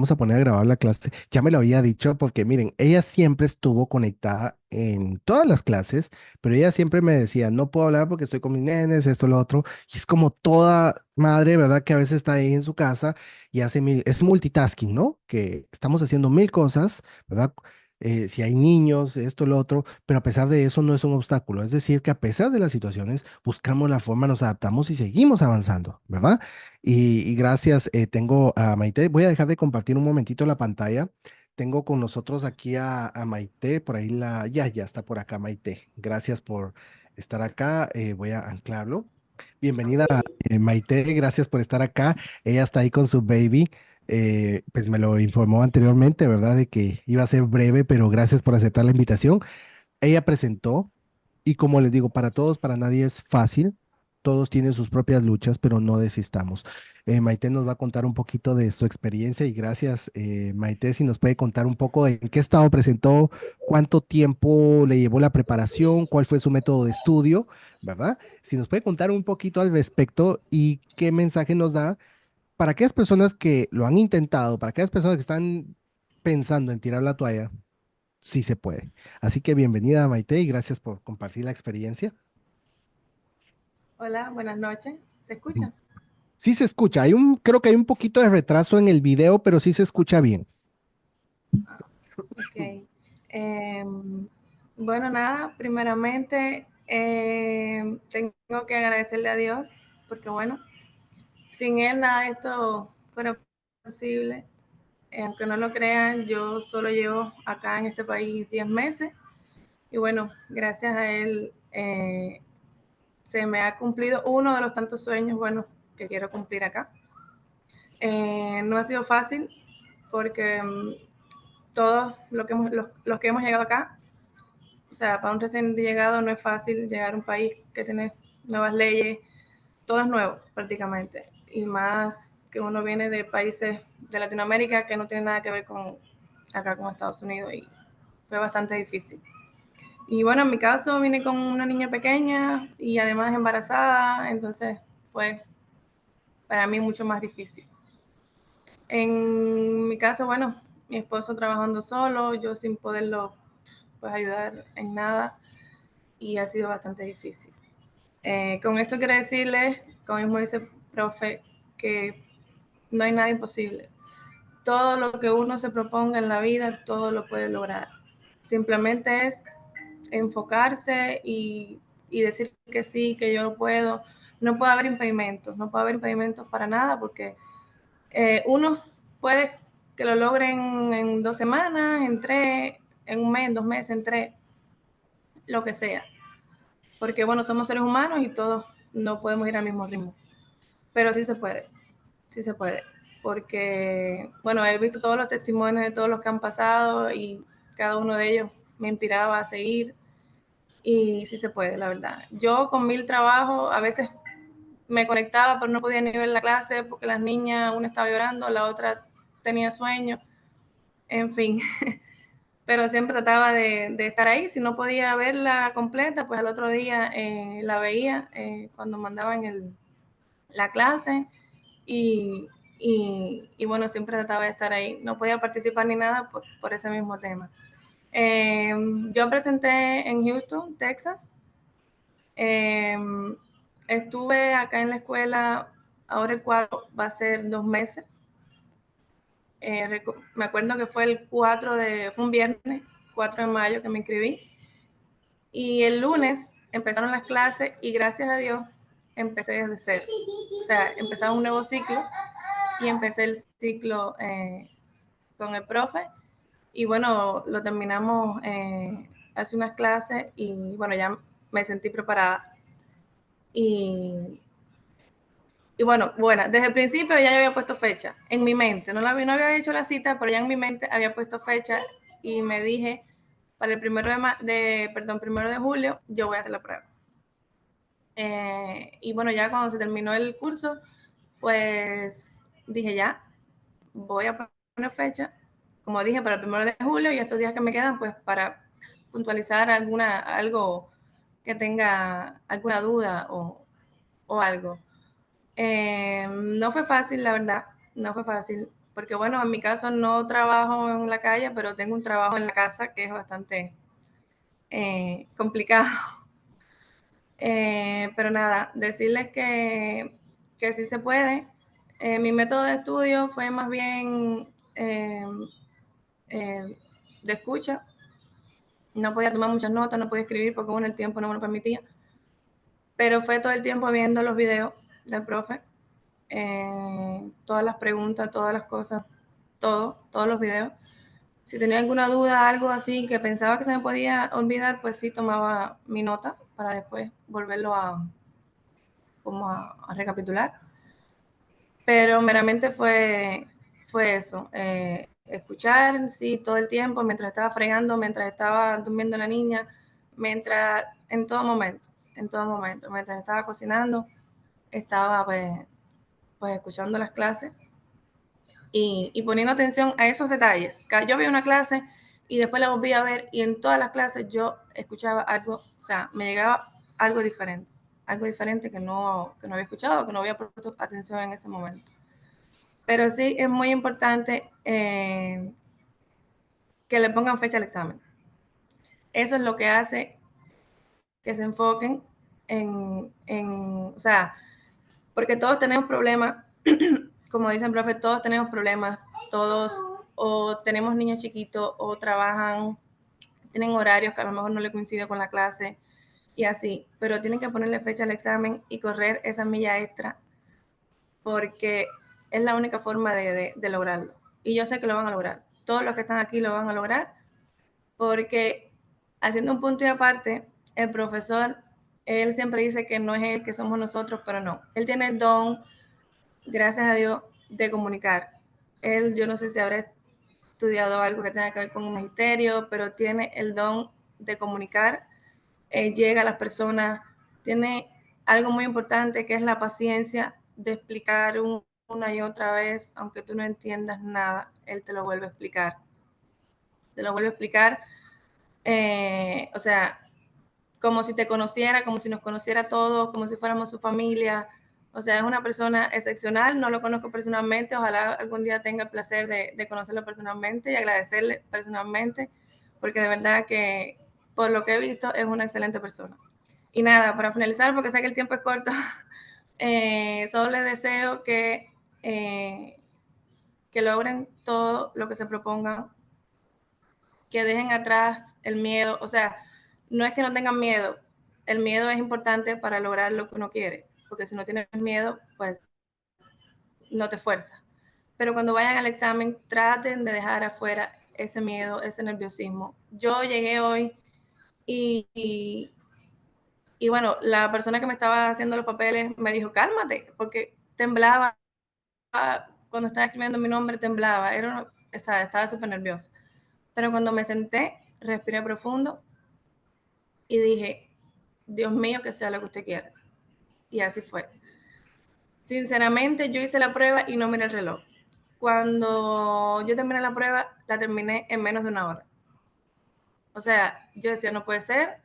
vamos a poner a grabar la clase. Ya me lo había dicho porque miren, ella siempre estuvo conectada en todas las clases, pero ella siempre me decía, no puedo hablar porque estoy con mis nenes, esto, lo otro. Y es como toda madre, ¿verdad? Que a veces está ahí en su casa y hace mil, es multitasking, ¿no? Que estamos haciendo mil cosas, ¿verdad? Si hay niños, esto, lo otro, pero a pesar de eso no es un obstáculo. Es decir, que a pesar de las situaciones, buscamos la forma, nos adaptamos y seguimos avanzando, ¿verdad? Y gracias, tengo a Maite. Voy a dejar de compartir un momentito la pantalla. Tengo con nosotros aquí a Maite, por ahí ya está por acá Maite. Gracias por estar acá. Voy a anclarlo. Bienvenida, Maite, gracias por estar acá. Ella está ahí con su baby. Pues me lo informó anteriormente, ¿verdad? De que iba a ser breve, pero gracias por aceptar la invitación. Ella presentó y como les digo, para todos, para nadie es fácil. Todos tienen sus propias luchas, pero no desistamos. Maite nos va a contar un poquito de su experiencia y gracias, Maite, si nos puede contar un poco en qué estado presentó, cuánto tiempo le llevó la preparación, cuál fue su método de estudio, ¿verdad? Si nos puede contar un poquito al respecto y qué mensaje nos da para aquellas personas que lo han intentado, para aquellas personas que están pensando en tirar la toalla, sí se puede. Así que bienvenida, Maite, y gracias por compartir la experiencia. Hola, buenas noches. ¿Se escucha? Sí se escucha, creo que hay un poquito de retraso en el video, pero sí se escucha bien. Ok. Bueno, nada, primeramente tengo que agradecerle a Dios porque, bueno, sin Él nada de esto fuera posible. Aunque no lo crean, yo solo llevo acá en este país 10 meses y, bueno, gracias a Él se me ha cumplido uno de los tantos sueños, bueno, que quiero cumplir acá. No ha sido fácil porque todos los que hemos llegado acá, o sea, para un recién llegado no es fácil llegar a un país que tiene nuevas leyes, todo es nuevo prácticamente, y más que uno viene de países de Latinoamérica que no tienen nada que ver con acá con Estados Unidos y fue bastante difícil. Y bueno, en mi caso vine con una niña pequeña y además embarazada, entonces fue para mí mucho más difícil. En mi caso, bueno, mi esposo trabajando solo, yo sin poderlo pues ayudar en nada y ha sido bastante difícil. Con esto quiero decirles, como mismo dice el profe, que no hay nada imposible. Todo lo que uno se proponga en la vida, todo lo puede lograr. Simplemente es enfocarse y decir que sí, que yo puedo. No puede haber impedimentos, no puede haber impedimentos para nada porque uno puede que lo logren en 2 semanas, en tres, en un mes, en 2 meses, en tres, lo que sea. Porque bueno, somos seres humanos y todos no podemos ir al mismo ritmo, pero sí se puede, porque bueno, he visto todos los testimonios de todos los que han pasado y cada uno de ellos me inspiraba a seguir y sí se puede, la verdad. Yo con mil trabajos a veces me conectaba, pero no podía ni ver la clase porque las niñas, una estaba llorando, la otra tenía sueño, en fin, pero siempre trataba de estar ahí. Si no podía verla completa, pues al otro día la veía cuando mandaban la clase y, y, bueno, siempre trataba de estar ahí. No podía participar ni nada por ese mismo tema. Eh, yo presenté en Houston, Texas. Eh, Estuve acá en la escuela, ahora el cuadro va a ser 2 meses. Me acuerdo que fue fue un viernes, 4 de mayo que me inscribí. Y el lunes empezaron las clases y gracias a Dios empecé desde cero. O sea, empezaba un nuevo ciclo y empecé el ciclo con el profe y bueno, lo terminamos hace unas clases y bueno, ya me sentí preparada. Y, bueno, desde el principio ya había puesto fecha en mi mente, no había hecho la cita, pero ya en mi mente había puesto fecha y me dije, para el primero de julio yo voy a hacer la prueba. Y bueno, ya cuando se terminó el curso, pues dije ya, voy a poner fecha, como dije, para el 1 de julio y estos días que me quedan, pues para puntualizar algo que tenga alguna duda o algo. No fue fácil, la verdad, no fue fácil. porque bueno, en mi caso no trabajo en la calle, pero tengo un trabajo en la casa que es bastante complicado. Pero nada, decirles que sí se puede. Mi método de estudio fue más bien eh, de escucha. No podía tomar muchas notas, no podía escribir porque bueno, el tiempo no me lo permitía. Pero fue todo el tiempo viendo los videos del profe, todas las preguntas, todas las cosas, todos los videos. Si tenía alguna duda, algo así que pensaba que se me podía olvidar, pues sí tomaba mi nota para después volverlo a recapitular. Pero meramente fue eso, escuchar, sí, todo el tiempo, mientras estaba fregando, mientras estaba durmiendo la niña, mientras, en todo momento, mientras estaba cocinando, estaba pues escuchando las clases y poniendo atención a esos detalles. Yo vi una clase y después la volví a ver y en todas las clases yo escuchaba algo, o sea, me llegaba algo diferente que no había escuchado, que no había puesto atención en ese momento. Pero sí es muy importante que le pongan fecha al examen. Eso es lo que hace que se enfoquen o sea, porque todos tenemos problemas, como dicen profe, todos tenemos problemas, todos o tenemos niños chiquitos o trabajan, tienen horarios que a lo mejor no le coincide con la clase y así, pero tienen que ponerle fecha al examen y correr esa milla extra porque es la única forma de lograrlo. Y yo sé que lo van a lograr. Todos los que están aquí lo van a lograr porque haciendo un punto y aparte, el profesor, él siempre dice que no es él, que somos nosotros, pero no. Él tiene el don, gracias a Dios, de comunicar. Él, yo no sé si habrá estudiado algo que tenga que ver con un magisterio, pero tiene el don de comunicar, llega a las personas, tiene algo muy importante que es la paciencia de explicar una y otra vez, aunque tú no entiendas nada, él te lo vuelve a explicar. Te lo vuelve a explicar, o sea, como si te conociera, como si nos conociera todos, como si fuéramos su familia. O sea, es una persona excepcional, no lo conozco personalmente, ojalá algún día tenga el placer de conocerlo personalmente y agradecerle personalmente, porque de verdad que por lo que he visto es una excelente persona. Y nada, para finalizar, porque sé que el tiempo es corto, solo les deseo que logren todo lo que se propongan, que dejen atrás el miedo, o sea, no es que no tengan miedo, el miedo es importante para lograr lo que uno quiere, porque si no tienes miedo, pues no te fuerzas. Pero cuando vayan al examen, traten de dejar afuera ese miedo, ese nerviosismo. Yo llegué hoy y bueno, la persona que me estaba haciendo los papeles me dijo, cálmate, porque temblaba, cuando estaba escribiendo mi nombre temblaba, estaba súper nerviosa. Pero cuando me senté, respiré profundo y dije, Dios mío, que sea lo que usted quiera. Y así fue. Sinceramente, yo hice la prueba y no miré el reloj. Cuando yo terminé la prueba, la terminé en menos de una hora. O sea, yo decía, no puede ser,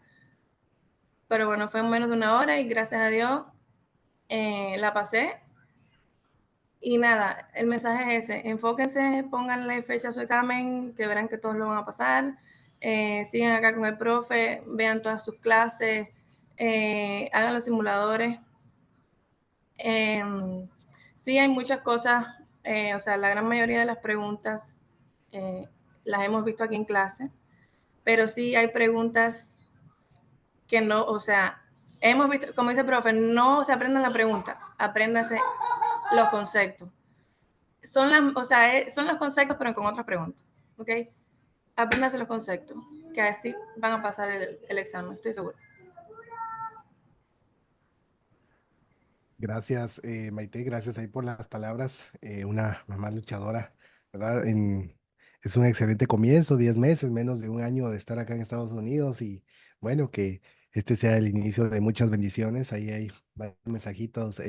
pero bueno, fue en menos de una hora y gracias a Dios la pasé. Y nada, el mensaje es ese, enfóquense, pónganle fecha a su examen, que verán que todos lo van a pasar, sigan acá con el profe, vean todas sus clases, hagan los simuladores. Eh, sí, hay muchas cosas, o sea, la gran mayoría de las preguntas eh, las hemos visto aquí en clase, pero sí hay preguntas que no, o sea, hemos visto, como dice el profe, no se aprendan la pregunta, apréndanse los conceptos. O sea, son los conceptos, pero con otras preguntas, ¿ok? Apréndanse los conceptos, que así van a pasar el examen, estoy segura. Gracias, Maite, gracias ahí por las palabras. Una mamá luchadora, ¿verdad? Es un excelente comienzo, 10 meses, menos de un año de estar acá en Estados Unidos y bueno, que este sea el inicio de muchas bendiciones. Ahí hay varios mensajitos,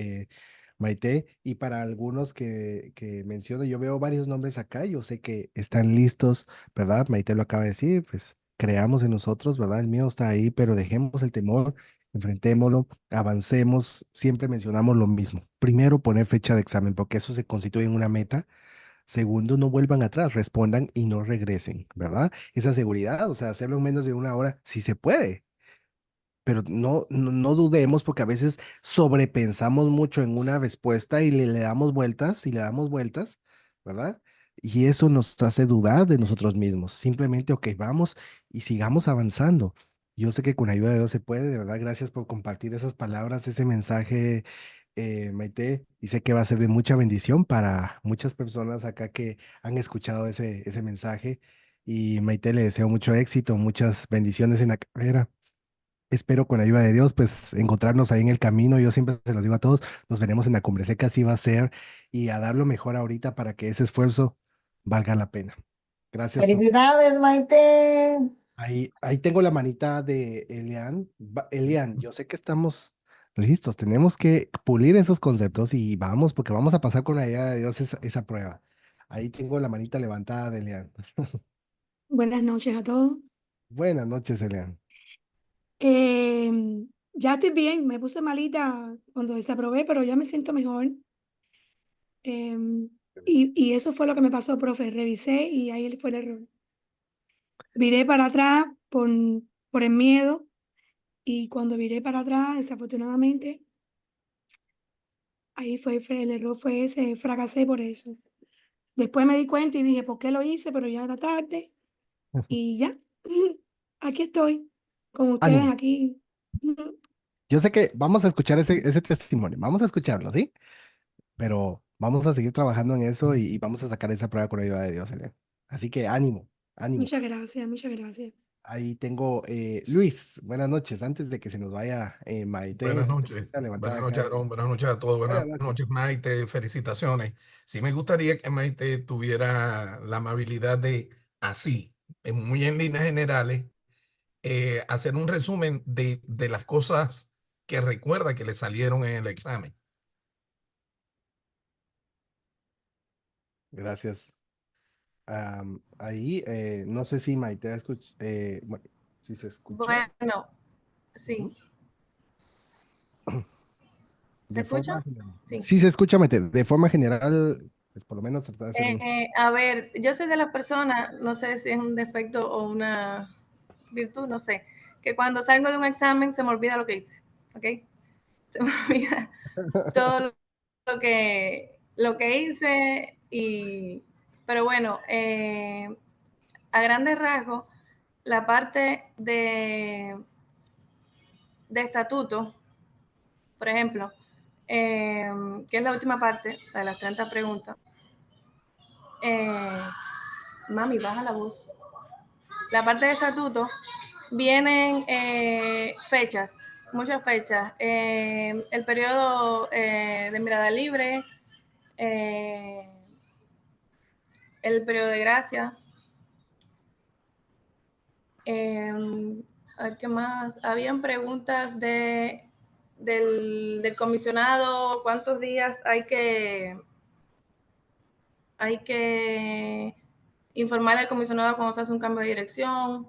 Maite, y para algunos que menciono, yo veo varios nombres acá, yo sé que están listos, ¿verdad? Maite lo acaba de decir, pues creamos en nosotros, ¿verdad? El mío está ahí, pero dejemos el temor, enfrentémoslo, avancemos, siempre mencionamos lo mismo. Primero, poner fecha de examen, porque eso se constituye en una meta. Segundo, no vuelvan atrás, respondan y no regresen, ¿verdad? Esa seguridad, o sea, hacerlo en menos de una hora, sí se puede, pero no dudemos porque a veces sobrepensamos mucho en una respuesta y le damos vueltas y le damos vueltas, ¿verdad? Y eso nos hace dudar de nosotros mismos. Simplemente, ok, vamos y sigamos avanzando. Yo sé que con ayuda de Dios se puede, de verdad, gracias por compartir esas palabras, ese mensaje, Maite, y sé que va a ser de mucha bendición para muchas personas acá que han escuchado ese mensaje. Y Maite, le deseo mucho éxito, muchas bendiciones en la carrera. Espero con la ayuda de Dios, pues encontrarnos ahí en el camino. Yo siempre se los digo a todos, nos veremos en la cumbre seca, así va a ser, y a dar lo mejor ahorita para que ese esfuerzo valga la pena. Gracias por... Felicidades, Maite. Ahí tengo la manita de Elian. Elian, yo sé que estamos listos, tenemos que pulir esos conceptos y vamos, porque vamos a pasar con la ayuda de Dios esa prueba. Ahí tengo la manita levantada de Elian. Buenas noches a todos. Buenas noches, Elian. Ya estoy bien, me puse malita cuando desaprobé, pero ya me siento mejor. Y eso fue lo que me pasó, profe. Revisé y ahí fue el error. Viré para atrás por el miedo y cuando viré para atrás, desafortunadamente, ahí fue el error, fue ese, fracasé por eso. Después me di cuenta y dije, ¿por qué lo hice? Pero ya era tarde y ya, aquí estoy, con ustedes Ánimo. aquí. Yo sé que vamos a escuchar ese testimonio, vamos a escucharlo, ¿sí? Pero vamos a seguir trabajando en eso y vamos a sacar esa prueba con la ayuda de Dios, Elena. Así que ánimo, ánimo. Muchas gracias, muchas gracias. Ahí tengo Luis, buenas noches. Antes de que se nos vaya Maite, tu manita levantada Buenas acá. noches, Aarón, buenas noches a todos, Buenas buenas noches. noches, Maite, felicitaciones. Sí me gustaría que Maite tuviera la amabilidad de, así, muy en líneas generales, hacer un resumen de las cosas que recuerda que le salieron en el examen. Gracias. Ahí, no sé si Maite si se escucha. Bueno, sí. Ujú. ¿Se De forma escucha? general. Sí. Sí se escucha, Maite. De forma general, pues por lo menos tratar de hacer un... A ver, yo soy de las personas, no sé si es un defecto o una virtud, no sé, que cuando salgo de un examen se me olvida lo que hice, ¿ok? Se me olvida todo lo que hice pero bueno, a grandes rasgos, la parte de estatuto, por ejemplo, que es la última parte de las 30 preguntas, eh, mami, baja la voz. La parte de estatuto vienen fechas, muchas fechas. El periodo de mirada libre, eh, el periodo de gracia. ¿Qué más? Habían preguntas del comisionado, cuántos días hay que informar al comisionado cuando se hace un cambio de dirección,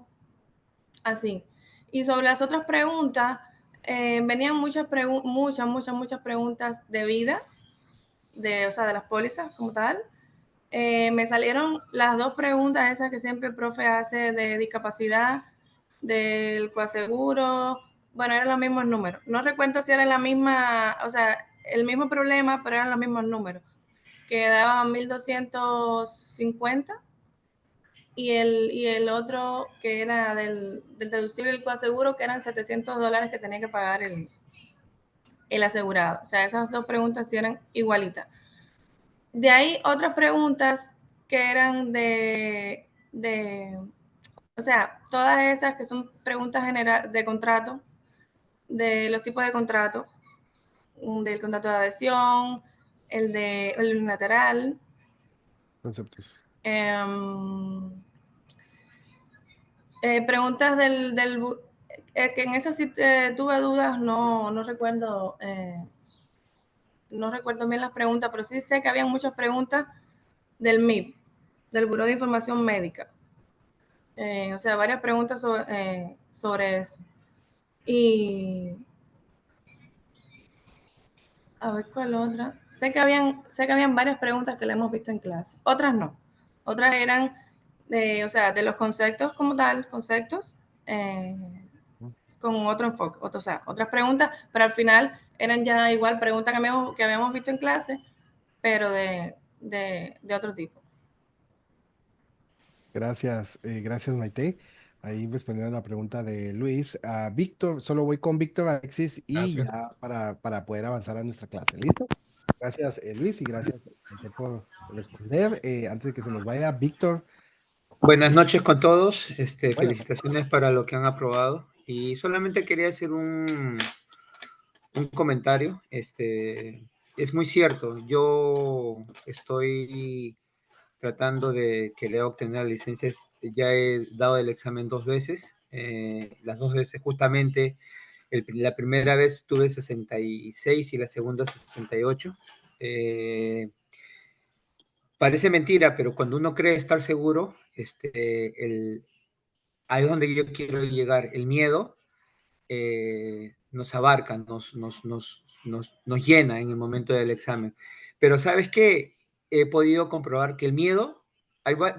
así. Y sobre las otras preguntas, venían muchas preguntas de vida, o sea, de las pólizas como tal. Me salieron las dos preguntas esas que siempre el profe hace de discapacidad, del coaseguro. Bueno, eran los mismos números. No recuerdo si era la misma, o sea, el mismo problema, pero eran los mismos números. Que daban 1.250 y el otro que era del deducible del coaseguro, que eran $700 que tenía que pagar el asegurado. O sea, esas dos preguntas sí eran igualitas. De ahí otras preguntas que eran o sea, todas esas que son preguntas general de contrato, de los tipos de contrato, del contrato de adhesión, el unilateral, Conceptos. preguntas que en esas sí tuve dudas, no recuerdo, no recuerdo bien las preguntas, pero sí sé que había muchas preguntas del MIP, del Buró de Información Médica. O sea, varias preguntas sobre eso. Y a ver cuál otra. sé que habían varias preguntas que le hemos visto en clase, otras no. Otras eran o sea, de los conceptos como tal, conceptos, con otro enfoque, o sea, otras preguntas, pero al final eran ya igual preguntas que habíamos visto en clase, pero de otro tipo. Gracias, gracias Maite. Ahí respondiendo a la pregunta de Luis. Víctor, solo voy con Víctor, Alexis y Gracias. ya para poder avanzar a nuestra clase. ¿Listo? Gracias Luis y gracias Maite, por responder. Antes de que se nos vaya, Víctor, Buenas noches con todos. bueno, Felicitaciones para lo que han aprobado. Y solamente quería hacer un comentario. Es muy cierto. Yo estoy tratando de que Leo obtener la licencia. Ya he dado el examen 2 veces. Las 2 veces justamente, la primera vez tuve 66 y la segunda 68. Parece mentira, pero cuando uno cree estar seguro, ahí es donde yo quiero llegar. El miedo nos abarca, nos llena en el momento del examen. Pero ¿sabes qué? He podido comprobar que el miedo,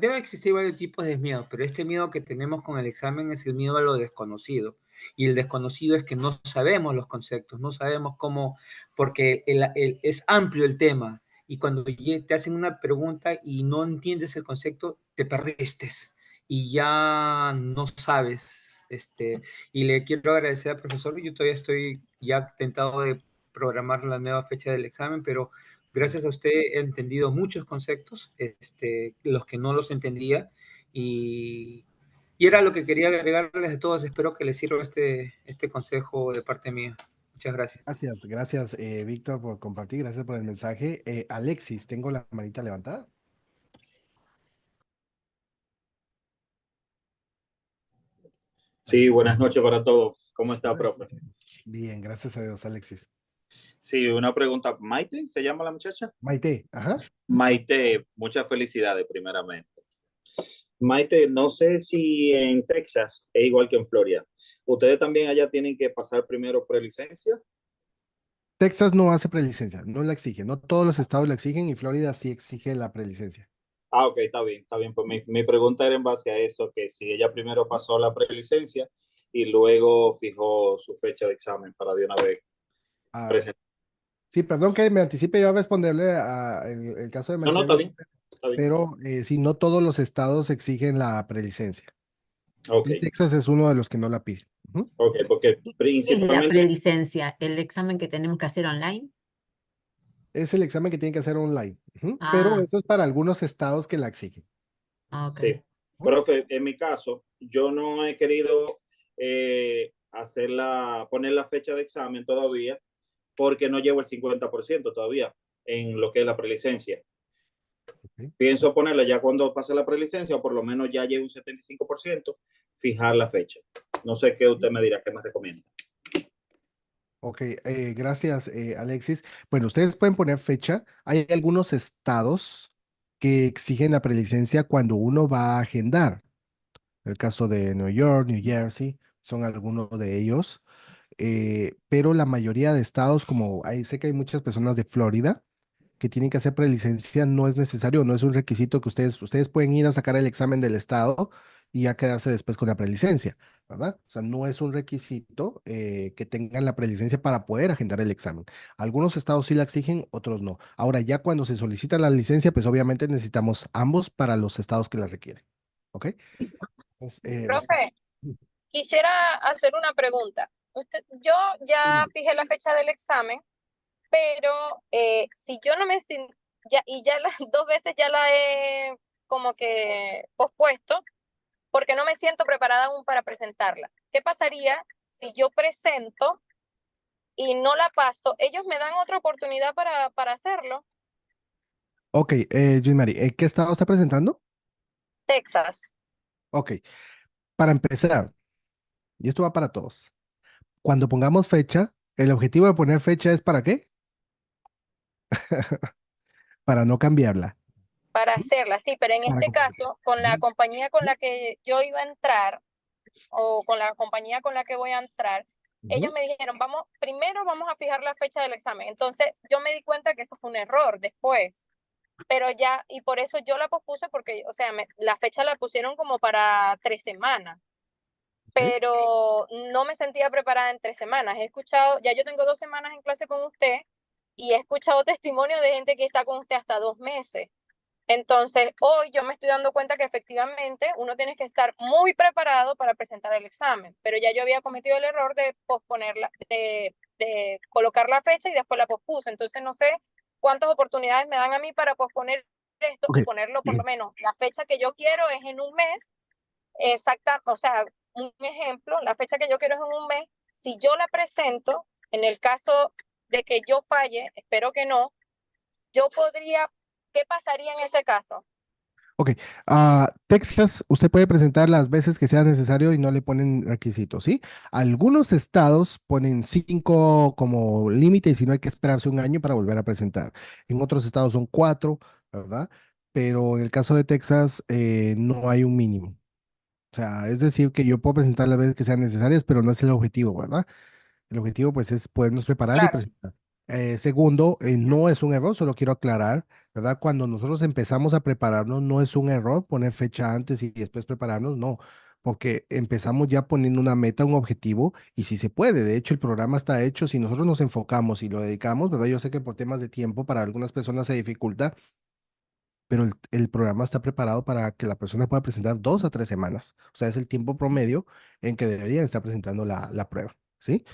debe existir varios tipos de miedo, pero este miedo que tenemos con el examen es el miedo a lo desconocido. Y el desconocido es que no sabemos los conceptos, no sabemos cómo, porque es amplio el tema. Y cuando te hacen una pregunta y no entiendes el concepto, te perdiste y ya no sabes. Y le quiero agradecer al profesor. Yo todavía estoy ya tentado de programar la nueva fecha del examen, pero gracias a usted he entendido muchos conceptos, los que no los entendía, y era lo que quería agregarles a todos. Espero que les sirva este consejo de parte mía. Muchas gracias. gracias Víctor por compartir, gracias por el mensaje. Alexis, tengo la manita levantada. Sí, buenas noches para todos. ¿Cómo está, profe? Bien, gracias a Dios, Alexis. Sí, una pregunta. ¿Maite se llama la muchacha? Maite, ajá. Maite, muchas felicidades primeramente. Maite, no sé si en Texas es igual que en Florida. ¿Ustedes también allá tienen que pasar primero prelicencia? Texas no hace prelicencia, no la exige, no todos los estados la exigen y Florida sí exige la prelicencia. Ah, ok, está bien, está bien. Pues mi pregunta era en base a eso, que si ella primero pasó la prelicencia y luego fijó su fecha de examen para de una vez presentar. Sí, perdón que me anticipe yo a responderle a el caso de No, no, Maite, está bien, está bien. pero si no todos los estados exigen la prelicencia. Ok, Y Texas es uno de los que no la pide. Ujú. ok, porque ¿Qué es la principalmente... prelicencia? ¿El examen que tenemos que hacer online? Es el examen que tienen que hacer online. Ujú. Pero Ah, eso es para algunos estados que la exigen. ok. Sí, profe, en mi caso, yo no he querido poner la fecha de examen todavía porque no llevo el 50% todavía en lo que es la prelicencia. Ok. Pienso ponerla ya cuando pase la prelicencia o por lo menos ya lleve un 75%, fijar la fecha. No sé qué usted me dirá, qué me recomienda. Ok, gracias Alexis. Bueno, ustedes pueden poner fecha. Hay algunos estados que exigen la prelicencia cuando uno va a agendar. El caso de New York, New Jersey, son algunos de ellos. Pero la mayoría de estados, como sé que hay muchas personas de Florida que tienen que hacer prelicencia, no es necesario, no es un requisito que ustedes pueden ir a sacar el examen del estado y ya quedarse después con la prelicencia, ¿verdad? O sea, no es un requisito que tengan la prelicencia para poder agendar el examen. Algunos estados sí la exigen, otros no. Ahora, ya cuando se solicita la licencia, pues obviamente necesitamos ambos para los estados que la requieren. ¿Ok? Pues, Profe, quisiera hacer una pregunta. Yo ya fijé la fecha del examen, pero si yo no me siento, y ya las 2 veces ya la he como que pospuesto, porque no me siento preparada aún para presentarla. ¿Qué pasaría si yo presento y no la paso? ¿Ellos me dan otra oportunidad para hacerlo? ok, Jean Marie, ¿qué estado está presentando? Texas. Ok, para empezar, y esto va para todos. Cuando pongamos fecha, el objetivo de poner fecha es ¿para qué? Para no cambiarla. Para ¿Sí? hacerla, sí, pero en Para este caso, con la Ujú. compañía con la que yo iba a entrar, o con la compañía con la que voy a entrar, ellos Ujú. me dijeron, primero vamos a fijar la fecha del examen. Entonces yo me di cuenta que eso fue un error después, pero ya, y por eso yo la pospuse porque, o sea, la fecha la pusieron como para 3 semanas, Ok. pero no me sentía preparada en 3 semanas. He escuchado, ya yo tengo 2 semanas en clase con usted y he escuchado testimonios de gente que está con usted hasta 2 meses. Entonces, hoy yo me estoy dando cuenta que efectivamente uno tiene que estar muy preparado para presentar el examen, pero ya yo había cometido el error de posponerla, de colocar la fecha y después la pospuse. Entonces, no sé cuántas oportunidades me dan a mí para posponer esto Ok. y ponerlo por lo menos. La fecha que yo quiero es en un mes, exacta, o sea, un ejemplo, la fecha que yo quiero es en un mes. Si yo la presento, en el caso de que yo falle, espero que no, yo podría, ¿qué pasaría en ese caso? Ok, Texas, usted puede presentar las veces que sea necesario y no le ponen requisitos, ¿sí? Algunos estados ponen 5 como límite y si no hay que esperarse un año para volver a presentar. En otros estados son 4, ¿verdad? Pero en el caso de Texas no hay un mínimo. O sea, es decir, que yo puedo presentar las veces que sean necesarias, pero no es el objetivo, ¿verdad? El objetivo pues es podernos preparar y Claro. presentar. Segundo, no es un error, solo quiero aclarar, ¿verdad? Cuando nosotros empezamos a prepararnos, no es un error poner fecha antes y después prepararnos, no, porque empezamos ya poniendo una meta, un objetivo, y si se puede, de hecho el programa está hecho, si nosotros nos enfocamos y lo dedicamos, ¿verdad? Yo sé que por temas de tiempo para algunas personas se dificulta, pero el programa está preparado para que la persona pueda presentar 2 a 3 semanas. O sea, es el tiempo promedio en que debería estar presentando la prueba, ¿sí?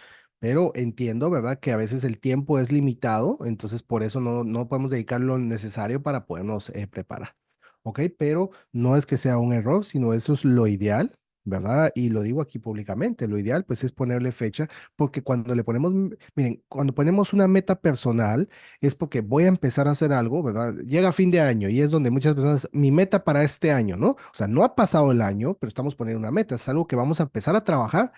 Pero entiendo, ¿verdad? Que a veces el tiempo es limitado, entonces por eso no podemos dedicar lo necesario para podernos preparar, ¿ok? Pero no es que sea un error, sino eso es lo ideal, ¿verdad? Y lo digo aquí públicamente, lo ideal pues es ponerle fecha, porque cuando le ponemos, miren, cuando ponemos una meta personal, es porque voy a empezar a hacer algo, ¿verdad? Llega fin de año y es donde muchas personas, mi meta para este año, ¿no? O sea, no ha pasado el año, pero estamos poniendo una meta, es algo que vamos a empezar a trabajar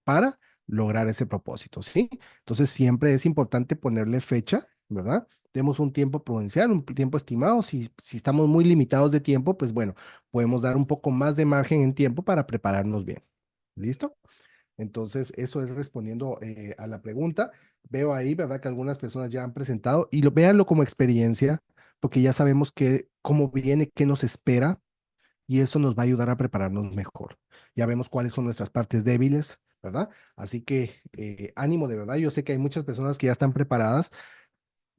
para lograr ese propósito, ¿sí? Entonces siempre es importante ponerle fecha, ¿verdad? Tenemos un tiempo prudencial, un tiempo estimado. Si estamos muy limitados de tiempo, pues bueno, podemos dar un poco más de margen en tiempo para prepararnos bien. ¿Listo? Entonces, eso es respondiendo a la pregunta. Veo ahí, ¿verdad? Que algunas personas ya han presentado y véanlo como experiencia, porque ya sabemos cómo viene, qué nos espera y eso nos va a ayudar a prepararnos mejor. Ya vemos cuáles son nuestras partes débiles, ¿verdad? Así que ánimo de verdad. Yo sé que hay muchas personas que ya están preparadas.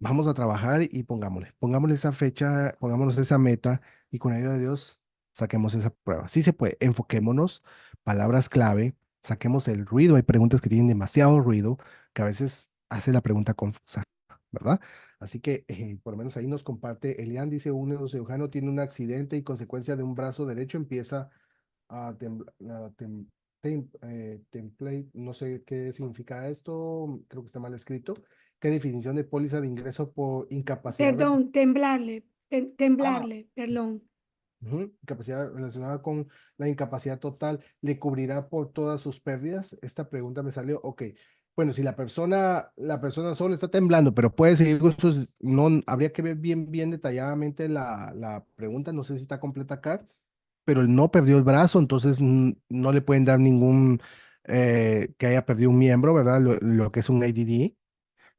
Vamos a trabajar y pongámosle esa fecha, pongámonos esa meta y con la ayuda de Dios saquemos esa prueba. Sí se puede, enfoquémonos, palabras clave, saquemos el ruido. Hay preguntas que tienen demasiado ruido que a veces hace la pregunta confusa, ¿verdad? Así que por lo menos ahí nos comparte, Elian dice, un neurocirujano tiene un accidente y consecuencia de un brazo derecho empieza a template, no sé qué significa esto, creo que está mal escrito. ¿Qué definición de póliza de ingreso por incapacidad? Perdón, temblarle, Ah, temblarle, perdón. incapacidad relacionada con la incapacidad total, ¿le cubrirá por todas sus pérdidas? Esta pregunta me salió, ok. Bueno, si la persona solo está temblando, pero puede seguir con sus, no, habría que ver bien detalladamente la pregunta, no sé si está completa acá, pero él no perdió el brazo, entonces no le pueden dar ningún, que haya perdido un miembro, ¿verdad? Lo que es un ADD.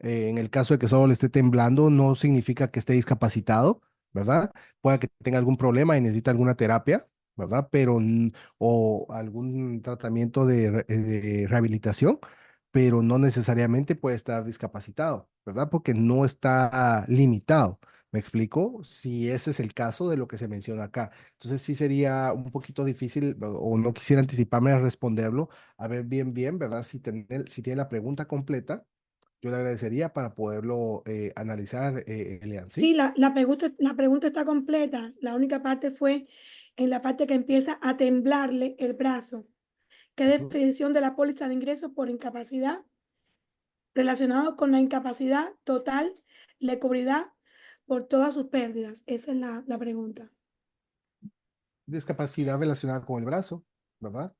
En el caso de que solo le esté temblando, no significa que esté discapacitado, ¿verdad? Puede que tenga algún problema y necesite alguna terapia, ¿verdad? O algún tratamiento de rehabilitación, pero no necesariamente puede estar discapacitado, ¿verdad? Porque no está limitado. ¿Me explico? Si ese es el caso de lo que se menciona acá. Entonces sí sería un poquito difícil o no quisiera anticiparme a responderlo, a ver bien, ¿verdad? Si tiene la pregunta completa yo le agradecería para poderlo analizar, Elian, Sí, ¿sí? la pregunta está completa. La única parte fue en la parte que empieza a temblarle el brazo. ¿Qué Ujú. definición de la póliza de ingresos por incapacidad relacionado con la incapacidad total le cubrirá por todas sus pérdidas? Esa es la pregunta. Discapacidad relacionada con el brazo, ¿verdad?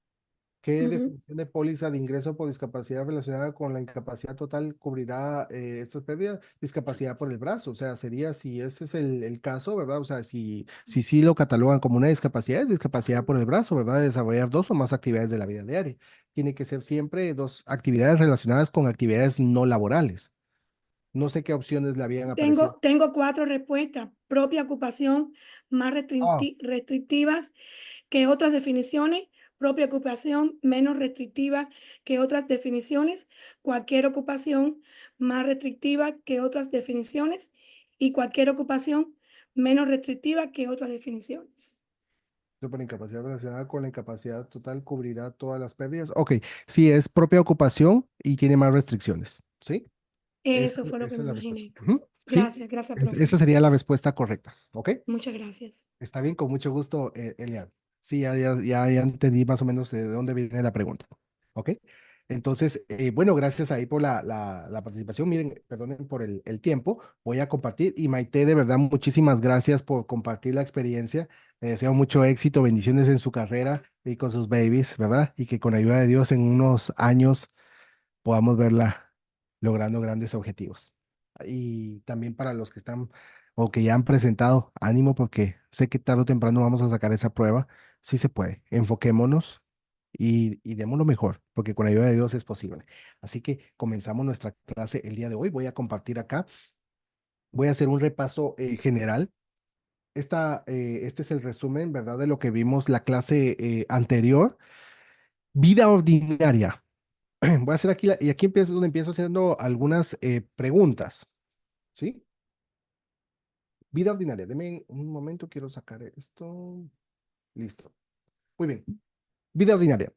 ¿Qué Ujú. definición de póliza de ingreso por discapacidad relacionada con la incapacidad total cubrirá estas pérdidas? Discapacidad por el brazo, o sea, sería si ese es el caso, ¿verdad? O sea, si sí lo catalogan como una discapacidad, es discapacidad por el brazo, ¿verdad? De desarrollar 2 o más actividades de la vida diaria. tiene que ser siempre dos actividades relacionadas con actividades no laborales. No sé qué opciones le habían aparecido. Tengo 4 respuestas. Propia ocupación, más restrictivas que otras definiciones. Propia ocupación, menos restrictiva que otras definiciones. Cualquier ocupación, más restrictiva que otras definiciones. Y cualquier ocupación, menos restrictiva que otras definiciones. Super incapacidad relacionada con la incapacidad total cubrirá todas las pérdidas. Ok, sí, es propia ocupación y tiene más restricciones, ¿sí? Eso fue lo que Esa me es la imaginé. respuesta. Ujú, sí, Gracias, profe. esa sería la respuesta correcta, ¿ok? Muchas gracias. Está bien, con mucho gusto, Elian. Sí, ya entendí más o menos de dónde viene la pregunta, ¿ok? Entonces, bueno, gracias ahí por la participación. Miren, perdonen por el tiempo. Voy a compartir. Y Maite, de verdad, muchísimas gracias por compartir la experiencia. Le deseo mucho éxito, bendiciones en su carrera y con sus babies, ¿verdad? Y que con ayuda de Dios en unos años podamos verla logrando grandes objetivos. Y también para los que están o que ya han presentado, ánimo porque sé que tarde o temprano vamos a sacar esa prueba. Sí se puede. Enfoquémonos y demos lo mejor, porque con la ayuda de Dios es posible. Así que comenzamos nuestra clase el día de hoy. Voy a compartir acá. Voy a hacer un repaso general. Este es el resumen, ¿verdad? De lo que vimos la clase anterior. Vida ordinaria. Voy a hacer aquí, y aquí empiezo donde empiezo haciendo algunas preguntas, ¿sí? Vida ordinaria. Deme un momento, quiero sacar esto. Listo. Muy bien. Vida ordinaria.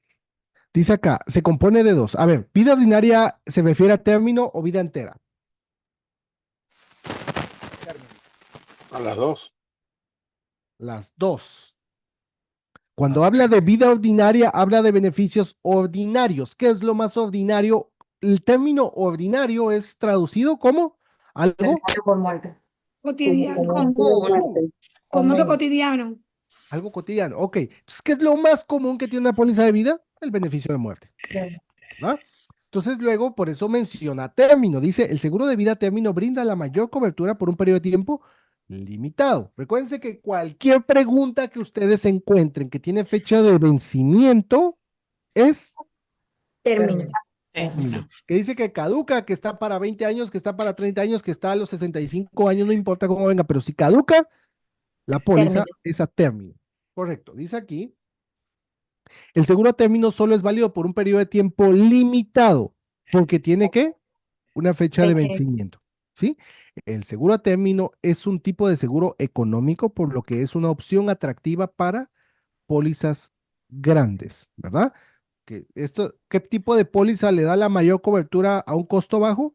Dice acá, se compone de dos. A ver, vida ordinaria se refiere a término o vida entera. A las dos. Las dos. Cuando habla de vida ordinaria, habla de beneficios ordinarios. ¿Qué es lo más ordinario? El término ordinario es traducido como algo Por muerte. Cotidiano. común. Como lo cotidiano. Algo cotidiano. Ok. Entonces, ¿qué es lo más común que tiene una póliza de vida? El beneficio de muerte. ¿Va? Entonces, luego, por eso menciona término. Dice, el seguro de vida término brinda la mayor cobertura por un periodo de tiempo limitado. Recuérdense que cualquier pregunta que ustedes encuentren que tiene fecha de vencimiento es Término. término. Que dice que caduca, que está para 20 años, que está para 30 años, que está a los 65 años, no importa cómo venga, pero si caduca, la póliza es a término. Correcto. Dice aquí, el seguro a término solo es válido por un periodo de tiempo limitado, porque tiene que una fecha de vencimiento, ¿sí? El seguro a término es un tipo de seguro económico, por lo que es una opción atractiva para pólizas grandes, ¿verdad? ¿Qué tipo de póliza le da la mayor cobertura a un costo bajo?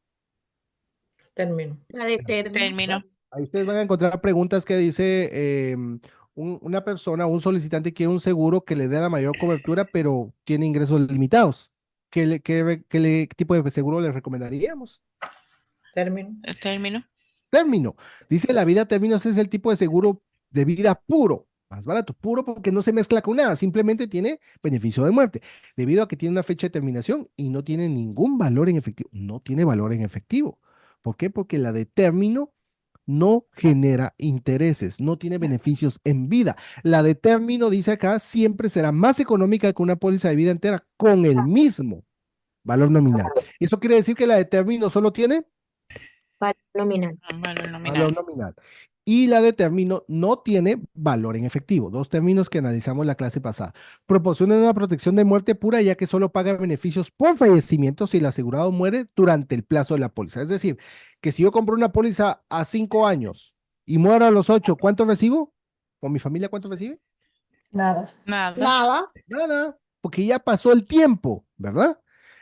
Término. La de término. Ahí ustedes van a encontrar preguntas que dice una persona, un solicitante quiere un seguro que le dé la mayor cobertura, pero tiene ingresos limitados. ¿Qué tipo de seguro le recomendaríamos? Término. Término. Término. Dice la vida términos es el tipo de seguro de vida puro, más barato, puro porque no se mezcla con nada, simplemente tiene beneficio de muerte, debido a que tiene una fecha de terminación y no tiene ningún valor en efectivo. No tiene valor en efectivo. ¿Por qué? Porque la de término no genera intereses, no tiene beneficios en vida. La de término, dice acá, siempre será más económica que una póliza de vida entera con el mismo valor nominal. ¿Eso quiere decir que la de término solo tiene Valor nominal. Valor nominal. valor nominal? Y la de término no tiene valor en efectivo. Dos términos que analizamos en la clase pasada. Proporciona una protección de muerte pura, ya que solo paga beneficios por fallecimiento si el asegurado muere durante el plazo de la póliza. Es decir, que si yo compro una póliza a 5 años y muero a los 8, ¿cuánto recibo? ¿Con mi familia cuánto recibe? Nada. Nada. Nada, porque ya pasó el tiempo, ¿verdad?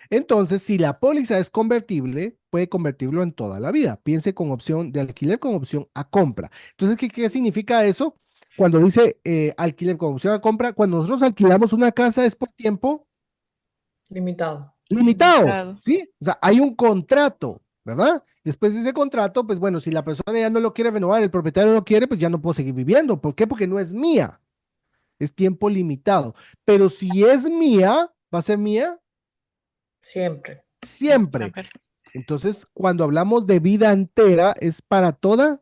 Entonces, si la póliza es convertible, puede convertirlo en toda la vida. Piense con opción de alquiler con opción a compra. Entonces, ¿qué significa eso? Cuando dice alquiler con opción a compra, cuando nosotros alquilamos una casa es por tiempo Limitado. limitado, ¿sí? O sea, hay un contrato, ¿verdad? Después de ese contrato, pues bueno, si la persona ya no lo quiere renovar, el propietario no quiere, pues ya no puedo seguir viviendo. ¿Por qué? Porque no es mía. Es tiempo limitado. Pero si es mía, ¿va a ser mía? Siempre. Siempre. Entonces, cuando hablamos de vida entera, es para toda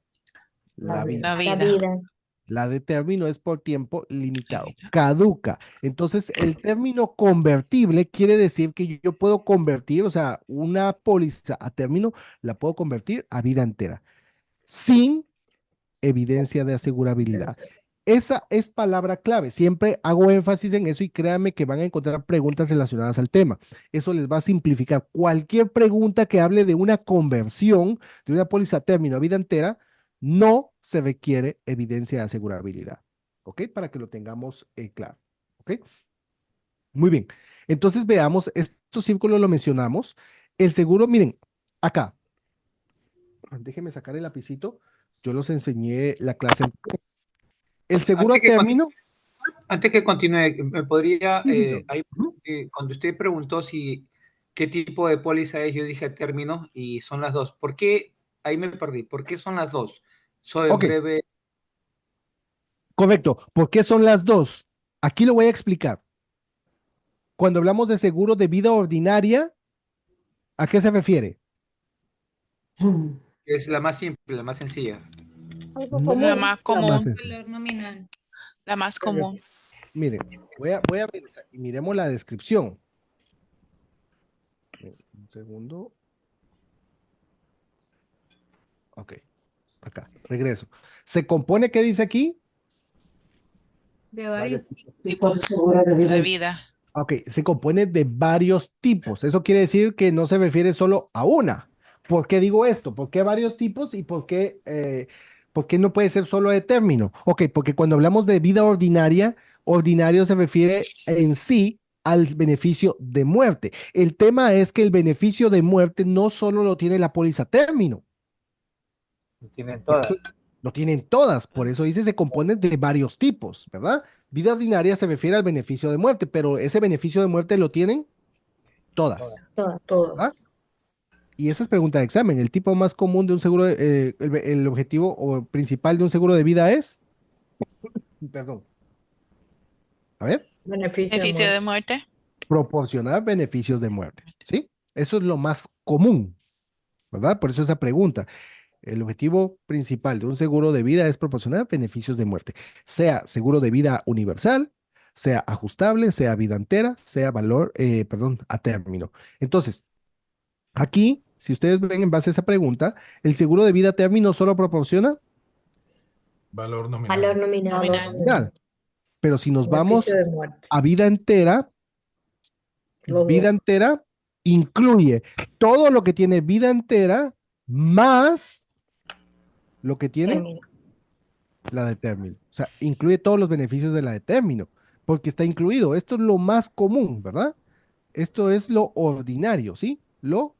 la vida. La vida. La de término es por tiempo limitado, caduca. Entonces, el término convertible quiere decir que yo puedo convertir, o sea, una póliza a término la puedo convertir a vida entera, sin evidencia de asegurabilidad. Esa es palabra clave. Siempre hago énfasis en eso y créanme que van a encontrar preguntas relacionadas al tema. Eso les va a simplificar. Cualquier pregunta que hable de una conversión de una póliza a término a vida entera, no se requiere evidencia de asegurabilidad. ¿Ok? Para que lo tengamos claro. ¿Ok? Muy bien. Entonces veamos, estos círculos lo mencionamos. El seguro, miren, acá. Déjenme sacar el lapicito. Yo los enseñé la clase. El seguro a término. Antes que continúe, me podría, ahí, Ujú. cuando usted preguntó si qué tipo de póliza es, yo dije a término y son las dos. ¿Por qué? Ahí me perdí. ¿Por qué son las dos? Soy Ok. breve. Correcto. ¿Por qué son las dos? Aquí lo voy a explicar. Cuando hablamos de seguro de vida ordinaria, ¿a qué se refiere? Es la más simple, la más sencilla. Algo No, común. La más la más común, sencilla. Valor nominal. la más común. Miren, voy a revisar y miremos la descripción. Un segundo. Ok, acá, regreso. Se compone, ¿qué dice aquí? De varios Tipos de vida. Ok, se compone de varios tipos. Eso quiere decir que no se refiere solo a una. ¿Por qué digo esto? ¿Por qué varios tipos y por qué no puede ser solo de término? Ok, porque cuando hablamos de vida ordinaria, ordinario se refiere en sí al beneficio de muerte. El tema es que el beneficio de muerte no solo lo tiene la póliza término. Tienen Por todas. eso lo tienen todas, por eso dice se componen de varios tipos, ¿verdad? Vida ordinaria se refiere al beneficio de muerte, pero ese beneficio de muerte lo tienen todas, Todos. ¿verdad? Y esa es pregunta de examen. El tipo más común de un seguro, el objetivo o principal de un seguro de vida es, perdón, a ver, Beneficio de muerte. proporcionar beneficios de muerte, ¿sí? Eso es lo más común, ¿verdad? Por eso esa pregunta. El objetivo principal de un seguro de vida es proporcionar beneficios de muerte, sea seguro de vida universal, sea ajustable, sea vida entera, sea a término. Entonces, aquí, si ustedes ven en base a esa pregunta, el seguro de vida a término solo proporciona Valor nominal. Valor nominal. nominal. Pero si nos vamos Beneficio de muerte. a vida entera, Los vida dos. entera incluye todo lo que tiene vida entera más lo que tiene Término. la de término. O sea, incluye todos los beneficios de la de término, porque está incluido. Esto es lo más común, ¿verdad? Esto es lo ordinario, ¿sí? Lo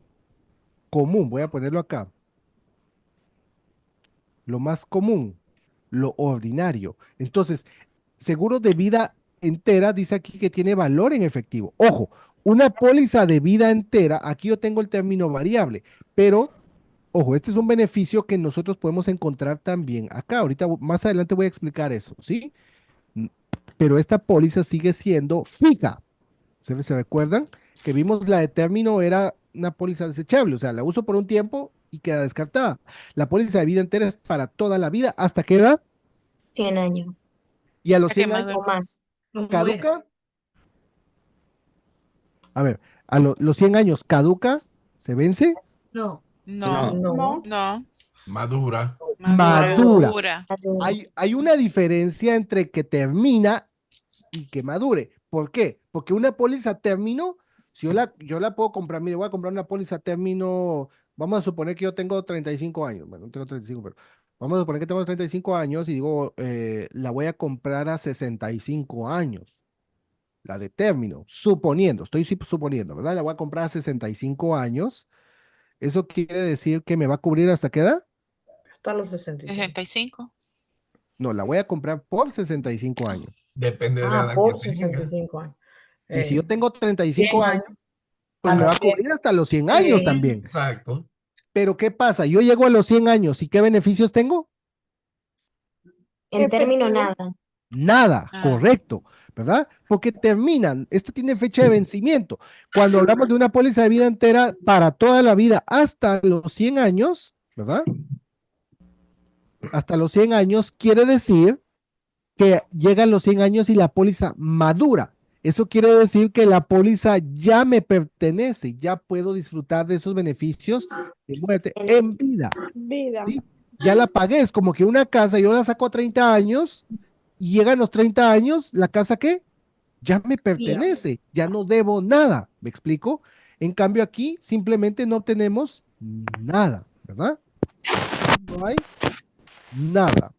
común. Voy a ponerlo acá. Lo más común, lo ordinario. Entonces, seguro de vida entera dice aquí que tiene valor en efectivo. Ojo, una póliza de vida entera, aquí yo tengo el término variable, pero ojo, este es un beneficio que nosotros podemos encontrar también acá. Ahorita más adelante voy a explicar eso, ¿sí? Pero esta póliza sigue siendo fija. ¿Se recuerdan? Que vimos la de término era una póliza desechable, o sea, la uso por un tiempo y queda descartada. La póliza de vida entera es para toda la vida. ¿Hasta qué edad? 100 años. Y a los ¿A qué 100 más? años O más. caduca. A ver, los 100 años caduca, se vence, No. No, No. no. Madura. madura. Madura. Hay una diferencia entre que termina y que madure. ¿Por qué? Porque una póliza a término, si yo la puedo comprar, mire, voy a comprar una póliza a término, vamos a suponer que yo tengo 35 años, bueno, no tengo 35, pero vamos a suponer que tengo 35 años y digo, la voy a comprar a 65 años, la de término, estoy suponiendo, ¿verdad? La voy a comprar a 65 años. ¿Eso quiere decir que me va a cubrir hasta qué edad? Hasta los 65. 65. No, la voy a comprar por 65 años. Depende de la edad Por que tenga. 65 años. Y si yo tengo 35 100 años, pues a me va los a cubrir hasta los 100 años también. Exacto. Pero ¿qué pasa? Yo llego a los 100 años y ¿qué beneficios tengo? En término nada. Nada, Ah. correcto, ¿verdad? Porque terminan, esto tiene fecha de vencimiento. Cuando hablamos de una póliza de vida entera para toda la vida hasta los 100 años, ¿verdad? Hasta los 100 años quiere decir que llegan los 100 años y la póliza madura. Eso quiere decir que la póliza ya me pertenece, ya puedo disfrutar de esos beneficios de muerte en vida. Vida. ¿Sí? Ya la pagué, es como que una casa, yo la saco a 30 años y llegan los 30 años, ¿la casa qué? Ya me pertenece, ya no debo nada, ¿me explico? En cambio aquí simplemente no obtenemos nada, ¿verdad? No hay nada.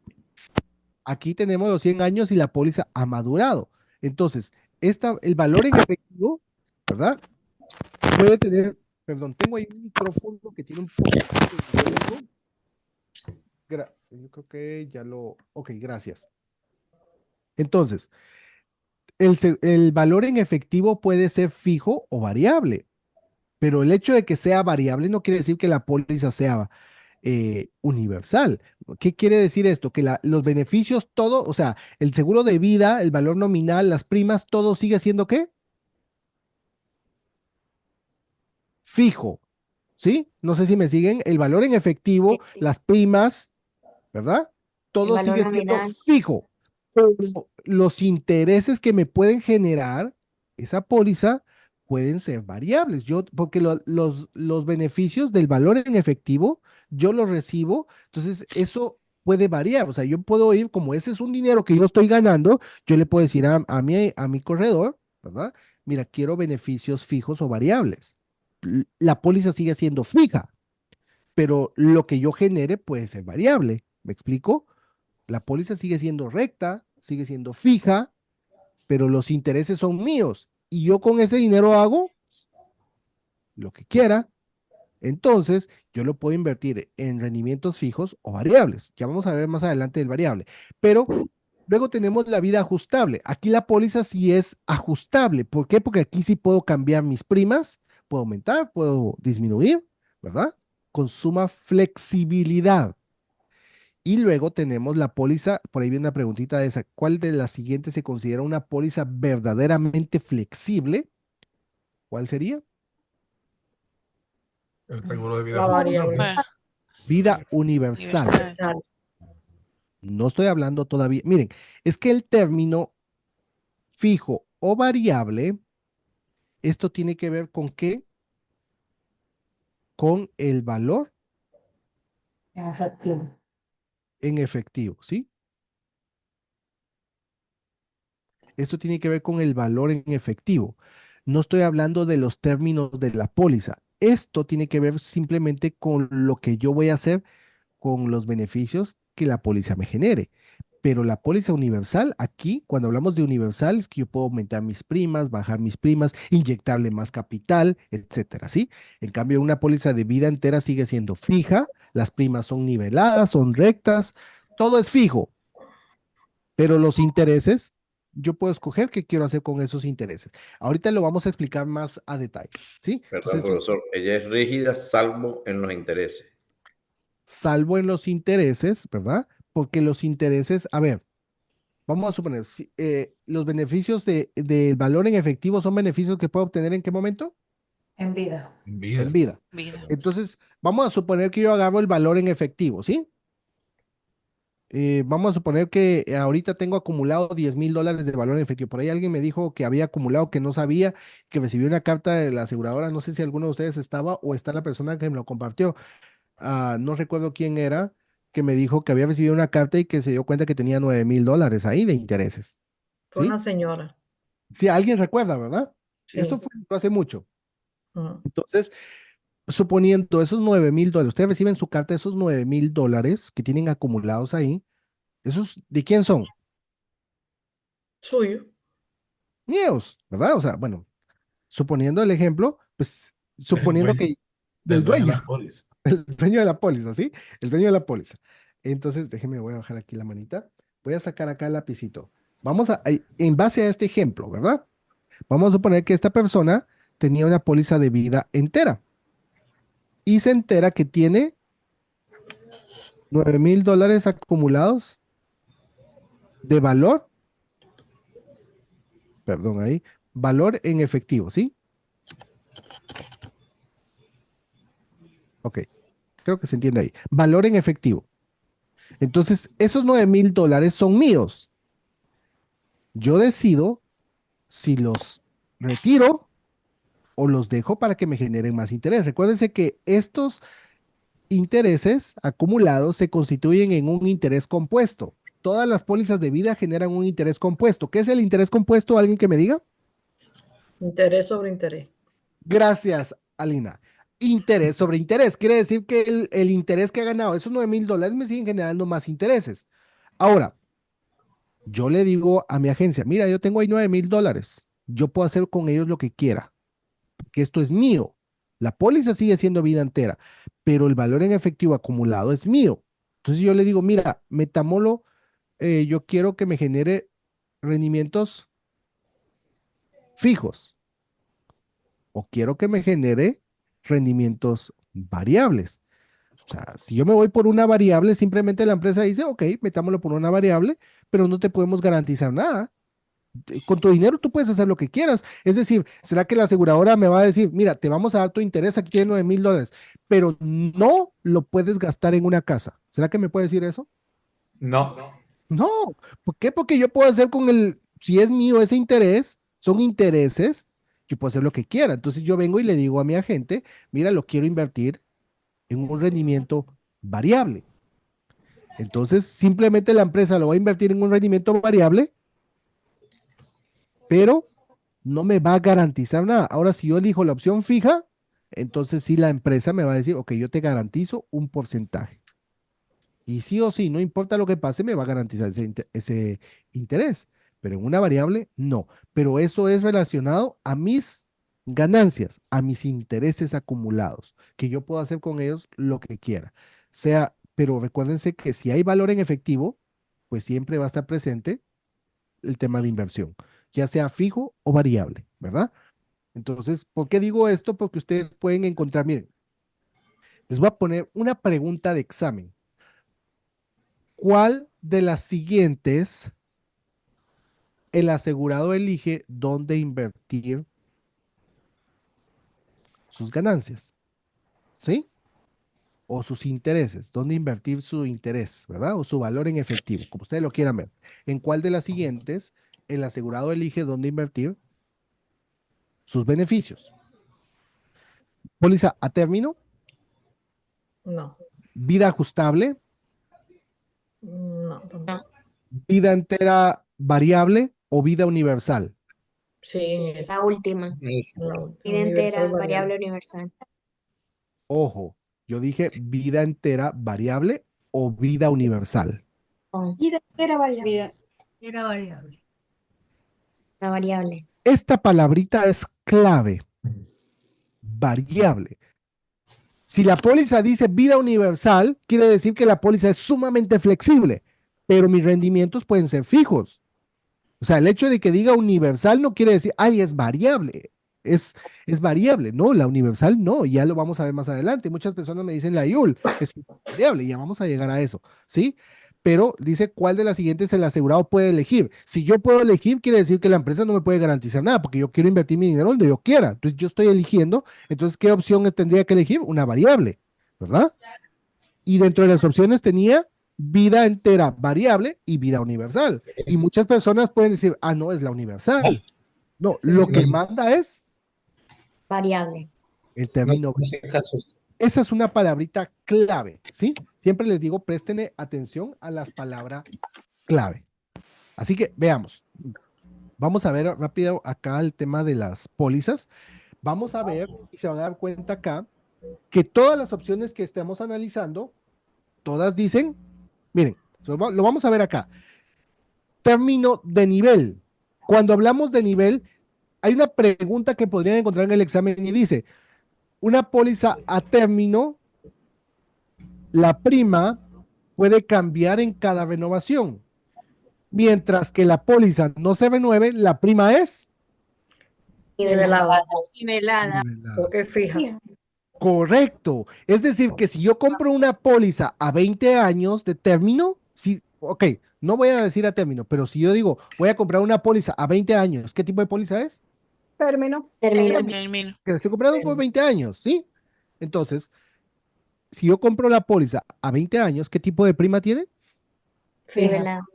Aquí tenemos los 100 años y la póliza ha madurado. Entonces, el valor en efectivo, ¿verdad? Puede tener, perdón, tengo ahí un micrófono que tiene un poco de ruido. Yo creo que ya ok, gracias. Entonces, el valor en efectivo puede ser fijo o variable, pero el hecho de que sea variable no quiere decir que la póliza sea universal. ¿Qué quiere decir esto? Que los beneficios, todo, o sea, el seguro de vida, el valor nominal, las primas, todo sigue siendo ¿qué? Fijo, ¿sí? No sé si me siguen. El valor en efectivo, Sí. las primas, ¿verdad? Todo valor sigue siendo nominal. fijo. Los intereses que me pueden generar esa póliza pueden ser variables. Porque los beneficios del valor en efectivo, yo los recibo, entonces eso puede variar. O sea, yo puedo ir, como ese es un dinero que yo estoy ganando, yo le puedo decir a mi corredor, ¿verdad? Mira, quiero beneficios fijos o variables. La póliza sigue siendo fija, pero lo que yo genere puede ser variable. ¿Me explico? La póliza sigue siendo recta, sigue siendo fija, pero los intereses son míos y yo con ese dinero hago lo que quiera. Entonces, yo lo puedo invertir en rendimientos fijos o variables. Ya vamos a ver más adelante el variable. Pero luego tenemos la vida ajustable. Aquí la póliza sí es ajustable. ¿Por qué? Porque aquí sí puedo cambiar mis primas, puedo aumentar, puedo disminuir, ¿verdad? Con suma flexibilidad. Y luego tenemos la póliza, por ahí viene una preguntita de esa, ¿cuál de las siguientes se considera una póliza verdaderamente flexible? ¿Cuál sería? El seguro de vida. La variable. Bueno, Vida universal. universal. No estoy hablando todavía. Miren, es que el término fijo o variable, esto tiene que ver con qué? Con el valor Efectivo. en efectivo, ¿sí? Esto tiene que ver con el valor en efectivo. No estoy hablando de los términos de la póliza. Esto tiene que ver simplemente con lo que yo voy a hacer con los beneficios que la póliza me genere. Pero la póliza universal, aquí, cuando hablamos de universal, es que yo puedo aumentar mis primas, bajar mis primas, inyectarle más capital, etcétera, ¿sí? En cambio, una póliza de vida entera sigue siendo fija, las primas son niveladas, son rectas, todo es fijo, pero los intereses, yo puedo escoger qué quiero hacer con esos intereses. Ahorita lo vamos a explicar más a detalle, ¿sí? Perdón, Entonces, profesor, ella es rígida salvo en los intereses. salvo en los intereses, ¿verdad? Porque los intereses, a ver, vamos a suponer, los beneficios del valor en efectivo son beneficios que puedo obtener ¿en qué momento? En vida. En vida. En vida. Vida. Entonces, vamos a suponer que yo agarro el valor en efectivo, ¿sí? Vamos a suponer que ahorita tengo acumulado $10,000 de valor en efectivo. Por ahí alguien me dijo que había acumulado, que no sabía, que recibió una carta de la aseguradora. No sé si alguno de ustedes estaba o está la persona que me lo compartió. No recuerdo quién era, que me dijo que había recibido una carta y que se dio cuenta que tenía $9,000 ahí de intereses. Fue ¿Sí? una señora. Sí, alguien recuerda, ¿verdad? Sí. Esto fue hace mucho. Ujú. Entonces, suponiendo esos $9,000, ustedes reciben su carta, esos $9,000 que tienen acumulados ahí, ¿esos de quién son? Suyo. Míos, ¿verdad? O sea, bueno, suponiendo el ejemplo, pues suponiendo que del Del dueño de dueño, la póliza. el dueño de la póliza, ¿sí? El dueño de la póliza. Entonces, déjeme, voy a bajar aquí la manita. Voy a sacar acá el lapicito. En base a este ejemplo, ¿verdad? Vamos a suponer que esta persona tenía una póliza de vida entera y se entera que tiene $9,000 acumulados de valor, perdón, ahí, valor en efectivo, ¿sí? Ok, creo que se entiende ahí. Valor en efectivo. Entonces, esos $9,000 son míos. Yo decido si los retiro o los dejo para que me generen más interés. Recuérdense que estos intereses acumulados se constituyen en un interés compuesto. Todas las pólizas de vida generan un interés compuesto. ¿Qué es el interés compuesto? ¿Alguien que me diga? Interés sobre interés. Gracias, Alina. Interés sobre interés. Quiere decir que el interés que ha ganado, esos $9,000 me siguen generando más intereses. Ahora, yo le digo a mi agencia, mira, yo tengo ahí $9,000. Yo puedo hacer con ellos lo que quiera, porque esto es mío. La póliza sigue siendo vida entera, pero el valor en efectivo acumulado es mío. Entonces yo le digo, mira, metámoslo, yo quiero que me genere rendimientos fijos o quiero que me genere rendimientos variables. O sea, si yo me voy por una variable, simplemente la empresa dice, ok, metámoslo por una variable, pero no te podemos garantizar nada. Con tu dinero tú puedes hacer lo que quieras. Es decir, ¿será que la aseguradora me va a decir, mira, te vamos a dar tu interés, aquí tienes $9,000, pero no lo puedes gastar en una casa? ¿Será que me puede decir eso? No. No. ¿Por qué? Porque yo puedo hacer con si es mío ese interés, son intereses, yo puedo hacer lo que quiera. Entonces yo vengo y le digo a mi agente, mira, lo quiero invertir en un rendimiento variable. Entonces, simplemente la empresa lo va a invertir en un rendimiento variable, pero no me va a garantizar nada. Ahora, si yo elijo la opción fija, entonces sí la empresa me va a decir, ok, yo te garantizo un porcentaje. Y sí o sí, no importa lo que pase, me va a garantizar ese interés. Pero en una variable, no. Pero eso es relacionado a mis ganancias, a mis intereses acumulados, que yo puedo hacer con ellos lo que quiera. Pero recuérdense que si hay valor en efectivo, pues siempre va a estar presente el tema de inversión, ya sea fijo o variable, ¿verdad? Entonces, ¿por qué digo esto? Porque ustedes pueden encontrar, miren, les voy a poner una pregunta de examen. ¿Cuál de las siguientes el asegurado elige dónde invertir sus ganancias? ¿Sí? O sus intereses, dónde invertir su interés, ¿verdad? O su valor en efectivo, como ustedes lo quieran ver. ¿En cuál de las siguientes el asegurado elige dónde invertir sus beneficios? ¿Póliza a término? No. ¿Vida ajustable? No. ¿Vida entera variable o vida universal? Sí, La última. Vida entera, variable universal. Ojo, yo dije vida entera variable o vida universal. Vida era variable. Era variable. La variable. Esta palabrita es clave. Variable. Si la póliza dice vida universal, quiere decir que la póliza es sumamente flexible, pero mis rendimientos pueden ser fijos. O sea, el hecho de que diga universal no quiere decir, ay, es variable. Es variable. No, la universal no. Ya lo vamos a ver más adelante. Muchas personas me dicen la IUL es variable. Ya vamos a llegar a eso. ¿Sí? Pero dice cuál de las siguientes el asegurado puede elegir. Si yo puedo elegir, quiere decir que la empresa no me puede garantizar nada porque yo quiero invertir mi dinero donde yo quiera. Entonces yo estoy eligiendo. Entonces, ¿qué opción tendría que elegir? Una variable, ¿verdad? Y dentro de las opciones tenía vida entera variable y vida universal. Y muchas personas pueden decir, ah, no, es la universal. No, lo que manda es variable. el término. Esa es una palabrita clave, ¿sí? Siempre les digo, presten atención a las palabras clave. Así que veamos. Vamos a ver rápido acá el tema de las pólizas. Vamos a ver y se van a dar cuenta acá que todas las opciones que estemos analizando, todas dicen, miren, lo vamos a ver acá. Término de nivel. Cuando hablamos de nivel, hay una pregunta que podrían encontrar en el examen y dice, una póliza a término, la prima puede cambiar en cada renovación. Mientras que la póliza no se renueve, la prima es nivelada. Nivelada. Porque fija. Correcto. Es decir, que si yo compro una póliza a 20 años de término, sí, ok, no voy a decir a término, pero si yo digo, voy a comprar una póliza a 20 años, ¿qué tipo de póliza es? Término. Término. Que la estoy comprando por 20 años, ¿sí? Entonces, si yo compro la póliza a 20 años, ¿qué tipo de prima tiene? Fija.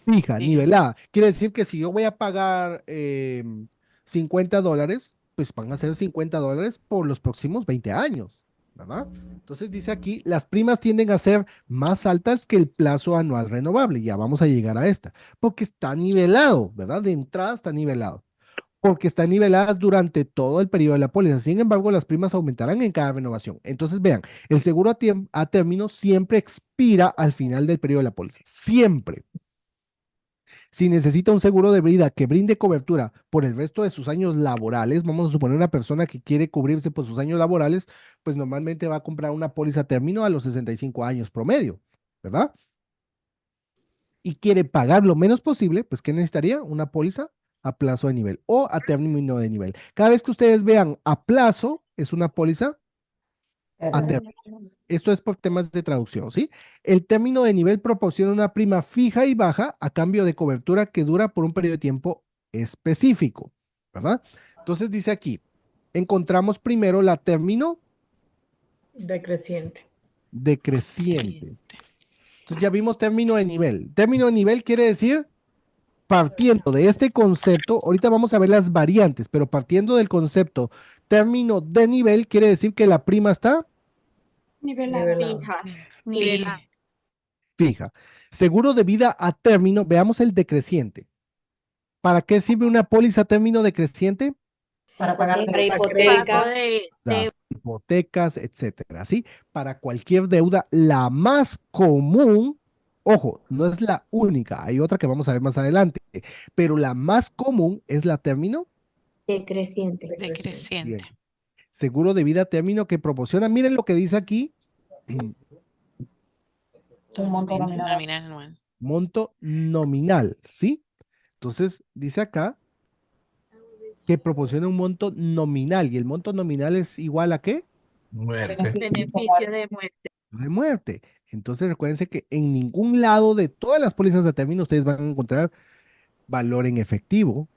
Fija, nivelada. Quiere decir que si yo voy a pagar $50, pues van a ser $50 por los próximos 20 años, ¿verdad? Entonces dice aquí, las primas tienden a ser más altas que el plazo anual renovable. Ya vamos a llegar a esta, porque está nivelado, ¿verdad? De entrada está nivelado. Porque están niveladas durante todo el periodo de la póliza. Sin embargo, las primas aumentarán en cada renovación. Entonces, vean, el seguro a término siempre expira al final del periodo de la póliza. Siempre. Si necesita un seguro de vida que brinde cobertura por el resto de sus años laborales, vamos a suponer una persona que quiere cubrirse por sus años laborales, pues normalmente va a comprar una póliza a término a los 65 años promedio, ¿verdad? Y quiere pagar lo menos posible, pues ¿qué necesitaría? Una póliza a plazo de nivel o a término de nivel. Cada vez que ustedes vean a plazo, es una póliza a término. Esto es por temas de traducción, ¿sí? El término de nivel proporciona una prima fija y baja a cambio de cobertura que dura por un periodo de tiempo específico, ¿verdad? Entonces dice aquí, encontramos primero la término Decreciente. decreciente. Entonces ya vimos término de nivel. Término de nivel quiere decir, partiendo de este concepto, ahorita vamos a ver las variantes, pero partiendo del concepto término de nivel quiere decir que la prima está Nivelada. Nivelada. fija. Seguro de vida a término, veamos el decreciente. ¿Para qué sirve una póliza a término decreciente? Para pagar Para hipotecas. Las hipotecas, etcétera, ¿sí? Para cualquier deuda, la más común, ojo, no es la única, hay otra que vamos a ver más adelante, pero la más común es la término Decreciente. Decreciente. seguro de vida a término que proporciona, miren lo que dice aquí, Un monto nominal. Nominal anual. monto nominal, ¿sí? Entonces, dice acá que proporciona un monto nominal, y el monto nominal es igual a ¿qué? Muerte. Beneficio de muerte. De muerte. Entonces, recuérdense que en ningún lado de todas las pólizas de término ustedes van a encontrar valor en efectivo.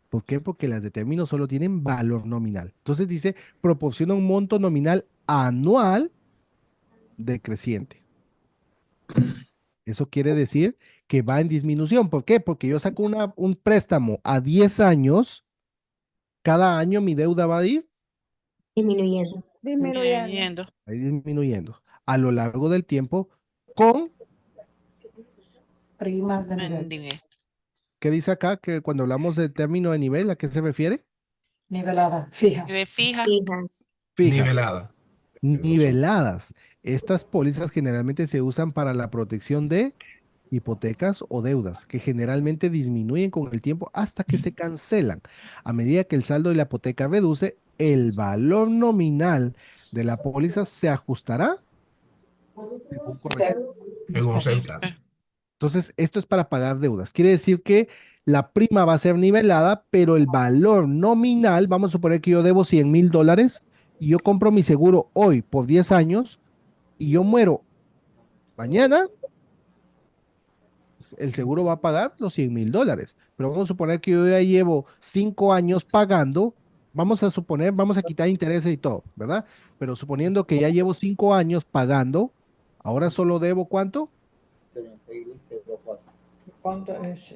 ¿Por qué? Porque las de término solo tienen valor nominal. Entonces dice, proporciona un monto nominal anual decreciente. Eso quiere decir que va en disminución. ¿Por qué? Porque yo saco un préstamo a 10 años, cada año mi deuda va a ir Disminuyendo. Disminuyendo. va a ir disminuyendo a lo largo del tiempo con, Primas de En nivel. nivel. ¿qué dice acá? Que cuando hablamos de término de nivel, ¿a qué se refiere? Nivelada. Fija. Nivel fija. Fijas. Fijas. Nivelada. Niveladas. Estas pólizas generalmente se usan para la protección de hipotecas o deudas, que generalmente disminuyen con el tiempo hasta que se cancelan. A medida que el saldo de la hipoteca reduce, el valor nominal de la póliza se ajustará según corresponda. Según sea el caso. Entonces, esto es para pagar deudas. Quiere decir que la prima va a ser nivelada, pero el valor nominal, vamos a suponer que yo debo $100,000 y yo compro mi seguro hoy por 10 años y yo muero mañana, el seguro va a pagar los $100,000. Pero vamos a suponer que yo ya llevo 5 años pagando, vamos a suponer, vamos a quitar intereses y todo, ¿verdad? Pero suponiendo que ya llevo 5 años pagando, ahora solo debo ¿cuánto? ¿Cuánto es?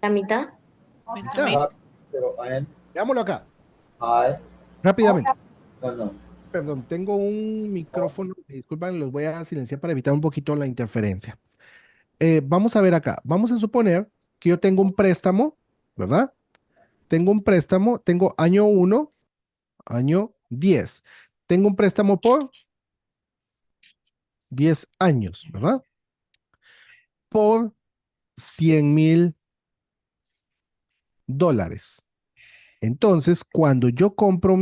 La mitad. 20,000. Veámoslo acá. Rápidamente. Perdón, tengo un micrófono, disculpen, los voy a silenciar para evitar un poquito la interferencia. Vamos a ver acá, vamos a suponer que yo tengo un préstamo, ¿verdad? Tengo un préstamo, tengo año 1, año 10. Tengo un préstamo por 10 años, ¿verdad? Por $100,000. Entonces, cuando yo compro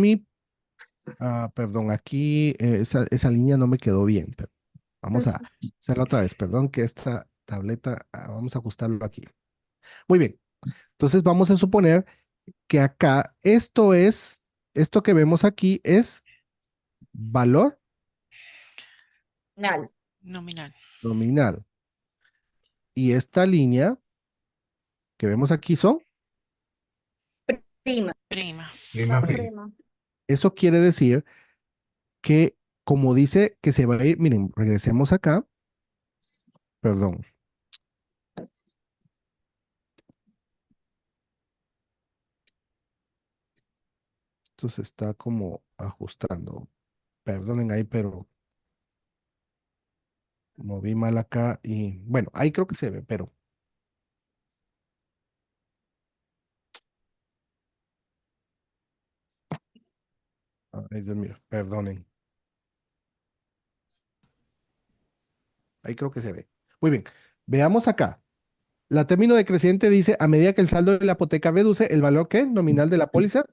perdón, aquí esa línea no me quedó bien, pero vamos a hacerla otra vez. Perdón que esta tableta, vamos a ajustarlo aquí. Muy bien. Entonces vamos a suponer que acá esto que vemos aquí es valor Nominal. nominal. Y esta línea que vemos aquí son, Prima. Primas. eso quiere decir que como dice que se va a ir, miren, regresemos acá. Perdón. Esto se está como ajustando. Perdonen ahí, pero moví mal acá y bueno, ahí creo que se ve, pero ay, Dios mío, perdonen. Ahí creo que se ve. Muy bien, veamos acá. La término decreciente dice, a medida que el saldo de la hipoteca reduce, el valor ¿qué? Nominal de la póliza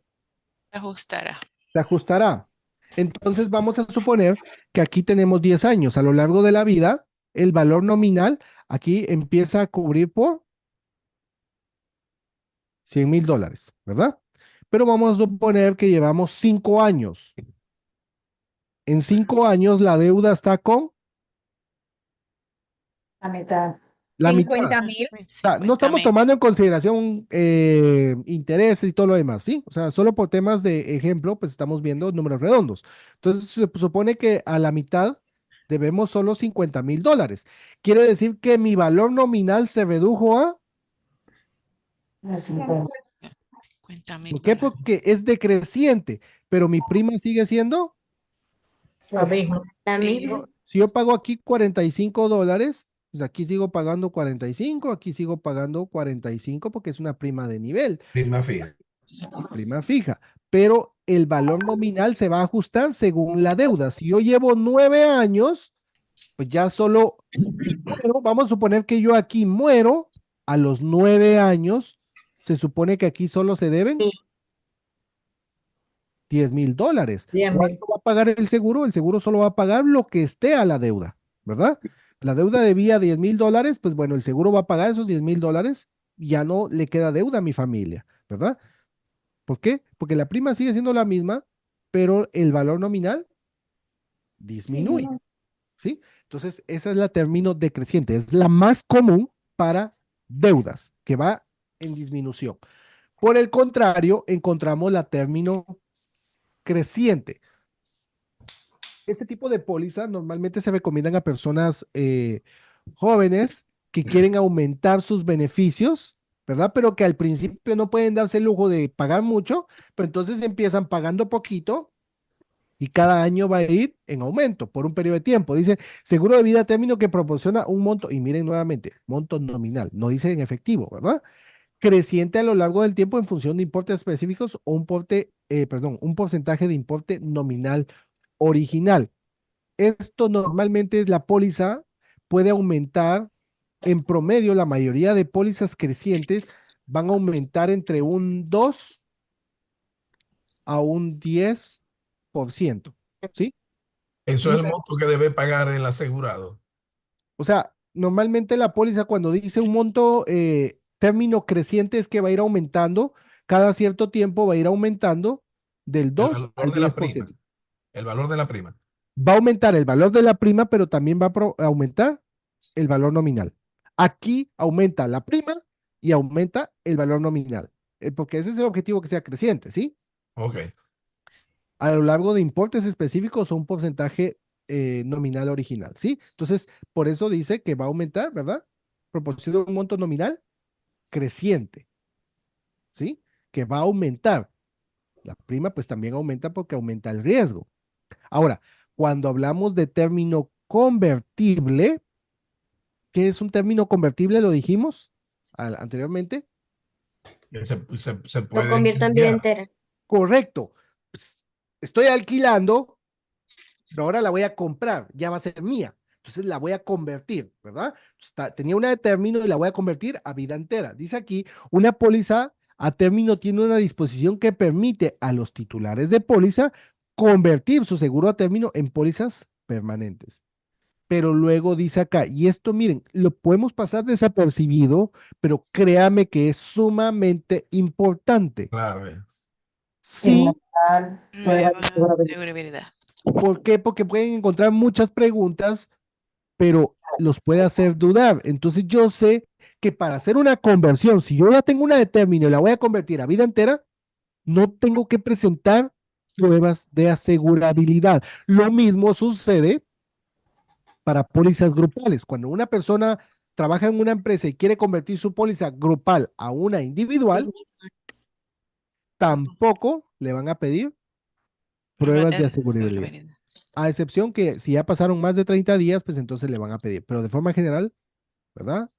Ajustará. se ajustará. Entonces vamos a suponer que aquí tenemos 10 años. A lo largo de la vida, el valor nominal aquí empieza a cubrir por $100,000, ¿verdad? Pero vamos a suponer que llevamos 5 años. En 5 años la deuda está con La mitad. la mitad. 50,000. O sea, no estamos 50,000. tomando en consideración intereses y todo lo demás, ¿sí? O sea, solo por temas de ejemplo, pues estamos viendo números redondos. Entonces, se supone que a la mitad debemos solo $50,000. Quiere decir que mi valor nominal se redujo a... De 50. ¿Por qué? Porque es decreciente, pero mi prima sigue siendo... La misma. La misma. Si yo pago aquí $45, pues aquí sigo pagando 45, aquí sigo pagando 45 porque es una prima de nivel. Prima fija. Prima fija, pero el valor nominal se va a ajustar según la deuda. Si yo llevo 9 años, pues ya solo, pero vamos a suponer que yo aquí muero a los 9 años, se supone que aquí solo se deben $10,000. 10,000. ¿Cuánto va a pagar el seguro? El seguro solo va a pagar lo que esté a la deuda, ¿verdad? La deuda debía $10,000, pues bueno, el seguro va a pagar esos $10,000 y ya no le queda deuda a mi familia, ¿verdad? ¿Por qué? Porque la prima sigue siendo la misma, pero el valor nominal disminuye, ¿sí? Entonces, esa es la término decreciente, es la más común para deudas, que va en disminución. Por el contrario, encontramos la término creciente. Este tipo de póliza normalmente se recomiendan a personas jóvenes que quieren aumentar sus beneficios, ¿verdad? Pero que al principio no pueden darse el lujo de pagar mucho, pero entonces empiezan pagando poquito y cada año va a ir en aumento por un periodo de tiempo. Dice, seguro de vida a término que proporciona un monto, y miren nuevamente, monto nominal, no dice en efectivo, ¿verdad? Creciente a lo largo del tiempo en función de importes específicos o un porcentaje de importe nominal original. Esto normalmente es la póliza, puede aumentar en promedio, la mayoría de pólizas crecientes van a aumentar entre un 2 a un 10%, ¿sí? Eso es el monto que debe pagar el asegurado. O sea, normalmente la póliza cuando dice un monto término creciente es que va a ir aumentando, cada cierto tiempo va a ir aumentando del 2 al 10%. El valor de la prima. Va a aumentar el valor de la prima, pero también va a aumentar el valor nominal. Aquí aumenta la prima y aumenta el valor nominal, porque ese es el objetivo, que sea creciente, ¿sí? Ok. A lo largo de importes específicos o un porcentaje nominal original, ¿sí? Entonces, por eso dice que va a aumentar, ¿verdad? Proporción de un monto nominal creciente, ¿sí? Que va a aumentar. La prima pues también aumenta porque aumenta el riesgo. Ahora, cuando hablamos de término convertible, ¿qué es un término convertible? Lo dijimos anteriormente. Se puede Lo convierto en vida entera. Correcto. Pues, estoy alquilando, pero ahora la voy a comprar, ya va a ser mía. Entonces la voy a convertir, ¿verdad? Tenía una de término y la voy a convertir a vida entera. Dice aquí, una póliza a término tiene una disposición que permite a los titulares de póliza convertir su seguro a término en pólizas permanentes. Pero luego dice acá, y esto miren, lo podemos pasar desapercibido, pero créame que es sumamente importante. Claro. Sí. Seguridad. ¿Por qué? Porque pueden encontrar muchas preguntas, pero los puede hacer dudar. Entonces yo sé que para hacer una conversión, si yo ya tengo una de término y la voy a convertir a vida entera, no tengo que presentar pruebas de asegurabilidad. Lo mismo sucede para pólizas grupales. Cuando una persona trabaja en una empresa y quiere convertir su póliza grupal a una individual, tampoco le van a pedir pruebas de asegurabilidad. A excepción que si ya pasaron más de 30 días, pues entonces le van a pedir. Pero de forma general, ¿verdad?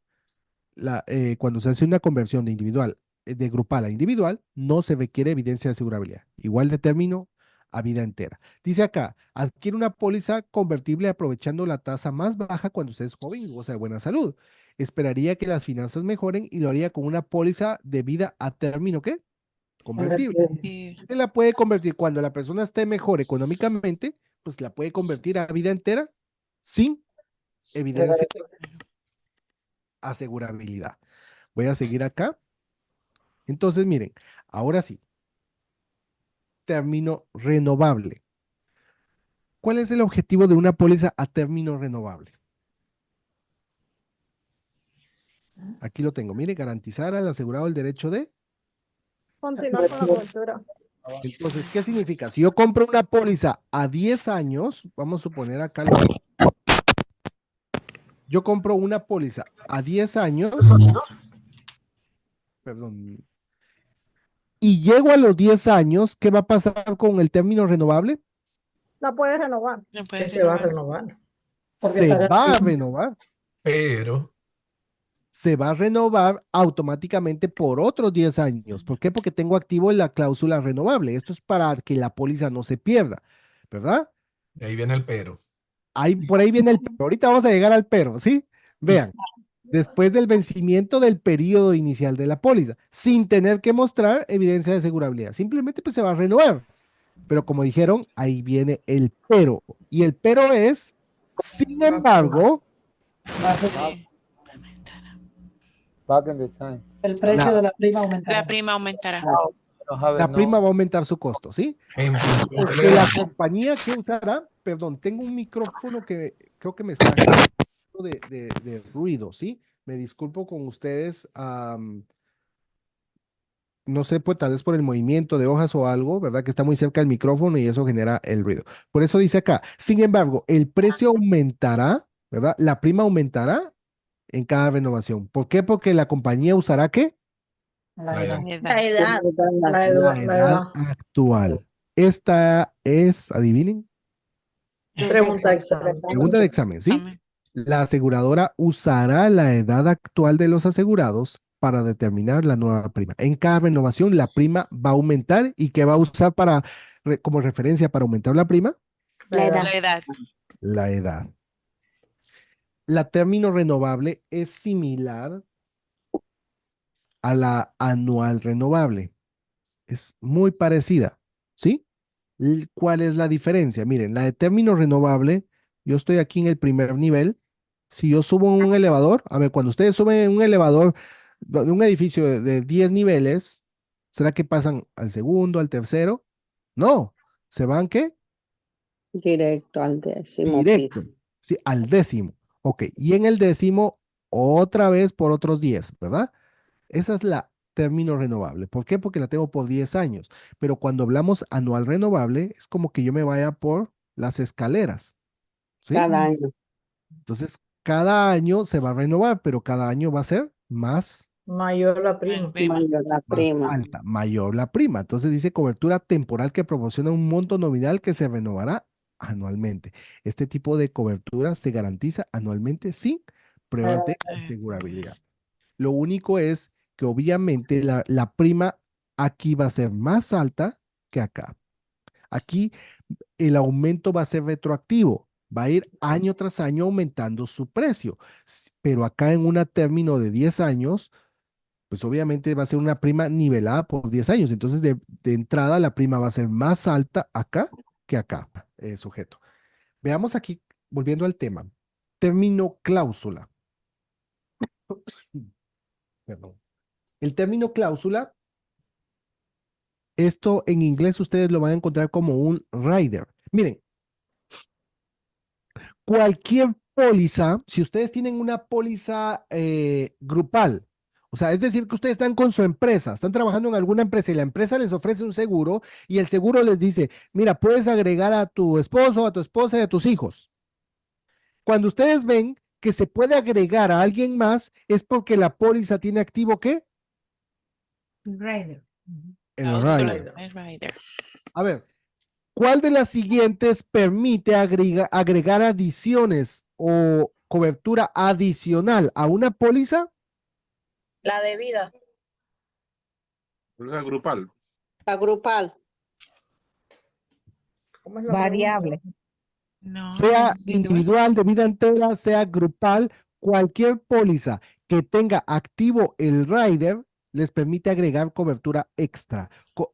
Cuando se hace una conversión de individual, de grupal a individual, no se requiere evidencia de asegurabilidad. Igual de término a vida entera. Dice acá, adquiere una póliza convertible aprovechando la tasa más baja cuando usted es joven y goza de buena salud. Esperaría que las finanzas mejoren y lo haría con una póliza de vida a término, ¿qué? Convertible. Se la puede convertir cuando la persona esté mejor económicamente, pues la puede convertir a vida entera sin evidencia de asegurabilidad. Voy a seguir acá. Entonces, miren, ahora sí. Término renovable. ¿Cuál es el objetivo de una póliza a término renovable? Aquí lo tengo. Mire, garantizar al asegurado el derecho de... Continuar con la cobertura. Entonces, ¿qué significa? Si yo compro una póliza a 10 años, vamos a suponer acá, yo compro una póliza a 10 años, perdón, y llego a los 10 años, ¿qué va a pasar con el término renovable? La puedes renovar. Que se va a renovar. Se va a renovar. Pero se va a renovar automáticamente por otros 10 años. ¿Por qué? Porque tengo activo la cláusula renovable. Esto es para que la póliza no se pierda, ¿verdad? ahí viene el pero. Por ahí viene el pero. Ahorita vamos a llegar al pero, ¿sí? Vean, después del vencimiento del periodo inicial de la póliza, sin tener que mostrar evidencia de asegurabilidad. Simplemente pues se va a renovar. Pero como dijeron, ahí viene el pero. Y el pero es, sin embargo, El precio de la prima aumentará. La prima aumentará. la prima va a aumentar su costo, ¿sí? Que la compañía que usará, perdón, tengo un micrófono que creo que me está haciendo de ruido, ¿sí? Me disculpo con ustedes, no sé, pues tal vez por el movimiento de hojas o algo, ¿verdad? Que está muy cerca del micrófono y eso genera el ruido. Por eso dice acá, sin embargo, el precio aumentará, ¿verdad? La prima aumentará en cada renovación. ¿Por qué? Porque la compañía usará ¿qué? La edad. La edad. La edad actual. Esta es, adivinen, Pregunta examen. pregunta de examen, ¿sí? La aseguradora usará la edad actual de los asegurados para determinar la nueva prima. En cada renovación, la prima va a aumentar. ¿Y qué va a usar como referencia para aumentar la prima? La edad. La edad. La edad. La término renovable es similar a la anual renovable. Es muy parecida, ¿sí? ¿Cuál es la diferencia? Miren, la de término renovable, yo estoy aquí en el primer nivel. Si yo subo en un elevador, a ver, cuando ustedes suben en un elevador de un edificio de 10 niveles, ¿será que pasan al segundo, al tercero? No, ¿se van qué? Directo al décimo Directo, piso. sí, al décimo. Ok, y en el décimo, otra vez por otros 10, ¿verdad? Esa es la término renovable. ¿Por qué? Porque la tengo por 10 años. Pero cuando hablamos anual renovable, es como que yo me vaya por las escaleras. ¿Sí? Cada año. Entonces, cada año se va a renovar, pero cada año va a ser más, Mayor la prima. Mayor la más prima. alta, mayor la prima. Entonces dice cobertura temporal que proporciona un monto nominal que se renovará anualmente. Este tipo de cobertura se garantiza anualmente sin pruebas de asegurabilidad. Lo único es que obviamente la prima aquí va a ser más alta que acá. Aquí el aumento va a ser retroactivo, va a ir año tras año aumentando su precio. Pero acá en un término de 10 años, pues obviamente va a ser una prima nivelada por 10 años. Entonces de entrada la prima va a ser más alta acá que acá, sujeto. Veamos aquí, volviendo al tema, término cláusula. Perdón. El término cláusula, esto en inglés ustedes lo van a encontrar como un rider. Miren, cualquier póliza, si ustedes tienen una póliza grupal, o sea, es decir, que ustedes están con su empresa, están trabajando en alguna empresa y la empresa les ofrece un seguro y el seguro les dice, mira, puedes agregar a tu esposo, a tu esposa y a tus hijos. Cuando ustedes ven que se puede agregar a alguien más, es porque la póliza tiene activo ¿qué? Rider. El Cláusula, rider. el rider. A ver, ¿cuál de las siguientes permite agregar adiciones o cobertura adicional a una póliza? La de vida. La grupal. La grupal. ¿Cómo es la Variable. No, Sea individual. individual, de vida entera, sea grupal, cualquier póliza que tenga activo el rider les permite agregar cobertura extra,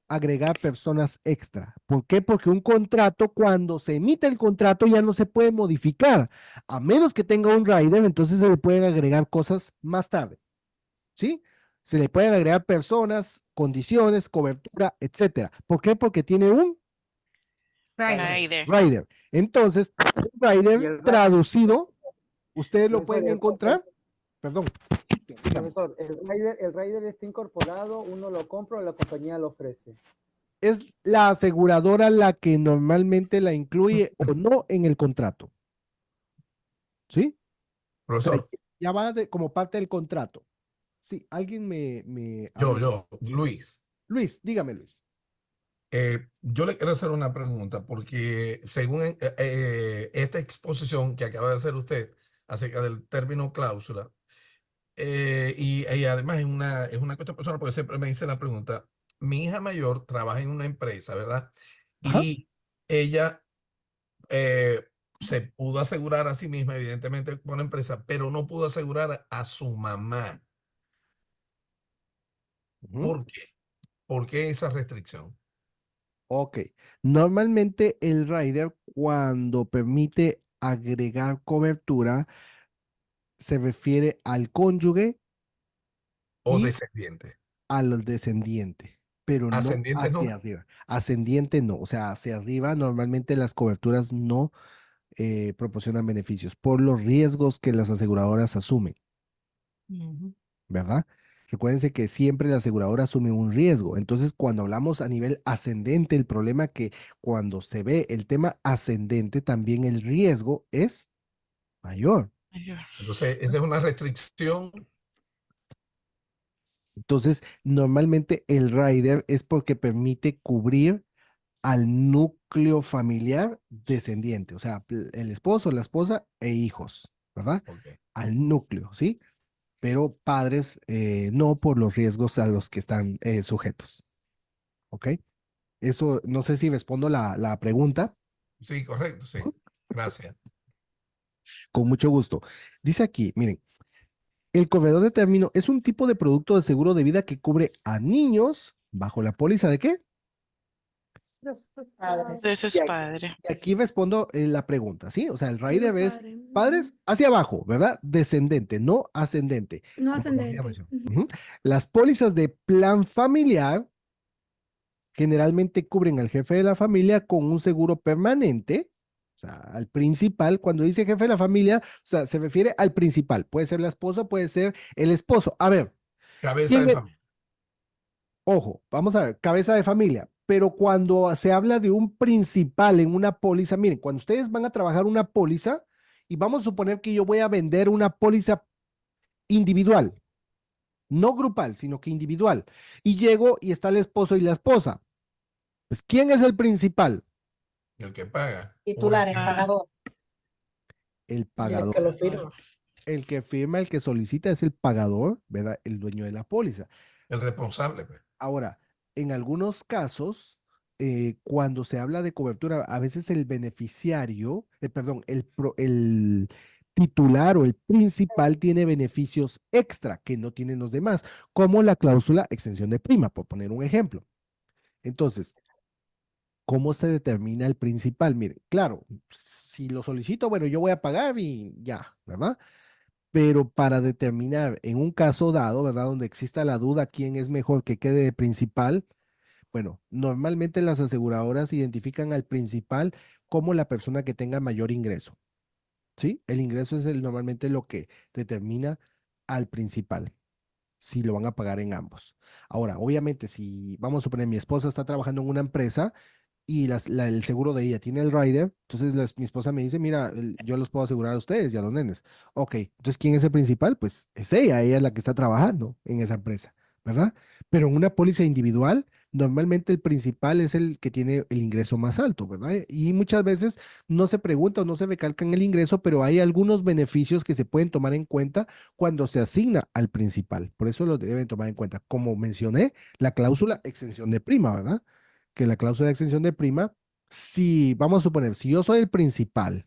agregar personas extra. ¿Por qué? Porque un contrato, cuando se emite el contrato, ya no se puede modificar, a menos que tenga un rider, entonces se le pueden agregar cosas más tarde, ¿sí? Se le pueden agregar personas, condiciones, cobertura, etcétera. ¿Por qué? Porque tiene un Rider. rider. Entonces, un Y rider el traducido, ustedes lo Profesor, pueden encontrar, perdón, dígame. profesor, el rider está incorporado, uno lo compra o la compañía lo ofrece. Es la aseguradora la que normalmente la incluye o no en el contrato. ¿Sí? O sea, Profesor, ya va como parte del contrato. Sí, alguien me habló. Luis. Luis, dígame, Luis. Yo le quiero hacer una pregunta porque según esta exposición que acaba de hacer usted acerca del término cláusula, y además es una cuestión personal porque siempre me dice la pregunta, mi hija mayor trabaja en una empresa, ¿verdad? Ajá. Y ella se pudo asegurar a sí misma, evidentemente, con la empresa, pero no pudo asegurar a su mamá. Ujú. ¿Por qué? ¿Por qué esa restricción? Ok. Normalmente el rider, cuando permite agregar cobertura, se refiere al cónyuge O y descendiente. al descendiente, pero no Ascendiente no. hacia arriba. Ascendiente no, o sea, hacia arriba normalmente las coberturas no proporcionan beneficios por los riesgos que las aseguradoras asumen, Ujú. ¿verdad? Recuérdense que siempre la aseguradora asume un riesgo. Entonces, cuando hablamos a nivel ascendente, el problema que cuando se ve el tema ascendente, también el riesgo es mayor. Mayor. Entonces, esa es una restricción. Entonces, normalmente el rider es porque permite cubrir al núcleo familiar descendiente, o sea, el esposo, la esposa e hijos, ¿verdad? Ok. Al núcleo, ¿sí? Pero padres no por los riesgos a los que están sujetos, ¿ok? Eso, no sé si respondo la pregunta, Sí, correcto, sí. Gracias. con mucho gusto. Dice aquí, miren, el corredor de término es un tipo de producto de seguro de vida que cubre a niños bajo la póliza ¿de qué? Padres. De sus padres. Y aquí respondo la pregunta, ¿sí? O sea, el De los rider es padres. padres hacia abajo, ¿verdad? Descendente, no ascendente. No como lo ascendente. habíamos dicho. Ujú. Las pólizas de plan familiar generalmente cubren al jefe de la familia con un seguro permanente, o sea, al principal. Cuando dice jefe de la familia, o sea, se refiere al principal. Puede ser la esposa, puede ser el esposo. A ver, Cabeza ¿quién de es? familia. Ojo, vamos a ver, cabeza de familia. Pero cuando se habla de un principal en una póliza, miren, cuando ustedes van a trabajar una póliza, y vamos a suponer que yo voy a vender una póliza individual, no grupal, sino que individual, y llego y está el esposo y la esposa. Pues, ¿quién es el principal? El que paga. Titulares, Ah. pagador. El Y el pagador. que lo firma. El que firma, el que solicita es el pagador, ¿verdad? El dueño de la póliza. El responsable, pues. Ahora, en algunos casos, cuando se habla de cobertura, a veces el beneficiario, perdón, el titular o el principal tiene beneficios extra que no tienen los demás, como la cláusula extensión de prima, por poner un ejemplo. Entonces, ¿cómo se determina el principal? Mire, claro, si lo solicito, bueno, yo voy a pagar y ya, ¿verdad? Pero para determinar en un caso dado, ¿verdad? Donde exista la duda quién es mejor que quede de principal, bueno, normalmente las aseguradoras identifican al principal como la persona que tenga mayor ingreso, ¿sí? El ingreso es normalmente lo que determina al principal, si lo van a pagar en ambos. Ahora, obviamente, si vamos a suponer mi esposa está trabajando en una empresa y el seguro de ella tiene el rider, entonces mi esposa me dice, mira, yo los puedo asegurar a ustedes y a los nenes. Ok, entonces, ¿quién es el principal? Pues es ella es la que está trabajando en esa empresa, ¿verdad? Pero en una póliza individual, normalmente el principal es el que tiene el ingreso más alto, ¿verdad? Y muchas veces no se pregunta o no se recalca en el ingreso, pero hay algunos beneficios que se pueden tomar en cuenta cuando se asigna al principal. Por eso lo deben tomar en cuenta. Como mencioné, la cláusula exención de prima, ¿verdad? Que la cláusula de exención de prima, si vamos a suponer, si yo soy el principal,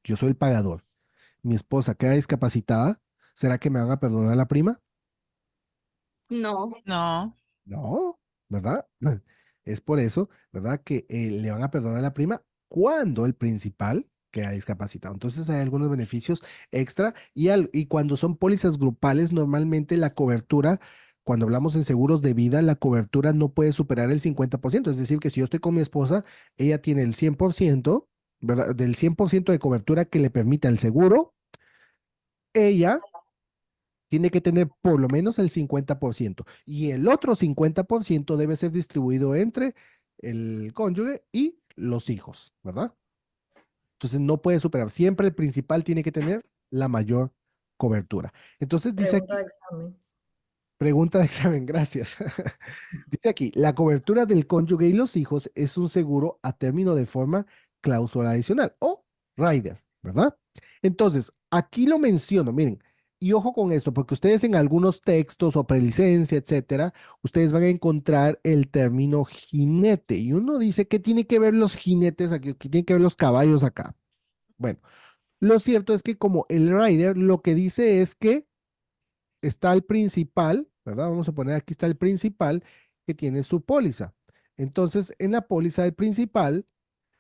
yo soy el pagador, mi esposa queda discapacitada, ¿será que me van a perdonar la prima? No. No. No, ¿verdad? Es por eso, ¿verdad? Que le van a perdonar la prima cuando el principal queda discapacitado. Entonces hay algunos beneficios extra y cuando son pólizas grupales, normalmente la cobertura, cuando hablamos en seguros de vida, la cobertura no puede superar el 50%. Es decir, que si yo estoy con mi esposa, ella tiene el 100%, ¿verdad? Del 100% de cobertura que le permita el seguro, ella tiene que tener por lo menos el 50% y el otro 50% debe ser distribuido entre el cónyuge y los hijos, ¿verdad? Entonces no puede superar, siempre el principal tiene que tener la mayor cobertura. Entonces dice aquí, Pregunta de examen. pregunta de examen, gracias. Dice aquí, la cobertura del cónyuge y los hijos es un seguro a término de forma cláusula adicional o rider, ¿verdad? Entonces, aquí lo menciono, miren, y ojo con esto, porque ustedes en algunos textos o prelicencia, etcétera, ustedes van a encontrar el término jinete y uno dice, ¿qué tiene que ver los jinetes aquí? ¿Qué tiene que ver los caballos acá? Bueno, lo cierto es que como el rider lo que dice es que está el principal, ¿verdad? Vamos a poner aquí está el principal que tiene su póliza. Entonces, en la póliza del principal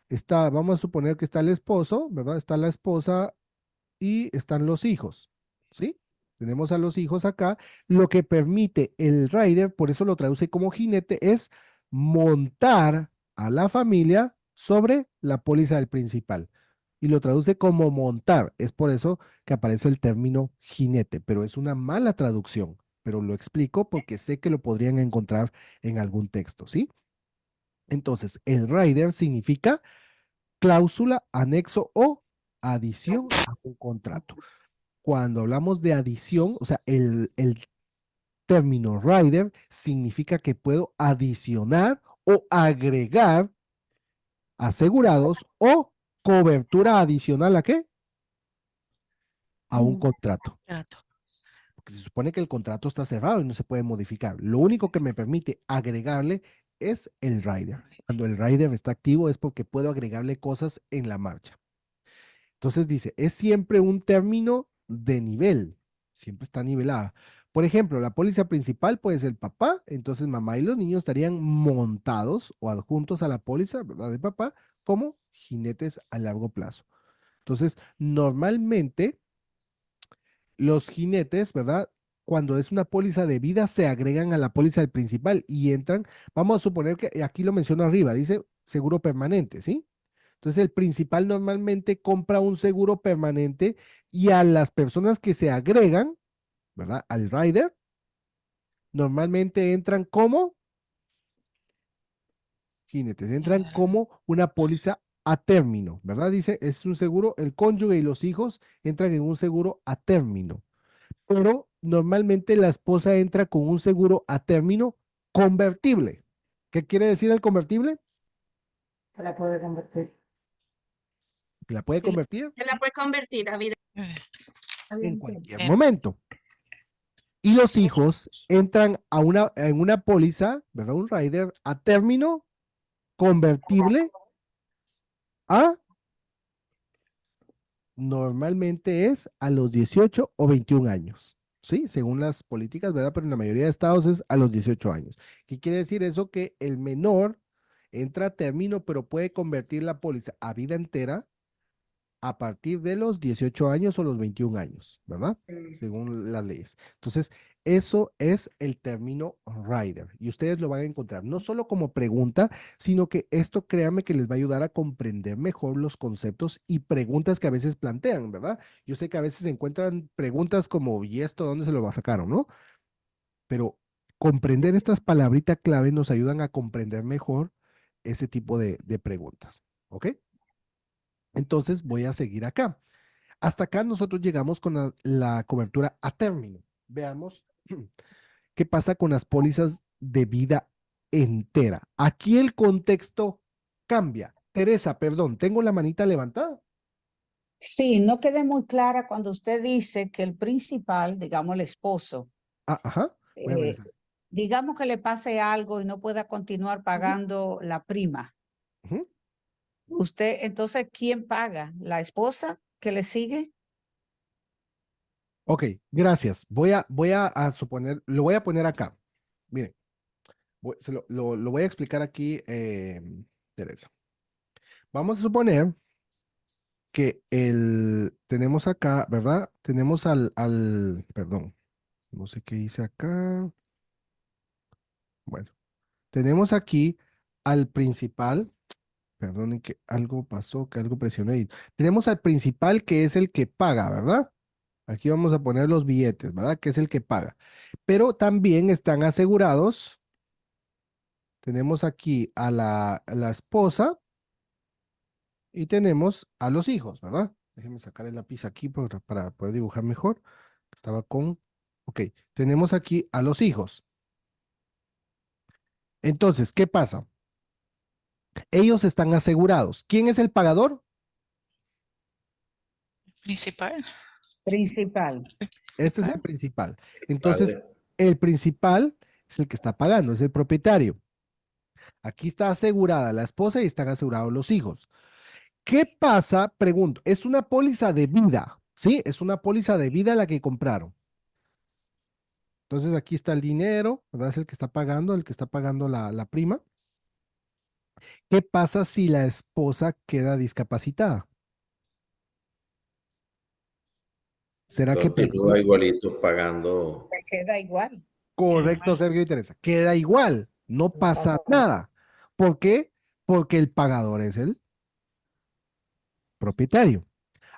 está, vamos a suponer que está el esposo, ¿verdad? Está la esposa y están los hijos, ¿sí? Tenemos a los hijos acá. Lo que permite el rider, por eso lo traduce como jinete, es montar a la familia sobre la póliza del principal. Y lo traduce como montar. Es por eso que aparece el término jinete, pero es una mala traducción. Pero lo explico porque sé que lo podrían encontrar en algún texto, ¿sí? Entonces, el rider significa cláusula, anexo o adición a un contrato. Cuando hablamos de adición, o sea, el término rider significa que puedo adicionar o agregar asegurados o cobertura adicional ¿a qué? A un contrato. Porque se supone que el contrato está cerrado y no se puede modificar. Lo único que me permite agregarle es el rider. Cuando el rider está activo es porque puedo agregarle cosas en la marcha. Entonces dice, es siempre un término de nivel, siempre está nivelada. Por ejemplo, la póliza principal puede ser papá, entonces mamá y los niños estarían montados o adjuntos a la póliza, ¿verdad? De papá como jinetes a largo plazo. Entonces, normalmente los jinetes, ¿verdad? Cuando es una póliza de vida, se agregan a la póliza del principal y entran, vamos a suponer que aquí lo menciono arriba, dice seguro permanente, ¿sí? Entonces el principal normalmente compra un seguro permanente y a las personas que se agregan, ¿verdad? Al rider, normalmente entran como jinetes, entran como una póliza a término, ¿verdad? Dice, es un seguro, el cónyuge y los hijos entran en un seguro a término, pero normalmente la esposa entra con un seguro a término convertible. ¿Qué quiere decir el convertible? Se la puede convertir. La puede convertir Se la puede convertir a vida. en cualquier momento. Y los hijos entran en una póliza, ¿verdad? Un rider a término convertible a, normalmente es a los 18 o 21 años, ¿sí? Según las políticas, ¿verdad? Pero en la mayoría de estados es a los 18 años. ¿Qué quiere decir eso? Que el menor entra a término, pero puede convertir la póliza a vida entera a partir de los 18 años o los 21 años, ¿verdad? Según las leyes. Entonces, eso es el término rider y ustedes lo van a encontrar no solo como pregunta, sino que esto créanme que les va a ayudar a comprender mejor los conceptos y preguntas que a veces plantean, ¿verdad? Yo sé que a veces se encuentran preguntas como, ¿y esto dónde se lo sacaron, no? Pero comprender estas palabritas clave nos ayudan a comprender mejor ese tipo de preguntas, ¿ok? Entonces voy a seguir acá. Hasta acá nosotros llegamos con la cobertura a término. Veamos qué pasa con las pólizas de vida entera. Aquí el contexto cambia. Teresa, perdón, tengo la manita levantada. Sí, no quedé muy clara cuando usted dice que el principal, digamos el esposo, Ajá. Voy a ver eh, esa. digamos que le pase algo y no pueda continuar pagando la prima. Ujú. Usted, entonces, ¿quién paga? ¿La esposa que le sigue? Ok, gracias. Voy a suponer, lo voy a poner acá. Miren, lo voy a explicar aquí, Teresa. Vamos a suponer que tenemos acá, ¿verdad? Tenemos perdón, no sé qué hice acá. Bueno, tenemos aquí al principal, perdonen que algo pasó, que algo presioné ahí. Tenemos al principal que es el que paga, ¿verdad? Aquí vamos a poner los billetes, ¿verdad? Que es el que paga. Pero también están asegurados. Tenemos aquí a la esposa y tenemos a los hijos, ¿verdad? Déjenme sacar el lápiz aquí para poder dibujar mejor. Estaba con... Ok, tenemos aquí a los hijos. Entonces, ¿qué pasa? Ellos están asegurados. ¿Quién es el pagador? Principal. Principal. Este es el principal. Entonces, Padre. el principal es el que está pagando, es el propietario. Aquí está asegurada la esposa y están asegurados los hijos. ¿Qué pasa? Pregunto, es una póliza de vida, ¿sí? Es una póliza de vida la que compraron. Entonces aquí está el dinero, ¿verdad? Es el que está pagando la prima. ¿Qué pasa si la esposa queda discapacitada? ¿Será que Continúa igualito pagando. Se queda igual. Correcto, Sergio y Teresa. Queda igual, no pasa nada. ¿Por qué? Porque el pagador es el propietario.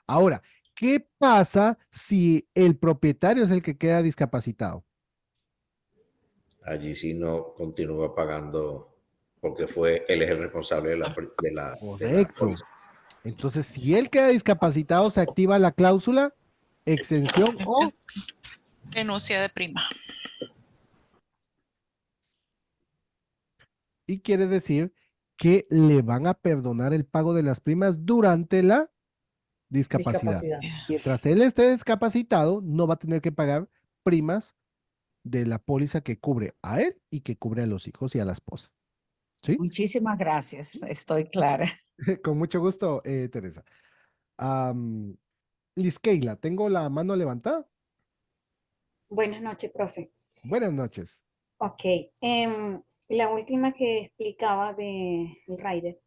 Ahora, ¿qué pasa si el propietario es el que queda discapacitado? Allí sí no continúa pagando porque él es el responsable de la Correcto. póliza. Entonces, si él queda discapacitado, se activa la cláusula exención o Renuncia de prima. y quiere decir que le van a perdonar el pago de las primas durante la discapacidad. Mientras él esté discapacitado, no va a tener que pagar primas de la póliza que cubre a él y que cubre a los hijos y a la esposa. ¿Sí? Muchísimas gracias, estoy clara. Con mucho gusto, Teresa. Liz Keila, tengo la mano levantada. Buenas noches, profe. Buenas noches. Ok, la última que explicaba de Rider,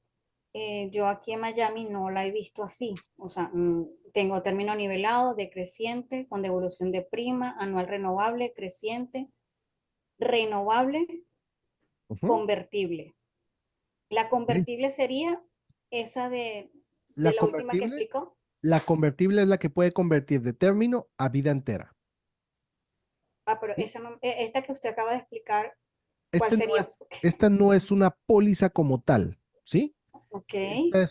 yo aquí en Miami no la he visto así. O sea, tengo término nivelado, decreciente, con devolución de prima, anual renovable, creciente, renovable, convertible. La convertible sería esa de la última que explicó. La convertible es la que puede convertir de término a vida entera. Ah, pero esa esta que usted acaba de explicar, ¿cuál sería? Esta no es una póliza como tal, ¿sí? Ok. Esta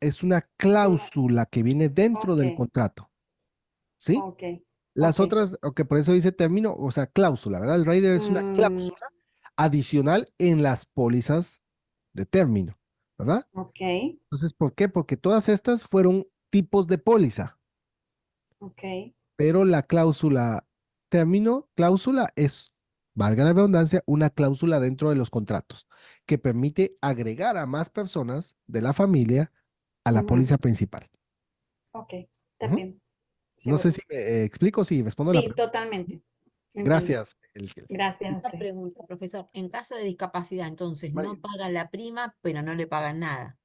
es una cláusula que viene dentro del contrato, ¿sí? Ok. Las otras, por eso dice término, o sea, cláusula, ¿verdad? El rider es una cláusula adicional en las pólizas de término, ¿verdad? Ok. Entonces, ¿por qué? Porque todas estas fueron tipos de póliza. Ok. Pero la cláusula cláusula es, valga la redundancia, una cláusula dentro de los contratos que permite agregar a más personas de la familia a la póliza principal. Ok, está bien. No sé si me explico, si respondo a la Sí, pregunta. totalmente. Gracias. Gracias a Una usted. pregunta, profesor. En caso de discapacidad, entonces, no pagan la prima, pero no le pagan nada.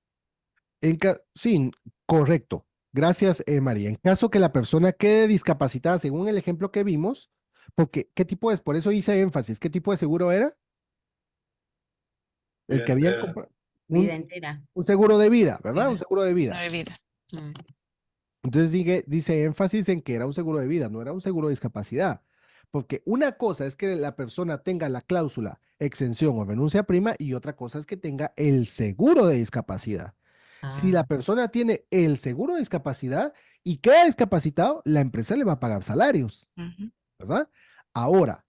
Sí, correcto. Gracias, María. En caso que la persona quede discapacitada, según el ejemplo que vimos, porque, ¿qué tipo es? Por eso hice énfasis. ¿Qué tipo de seguro era? El que habían comprado. Vida entera. Un seguro de vida, ¿verdad? Un seguro de vida. De vida. Entonces dice énfasis en que era un seguro de vida, no era un seguro de discapacidad. Porque una cosa es que la persona tenga la cláusula exención o renuncia a prima y otra cosa es que tenga el seguro de discapacidad. Si la persona tiene el seguro de discapacidad y queda discapacitado, la empresa le va a pagar salarios, ¿verdad? Ahora,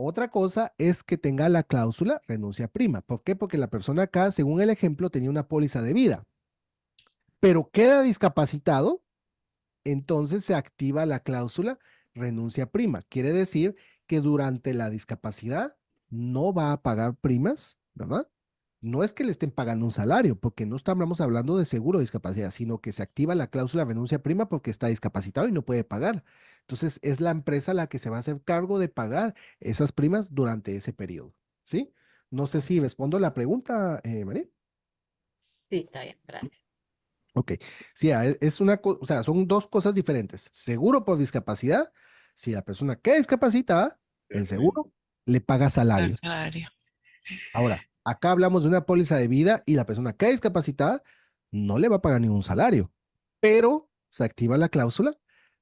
Otra cosa es que tenga la cláusula renuncia prima. ¿Por qué? Porque la persona acá, según el ejemplo, tenía una póliza de vida, pero queda discapacitado, entonces se activa la cláusula renuncia prima. Quiere decir que durante la discapacidad no va a pagar primas, ¿verdad? No es que le estén pagando un salario, porque no estamos hablando de seguro de discapacidad, sino que se activa la cláusula renuncia prima porque está discapacitado y no puede pagar. Entonces es la empresa la que se va a hacer cargo de pagar esas primas durante ese periodo, ¿sí? No sé si respondo la pregunta, María. Sí, está bien, gracias. Ok, sí, es una, o sea, son dos cosas diferentes. Seguro por discapacidad, si la persona queda discapacitada, el seguro le paga salarios. Salario. Ahora, acá hablamos de una póliza de vida y la persona queda discapacitada, no le va a pagar ningún salario, pero se activa la cláusula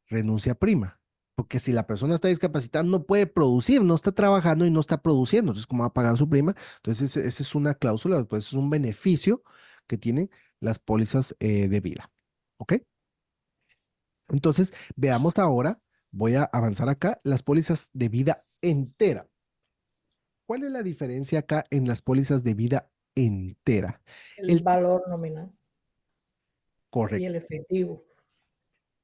renuncia prima, porque si la persona está discapacitada no puede producir, no está trabajando y no está produciendo, entonces ¿cómo va a pagar su prima? Entonces esa es una cláusula, pues es un beneficio que tienen las pólizas de vida, ¿ok? Entonces, veamos ahora, voy a avanzar acá, las pólizas de vida entera. ¿Cuál es la diferencia acá en las pólizas de vida entera? El valor nominal y Correcto. el efectivo.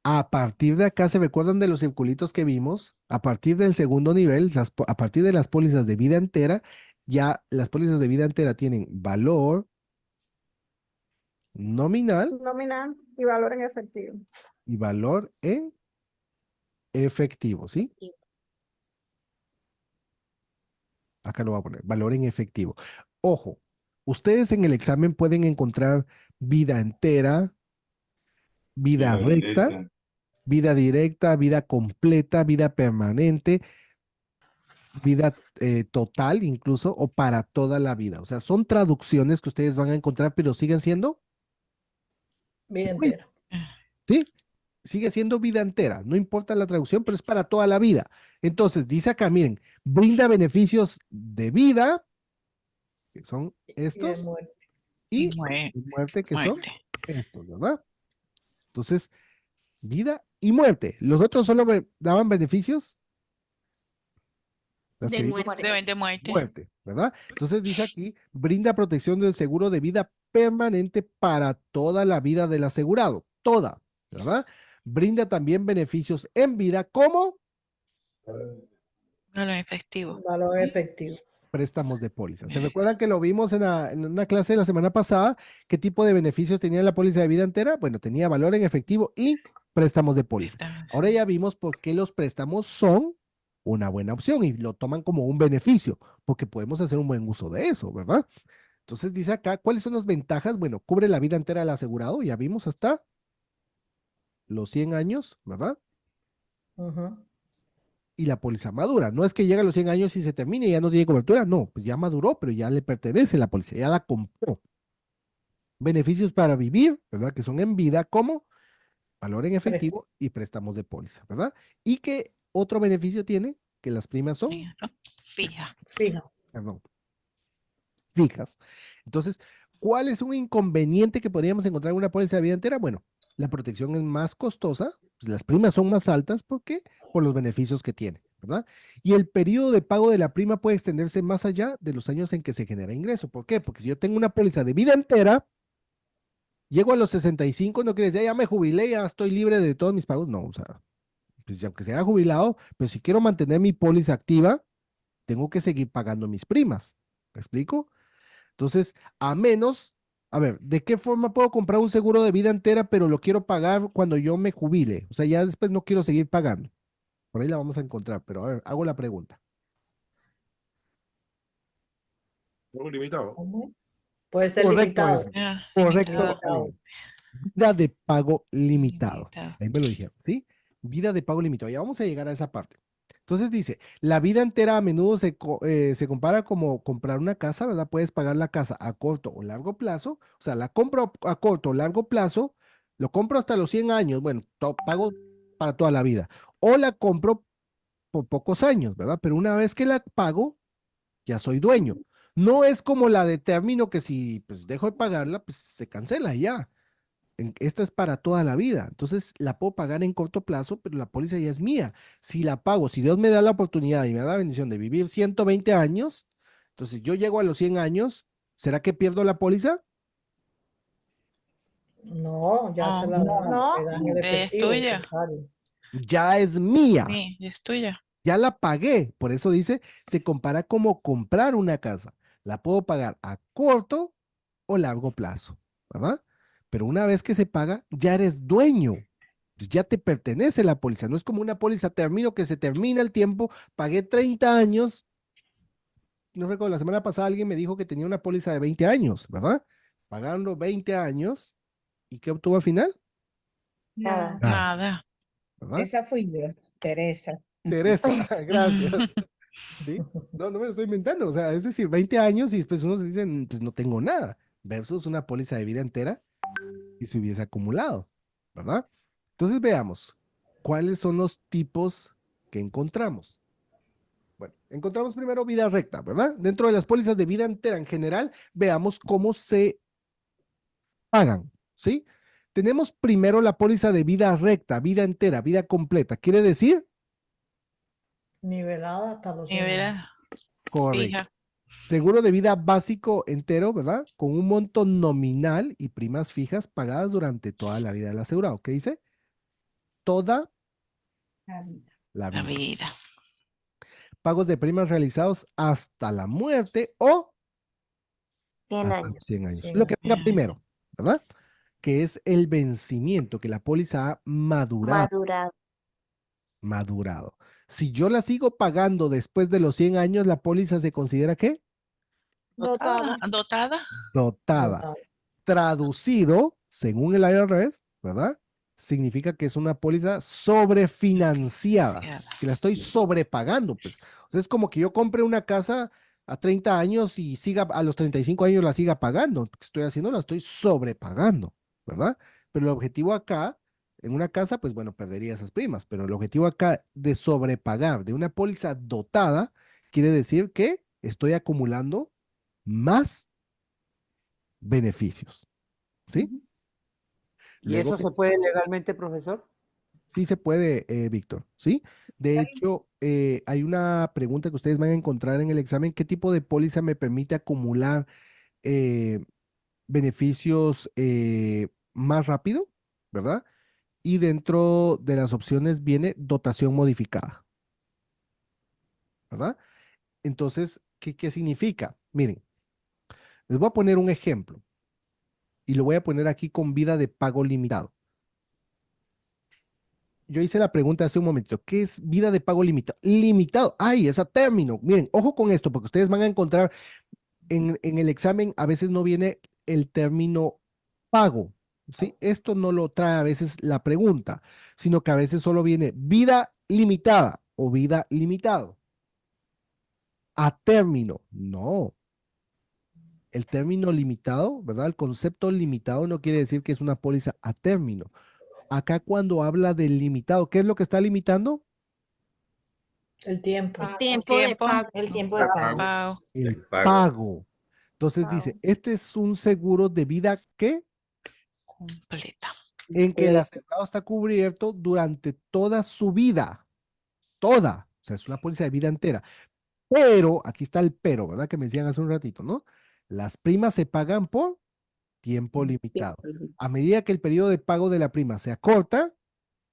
A partir de acá, ¿se recuerdan de los circulitos que vimos? A partir del segundo nivel, a partir de las pólizas de vida entera, ya las pólizas de vida entera tienen valor nominal Nominal y valor en efectivo. y valor en efectivo, ¿sí? Acá lo voy a poner, valor en efectivo. Ojo, ustedes en el examen pueden encontrar vida entera, vida recta, vida directa, vida completa, vida permanente, vida total incluso, o para toda la vida. O sea, son traducciones que ustedes van a encontrar, pero siguen siendo, Vida entera. ¿sí? Sigue siendo vida entera, no importa la traducción, pero es para toda la vida. Entonces, dice acá, miren, brinda beneficios de vida, que son Y de estos, muerte. y Muerte. de muerte, que son Muerte. estos, ¿verdad? Entonces, vida y muerte. ¿Los otros solo me daban beneficios? Las que De vimos, muerte. De muerte. muerte, ¿verdad? Entonces dice aquí, brinda protección del seguro de vida permanente para toda la vida del asegurado, toda, ¿verdad? Brinda también beneficios en vida como Valor efectivo. Valor efectivo. préstamos de póliza. ¿Se recuerdan que lo vimos en una clase la semana pasada? ¿Qué tipo de beneficios tenía la póliza de vida entera? Bueno, tenía valor en efectivo y préstamos de póliza. Ahora ya vimos por qué los préstamos son una buena opción y lo toman como un beneficio, porque podemos hacer un buen uso de eso, ¿verdad? Entonces dice acá, ¿cuáles son las ventajas? Bueno, cubre la vida entera del asegurado, ya vimos hasta los 100 años, ¿verdad? Ujú. Y la póliza madura. No es que llega a los 100 años y se termine y ya no tiene cobertura, no, pues ya maduró, pero ya le pertenece la póliza, ya la compró. Beneficios para vivir, ¿verdad? Que son en vida, como valor en efectivo y préstamos de póliza, ¿verdad? Y que otro beneficio tiene, que las primas son, Fija. Fija. perdón, fijas. Entonces, ¿cuál es un inconveniente que podríamos encontrar en una póliza de vida entera? Bueno, la protección es más costosa, pues las primas son más altas, ¿por qué? Por los beneficios que tiene, ¿verdad? Y el periodo de pago de la prima puede extenderse más allá de los años en que se genera ingreso. ¿Por qué? Porque si yo tengo una póliza de vida entera, llego a los 65, no quiere decir, ya me jubilé, ya estoy libre de todos mis pagos. No, o sea, pues aunque sea jubilado, pero si quiero mantener mi póliza activa, tengo que seguir pagando mis primas. ¿Me explico? Entonces, a menos, a ver, ¿de qué forma puedo comprar un seguro de vida entera, pero lo quiero pagar cuando yo me jubile? O sea, ya después no quiero seguir pagando. Por ahí la vamos a encontrar, pero a ver, hago la pregunta. Muy limitado. Puede ser Correcto, limitado. Alejandro. Correcto, Limitado. Alejandro. Vida de pago limitado. Ahí me lo dijeron, ¿sí? Vida de pago limitado. Ya vamos a llegar a esa parte. Entonces dice, la vida entera a menudo se compara como comprar una casa, ¿verdad? Puedes pagar la casa a corto o largo plazo. O sea, la compro a corto o largo plazo, lo compro hasta los 100 años, bueno, pago para toda la vida. O la compro por pocos años, ¿verdad? Pero una vez que la pago, ya soy dueño. No es como la de término que si pues dejo de pagarla, pues se cancela y ya. Esta es para toda la vida. Entonces la puedo pagar en corto plazo, pero la póliza ya es mía. Si la pago, si Dios me da la oportunidad y me da la bendición de vivir 120 años, entonces yo llego a los 100 años, ¿será que pierdo la póliza? No, ya se la dan, No. te dan el Es efectivo tuya. total. Ya es mía. Sí, es tuya. Ya la pagué. Por eso dice, se compara como comprar una casa. La puedo pagar a corto o largo plazo, ¿verdad? Pero una vez que se paga, ya eres dueño. Pues ya te pertenece la póliza. No es como una póliza termino que se termina el tiempo, pagué 30 años. No recuerdo, la semana pasada alguien me dijo que tenía una póliza de 20 años, ¿verdad? Pagando 20 años. ¿Y qué obtuvo al final? Nada. Nada. ¿Verdad? Esa fui yo, Teresa. Teresa, gracias. ¿Sí? No, no me lo estoy inventando. O sea, es decir, 20 años y después uno se dice, pues no tengo nada. Versus una póliza de vida entera y se hubiese acumulado, ¿verdad? Entonces veamos, ¿cuáles son los tipos que encontramos? Bueno, encontramos primero vida recta, ¿verdad? Dentro de las pólizas de vida entera en general, veamos cómo se pagan, ¿sí? Tenemos primero la póliza de vida recta, vida entera, vida completa. ¿Quiere decir? Nivelada hasta los 100 años. Nivelada. Correcto. Fija. Seguro de vida básico entero, ¿verdad? Con un monto nominal y primas fijas pagadas durante toda la vida del asegurado. ¿Qué dice? Toda la La vida. vida. Pagos de primas realizados hasta la muerte o 100 hasta años. los 100 años. 100 Lo que venga años. primero, ¿verdad? Que es el vencimiento, que la póliza ha madurado. Madurado. Si yo la sigo pagando después de los 100 años, ¿la póliza se considera qué? Dotada. Dotada. Dotada. Dotada. Traducido, según el IRS, ¿verdad? Significa que es una póliza sobrefinanciada, que la estoy sobrepagando, pues. O sea, es como que yo compre una casa a 30 años y siga a los 35 años la siga pagando. ¿Qué estoy haciendo? La estoy sobrepagando, ¿verdad? Pero el objetivo acá, en una casa, pues bueno, perdería esas primas, pero el objetivo acá de sobrepagar de una póliza dotada quiere decir que estoy acumulando más beneficios, ¿sí? ¿Y Luego eso se puede legalmente, profesor? sí se puede, Víctor, ¿sí? De hecho, hay una pregunta que ustedes van a encontrar en el examen. ¿Qué tipo de póliza me permite acumular beneficios más rápido? ¿Verdad? Y dentro de las opciones viene dotación modificada, ¿verdad? Entonces, ¿qué significa? Miren, les voy a poner un ejemplo y lo voy a poner aquí con vida de pago limitado. Yo hice la pregunta hace un momento, ¿qué es vida de pago limitado? Limitado, ay, ese término. Miren, ojo con esto, porque ustedes van a encontrar en el examen, a veces no viene el término pago, ¿sí? Esto no lo trae a veces la pregunta, sino que a veces solo viene vida limitada o vida limitado. A término, no. El término limitado, ¿verdad? El concepto limitado no quiere decir que es una póliza a término. Acá cuando habla de limitado, ¿qué es lo que está limitando? El tiempo. Tiempo de pago. El tiempo de pago. Pago. El pago. Entonces dice, este es un seguro de vida que Completa. en que el asegurado está cubierto durante toda su vida. Toda. O sea, es una póliza de vida entera. Pero, aquí está el pero, ¿verdad? Que me decían hace un ratito, ¿no? Las primas se pagan por tiempo limitado. A medida que el periodo de pago de la prima se acorta,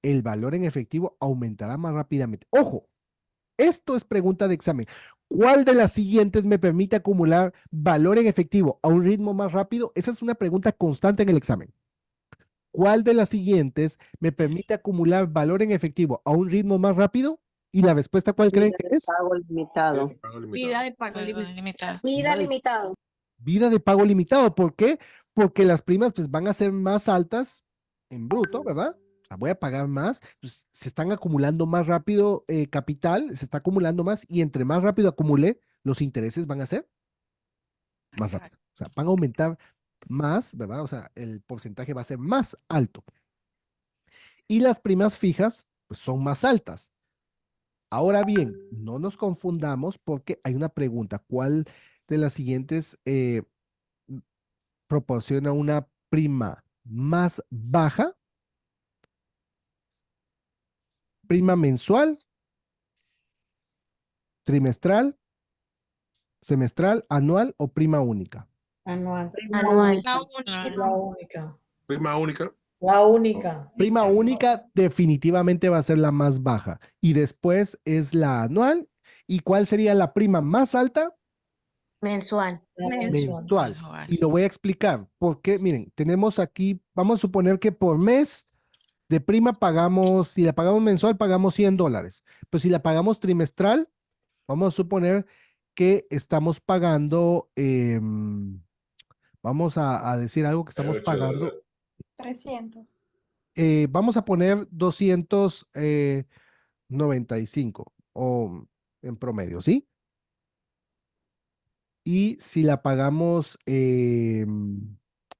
el valor en efectivo aumentará más rápidamente. Ojo, esto es pregunta de examen. ¿Cuál de las siguientes me permite acumular valor en efectivo a un ritmo más rápido? Esa es una pregunta constante en el examen. ¿Cuál de las siguientes me permite acumular valor en efectivo a un ritmo más rápido? Y la respuesta, ¿cuál creen que es? Pago limitado. Vida de pago limitado. Vida limitado. Vida de pago limitado. ¿Por qué? Porque las primas pues van a ser más altas en bruto, ¿verdad? O sea, voy a pagar más, pues, se están acumulando más rápido capital, se está acumulando más y entre más rápido acumule, los intereses van a ser más rápido. O sea, van a aumentar más, ¿verdad? O sea, el porcentaje va a ser más alto. Y las primas fijas pues, son más altas. Ahora bien, no nos confundamos porque hay una pregunta. ¿Cuál de las siguientes proporciona una prima más baja, prima mensual, trimestral, semestral, anual o prima única. Anual. Anual. La única. Prima única. La única. Prima única definitivamente va a ser la más baja y después es la anual. ¿Y cuál sería la prima más alta? Mensual. Mensual. Y lo voy a explicar. Porque, miren, tenemos aquí, vamos a suponer que por mes de prima pagamos, si la pagamos mensual, pagamos $100. Pero si la pagamos trimestral, vamos a suponer que estamos pagando, vamos a decir algo que estamos pagando. 300. Vamos a poner 295 o en promedio, ¿sí? Y si la pagamos,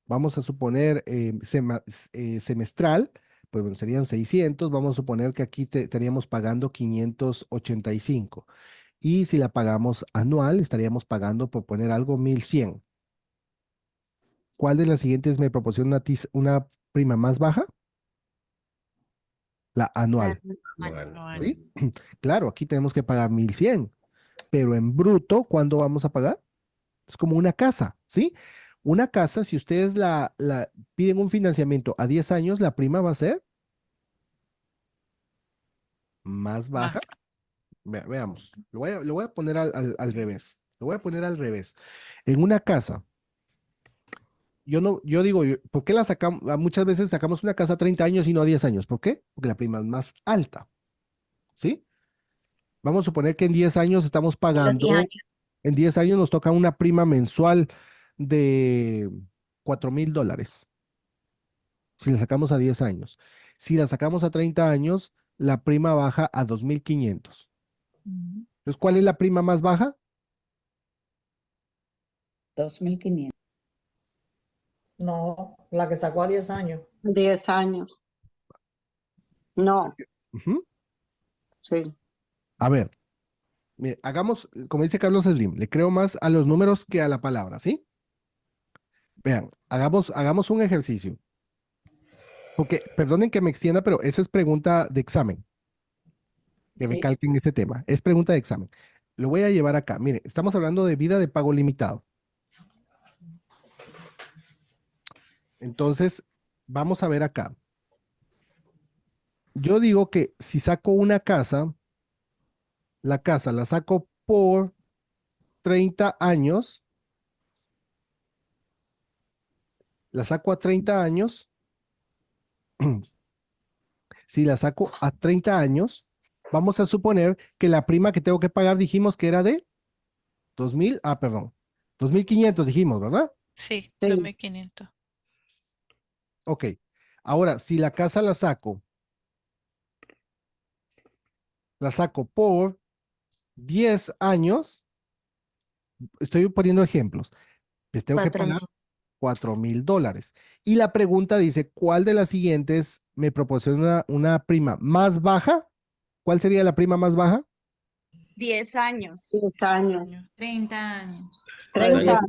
vamos a suponer semestral, pues bueno, serían 600. Vamos a suponer que aquí estaríamos pagando 585. Y si la pagamos anual, estaríamos pagando, por poner algo, 1100. ¿Cuál de las siguientes me proporciona una prima más baja? La anual. ¿Sí? Claro, aquí tenemos que pagar 1100, pero en bruto, ¿cuándo vamos a pagar? Es como una casa, ¿sí? Una casa, si ustedes la piden un financiamiento a 10 años, la prima va a ser más baja. Veamos, lo voy a poner al revés. Lo voy a poner al revés. En una casa, yo digo, ¿por qué la sacamos? Muchas veces sacamos una casa a 30 años y no a 10 años. ¿Por qué? Porque la prima es más alta. ¿Sí? Vamos a suponer que en 10 años estamos pagando, en 10 años nos toca una prima mensual de $4,000. Si la sacamos a 10 años. Si la sacamos a 30 años, la prima baja a 2,500. Entonces, ¿cuál es la prima más baja? 2,500. No, la que sacó a 10 años. 10 años. No. Ujú. Sí. A ver, mire, hagamos, como dice Carlos Slim, le creo más a los números que a la palabra, ¿sí? Vean, hagamos un ejercicio. Porque, perdonen que me extienda, pero esa es pregunta de examen. Que recalquen este tema. Es pregunta de examen. Lo voy a llevar acá. Mire, estamos hablando de vida de pago limitado. Entonces, vamos a ver acá. Yo digo que si saco una casa, la casa la saco por 30 años. La saco a 30 años. Si la saco a 30 años, vamos a suponer que la prima que tengo que pagar dijimos que era de 2,500 dijimos, ¿verdad? Sí, 2,500. Ok. Ahora, si la casa la saco por 10 años, estoy poniendo ejemplos, les tengo que pagar $4,000. Y la pregunta dice, ¿cuál de las siguientes me proporciona una prima más baja? ¿Cuál sería la prima más baja? 10 años. 10 años. 30 años. 30 años.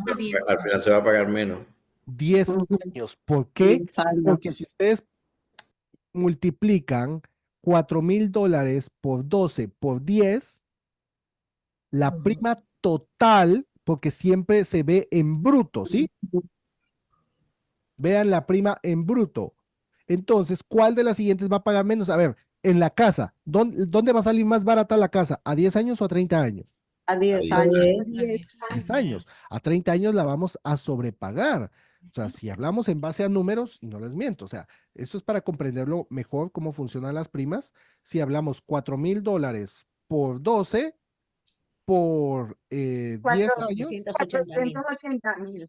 Al final se va a pagar menos. 10 años. ¿Por qué? Porque si ustedes multiplican $4,000 por 12 por 10, la prima total, porque siempre se ve en bruto, ¿sí? Vean la prima en bruto. Entonces, ¿cuál de las siguientes va a pagar menos? A ver, en la casa, ¿dónde va a salir más barata la casa? ¿A 10 años o a 30 años? A 10 años. 10 años. A 30 años la vamos a sobrepagar. O sea, si hablamos en base a números, y no les miento, o sea, esto es para comprenderlo mejor cómo funcionan las primas. Si hablamos $4,000 por 12, por 10 años, 480,000.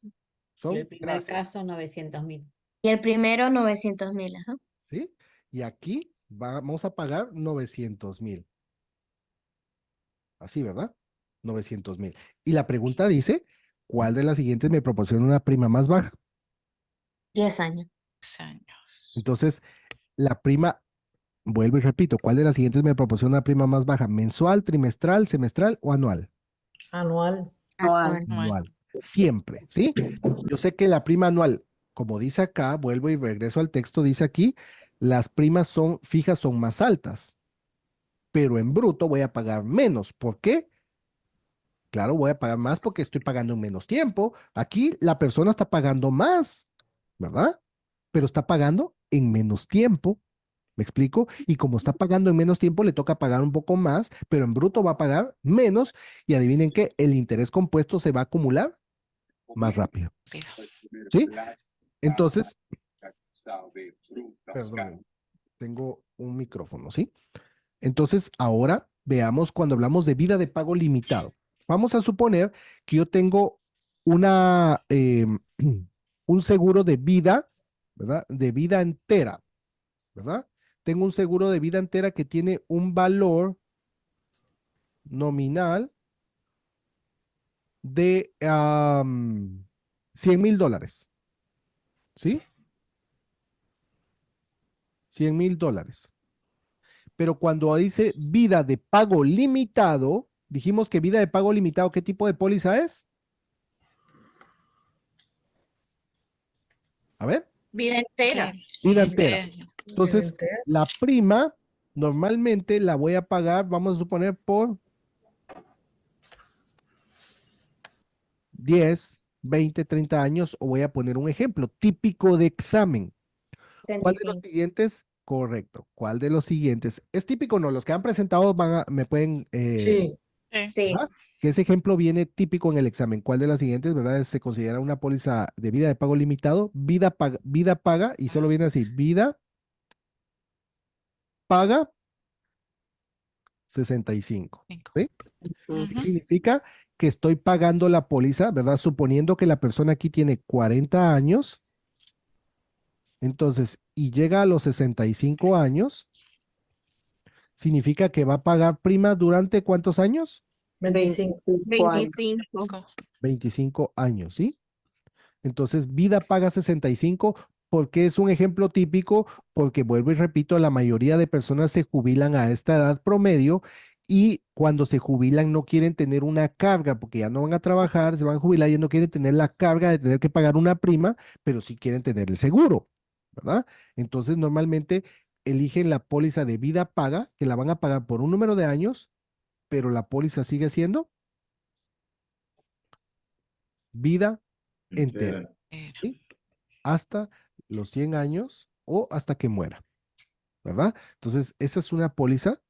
son, Y el primer gracias, caso, 900.000. Y el primero, 900,000. Ajá. ¿sí? Y aquí vamos a pagar 900,000. Así, ¿verdad? 900,000. Y la pregunta dice, ¿cuál de las siguientes me proporciona una prima más baja? 10 años. 10 años. Entonces, la prima, vuelvo y repito, ¿cuál de las siguientes me proporciona una prima más baja? ¿Mensual, trimestral, semestral o anual? Anual. Anual. Siempre, ¿sí? Yo sé que la prima anual como dice acá, vuelvo y regreso al texto, dice aquí, las primas son fijas, son más altas, pero en bruto voy a pagar menos. ¿Por qué? Claro, voy a pagar más porque estoy pagando en menos tiempo. Aquí la persona está pagando más, ¿verdad? Pero está pagando en menos tiempo. ¿Me explico? Y como está pagando en menos tiempo, le toca pagar un poco más, pero en bruto va a pagar menos. Y adivinen qué, el interés compuesto se va a acumular más rápido. ¿Sí? Entonces, perdón, tengo un micrófono, ¿sí? Entonces, ahora veamos cuando hablamos de vida de pago limitado. Vamos a suponer que yo tengo una, un seguro de vida, ¿verdad? De vida entera, ¿verdad? Tengo un seguro de vida entera que tiene un valor nominal de $100,000, ¿sí? $100,000. Pero cuando dice vida de pago limitado, dijimos que vida de pago limitado, ¿qué tipo de póliza es? A ver. Vida entera. Vida entera. Entonces, entera. la prima normalmente la voy a pagar, vamos a suponer, por 10, 20, 30 años, o voy a poner un ejemplo típico de examen. ¿Cuál de los 65. siguientes? Correcto. ¿Cuál de los siguientes? Es típico, no, los que han presentado me pueden... Sí. Sí. ¿verdad? Que ese ejemplo viene típico en el examen. ¿Cuál de las siguientes, verdad? Se considera una póliza de vida de pago limitado, vida paga, y solo viene así, vida paga 65. ¿Sí? ¿Qué significa? Que estoy pagando la póliza, ¿verdad? Suponiendo que la persona aquí tiene 40 años, entonces, y llega a los 65 años, significa que va a pagar prima durante ¿cuántos años? 25 años. 25. 25 años, ¿sí? Entonces, vida paga 65. ¿Por qué es un ejemplo típico? Porque vuelvo y repito, la mayoría de personas se jubilan a esta edad promedio y cuando se jubilan no quieren tener una carga porque ya no van a trabajar, se van a jubilar y no quieren tener la carga de tener que pagar una prima, pero sí quieren tener el seguro, ¿verdad? Entonces, normalmente eligen la póliza de vida paga, que la van a pagar por un número de años, pero la póliza sigue siendo vida entera, ¿sí? Hasta los 100 años o hasta que muera, ¿verdad? Entonces, esa es una póliza,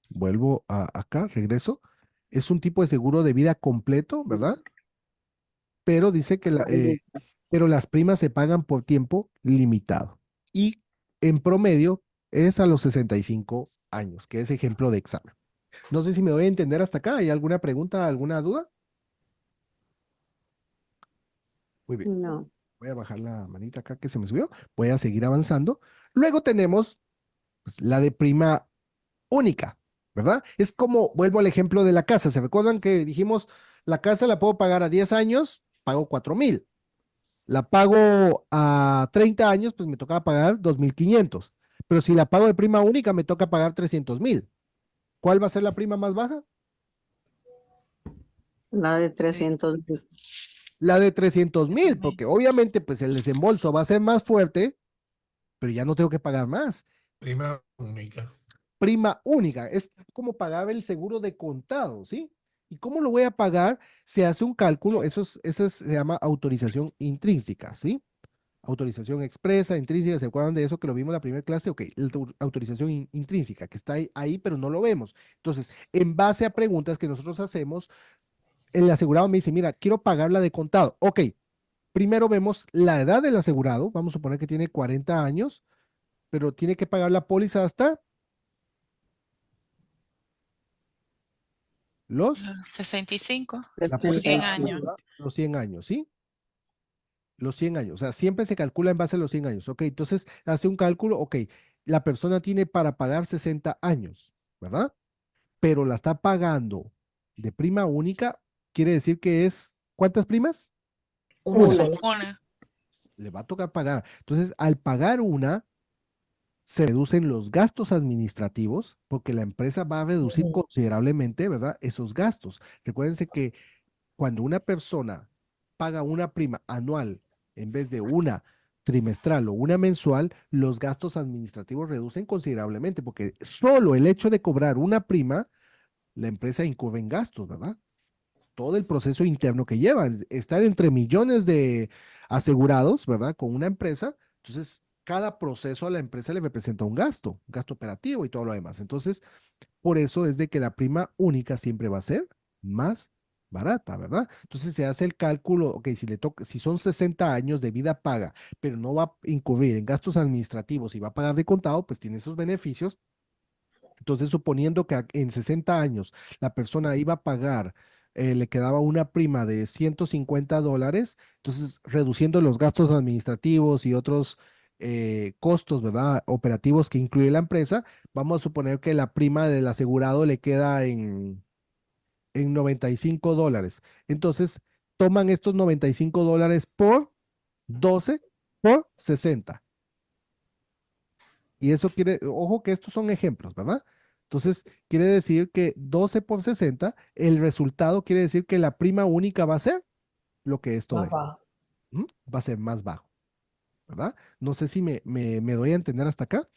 vuelvo acá, regreso, es un tipo de seguro de vida completo, ¿verdad? Pero dice que pero las primas se pagan por tiempo limitado y en promedio es a los 65 años, que es ejemplo de examen. No sé si me doy a entender hasta acá. ¿Hay alguna pregunta, alguna duda? Muy bien. No. Voy a bajar la manita acá que se me subió. Voy a seguir avanzando. Luego tenemos pues, la de prima única, ¿verdad? Es como, vuelvo al ejemplo de la casa. ¿Se recuerdan que dijimos, la casa la puedo pagar a 10 años, pago 4,000. La pago a 30 años, pues me toca pagar 2,500. Pero si la pago de prima única, me toca pagar 300,000. ¿Cuál va a ser la prima más baja? La de 300. La de 300,000, porque obviamente pues el desembolso va a ser más fuerte, pero ya no tengo que pagar más. Prima única. Prima única, es como pagar el seguro de contado, ¿sí? ¿Y cómo lo voy a pagar? Se hace un cálculo, se llama autorización intrínseca, ¿sí? Autorización expresa, intrínseca, ¿se acuerdan de eso que lo vimos en la primera clase? Ok, la autorización intrínseca, que está ahí, pero no lo vemos. Entonces, en base a preguntas que nosotros hacemos, el asegurado me dice, mira, quiero pagarla de contado. Ok, primero vemos la edad del asegurado, vamos a suponer que tiene 40 años, pero tiene que pagar la póliza hasta los 65. la Por 100 póliza años. hasta los 100 años, ¿sí? Los 100 años, o sea, siempre se calcula en base a los 100 años. Ok, entonces hace un cálculo, ok, la persona tiene para pagar 60 años, ¿verdad? Pero la está pagando de prima única, quiere decir que es, ¿cuántas primas? Una. Le va a tocar pagar. Entonces, al pagar una, se reducen los gastos administrativos porque la empresa va a reducir considerablemente, ¿verdad? Esos gastos. Recuérdense que cuando una persona paga una prima anual en vez de una trimestral o una mensual, los gastos administrativos reducen considerablemente, porque solo el hecho de cobrar una prima, la empresa incurre en gastos, ¿verdad? Todo el proceso interno que lleva, estar entre millones de asegurados, ¿verdad? Con una empresa, entonces cada proceso a la empresa le representa un gasto operativo y todo lo demás. Entonces, por eso es de que la prima única siempre va a ser más barata, ¿verdad? Entonces se hace el cálculo, ok, si le toca, si son 60 años de vida paga, pero no va a incurrir en gastos administrativos y va a pagar de contado, pues tiene esos beneficios. Entonces, suponiendo que en 60 años la persona iba a pagar, le quedaba una prima de $150, entonces reduciendo los gastos administrativos y otros costos, ¿verdad? Operativos que incluye la empresa, vamos a suponer que la prima del asegurado le queda en $95. Entonces, toman estos $95 por 12 por 60. Y eso quiere, ojo que estos son ejemplos, ¿verdad? Entonces, quiere decir que 12 por 60, el resultado quiere decir que la prima única va a ser lo que esto Más de. bajo. Va a ser más bajo, ¿verdad? No sé si me doy a entender hasta acá.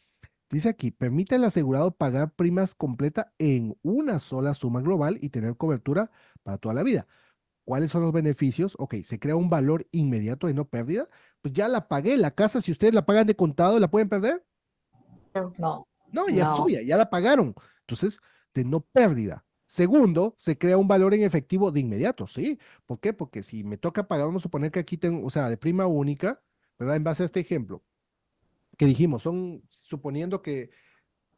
Dice aquí, permite al asegurado pagar primas completa en una sola suma global y tener cobertura para toda la vida. ¿Cuáles son los beneficios? Ok, se crea un valor inmediato de no pérdida. Pues ya la pagué, la casa, si ustedes la pagan de contado, ¿la pueden perder? No. No, ya es No. suya, ya la pagaron. Entonces, de no pérdida. Segundo, se crea un valor en efectivo de inmediato, ¿sí? ¿Por qué? Porque si me toca pagar, vamos a suponer que aquí tengo, o sea, de prima única, ¿verdad? En base a este ejemplo que dijimos, son suponiendo que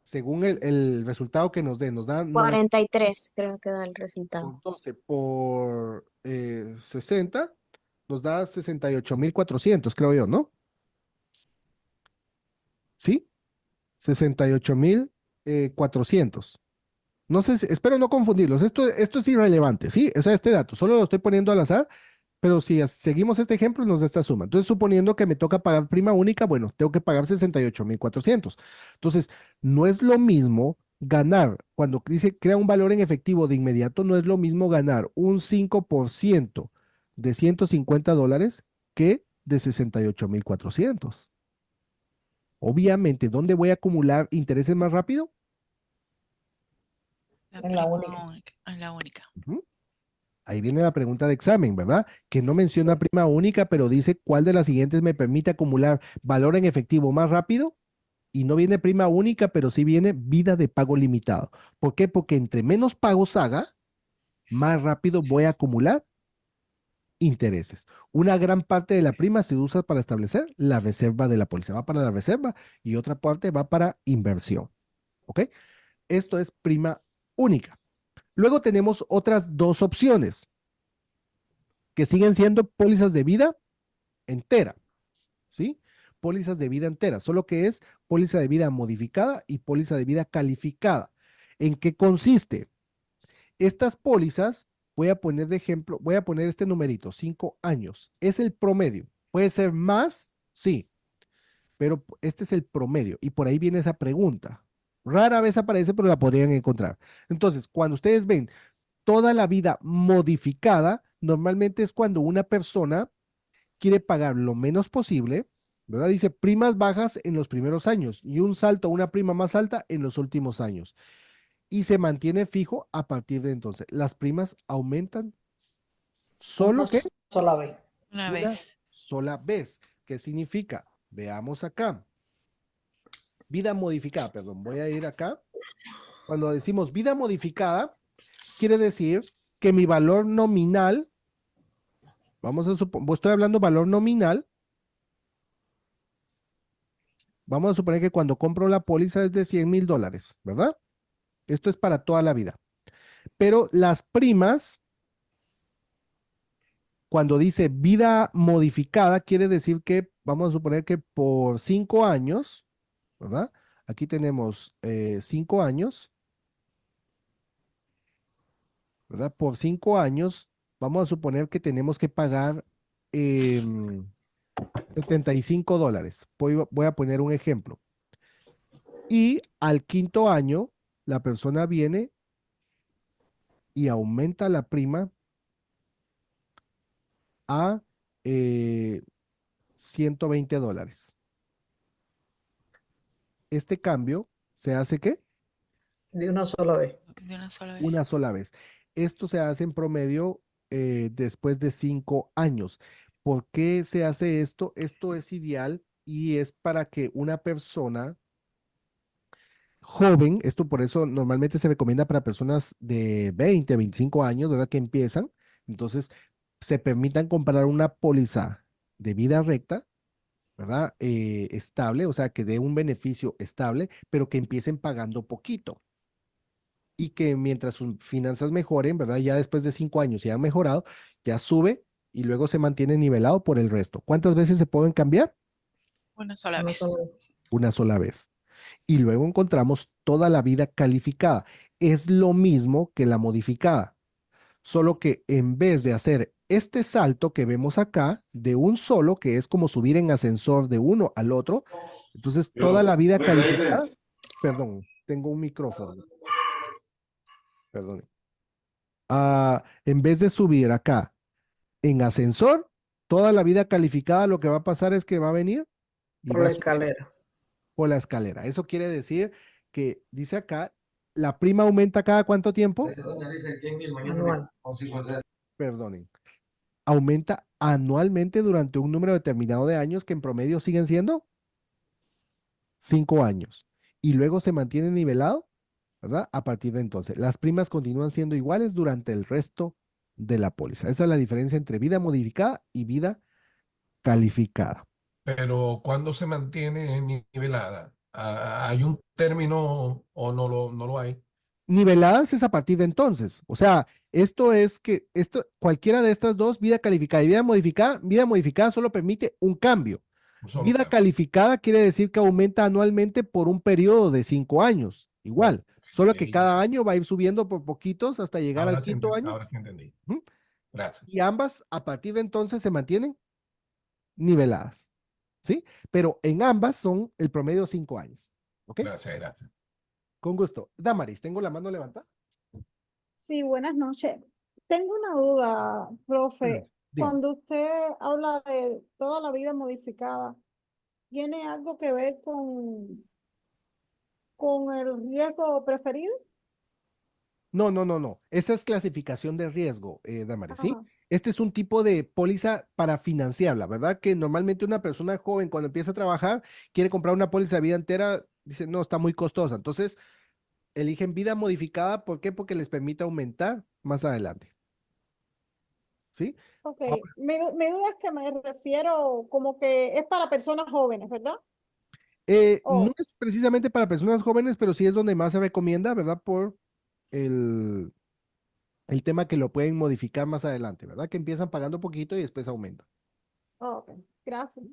según el resultado que nos dé, nos dan 43 creo que da el resultado. por 12 por 60, nos da 68,400, creo yo, ¿no? ¿Sí? 68,400. No sé, espero no confundirlos. Esto es irrelevante, ¿sí? O sea, este dato, solo lo estoy poniendo al azar, pero si seguimos este ejemplo, nos da esta suma. Entonces, suponiendo que me toca pagar prima única, bueno, tengo que pagar 68,400. Entonces, no es lo mismo ganar, cuando dice crea un valor en efectivo de inmediato, no es lo mismo ganar un 5% de $150 que de 68,400. Obviamente, ¿dónde voy a acumular intereses más rápido? En la única. En la única. Ahí viene la pregunta de examen, ¿verdad? Que no menciona prima única, pero dice cuál de las siguientes me permite acumular valor en efectivo más rápido. Y no viene prima única, pero sí viene vida de pago limitado. ¿Por qué? Porque entre menos pagos haga, más rápido voy a acumular intereses. Una gran parte de la prima se usa para establecer la reserva de la póliza. Va para la reserva y otra parte va para inversión. ¿Ok? Esto es prima única. Luego tenemos otras dos opciones que siguen siendo pólizas de vida entera, ¿sí? Pólizas de vida entera, solo que es póliza de vida modificada y póliza de vida calificada. ¿En qué consiste? Estas pólizas, voy a poner de ejemplo, voy a poner este numerito, 5 años. Es el promedio. ¿Puede ser más? Sí, pero este es el promedio y por ahí viene esa pregunta. Rara vez aparece, pero la podrían encontrar. Entonces, cuando ustedes ven toda la vida modificada, normalmente es cuando una persona quiere pagar lo menos posible, ¿verdad? Dice primas bajas en los primeros años y un salto a una prima más alta en los últimos años. Y se mantiene fijo a partir de entonces. Las primas aumentan solo Una que sola vez. Una una vez. sola vez. ¿Qué significa? Veamos acá. Vida modificada, perdón, voy a ir acá. Cuando decimos vida modificada, quiere decir que mi valor nominal, vamos a suponer, estoy hablando valor nominal, vamos a suponer que cuando compro la póliza es de $100,000, ¿verdad? Esto es para toda la vida. Pero las primas, cuando dice vida modificada, quiere decir que, vamos a suponer que por 5 años, ¿verdad? Aquí tenemos 5 años, ¿verdad? Por 5 años, vamos a suponer que tenemos que pagar $75. Voy a poner un ejemplo. Y al quinto año, la persona viene y aumenta la prima a $120. Este cambio se hace ¿qué? De una sola vez. De una sola vez. Una sola vez. Esto se hace en promedio después de 5 años. ¿Por qué se hace esto? Esto es ideal y es para que una persona joven, esto por eso normalmente se recomienda para personas de 20, 25 años, ¿verdad? Que empiezan, entonces se permitan comprar una póliza de vida recta, ¿verdad? Estable, o sea, que dé un beneficio estable, pero que empiecen pagando poquito. Y que mientras sus finanzas mejoren, ¿verdad? Ya después de 5 años ya han mejorado, ya sube y luego se mantiene nivelado por el resto. ¿Cuántas veces se pueden cambiar? Una sola Una vez. sola vez. Una sola vez. Y luego encontramos toda la vida calificada. Es lo mismo que la modificada, solo que en vez de hacer este salto que vemos acá, de un solo, que es como subir en ascensor de uno al otro, entonces toda la vida calificada, perdón, tengo un micrófono, perdón. En vez de subir acá en ascensor, toda la vida calificada, lo que va a pasar es que va a venir y Por va la a subir escalera. por la escalera. Eso quiere decir que, dice acá, la prima aumenta cada cuánto tiempo. Anual. Perdonen. Aumenta anualmente durante un número determinado de años que en promedio siguen siendo 5 años. Y luego se mantiene nivelado, ¿verdad? A partir de entonces. Las primas continúan siendo iguales durante el resto de la póliza. Esa es la diferencia entre vida modificada y vida calificada. Pero ¿cuándo se mantiene nivelada? ¿Hay un término o no lo hay? Niveladas es a partir de entonces. O sea, esto es que cualquiera de estas dos, vida calificada y vida modificada solo permite un cambio. Un Vida solo calificada quiere decir que aumenta anualmente por un periodo de 5 años. Igual, solo que cada año va a ir subiendo por poquitos hasta llegar al quinto año. Ahora sí entendí. Ujú. Gracias. Y ambas a partir de entonces se mantienen niveladas. ¿Sí? Pero en ambas son el promedio 5 años. ¿Ok? Gracias, gracias. Con gusto. Damaris, tengo la mano levantada. Sí, buenas noches. Tengo una duda, profe. Dígame. Cuando usted habla de toda la vida modificada, ¿tiene algo que ver con el riesgo preferido? No, no, no, no. Esa es clasificación de riesgo, Damaris, ¿sí? Ajá. Este es un tipo de póliza para financiarla, ¿verdad? Que normalmente una persona joven cuando empieza a trabajar quiere comprar una póliza de vida entera, dice, no, está muy costosa. Entonces, eligen vida modificada, ¿por qué? Porque les permite aumentar más adelante. ¿Sí? Ok, mi duda es que me refiero como que es para personas jóvenes, ¿verdad? No es precisamente para personas jóvenes, pero sí es donde más se recomienda, ¿verdad? Por el, el tema que lo pueden modificar más adelante, ¿verdad? Que empiezan pagando poquito y después aumentan. Ok, gracias.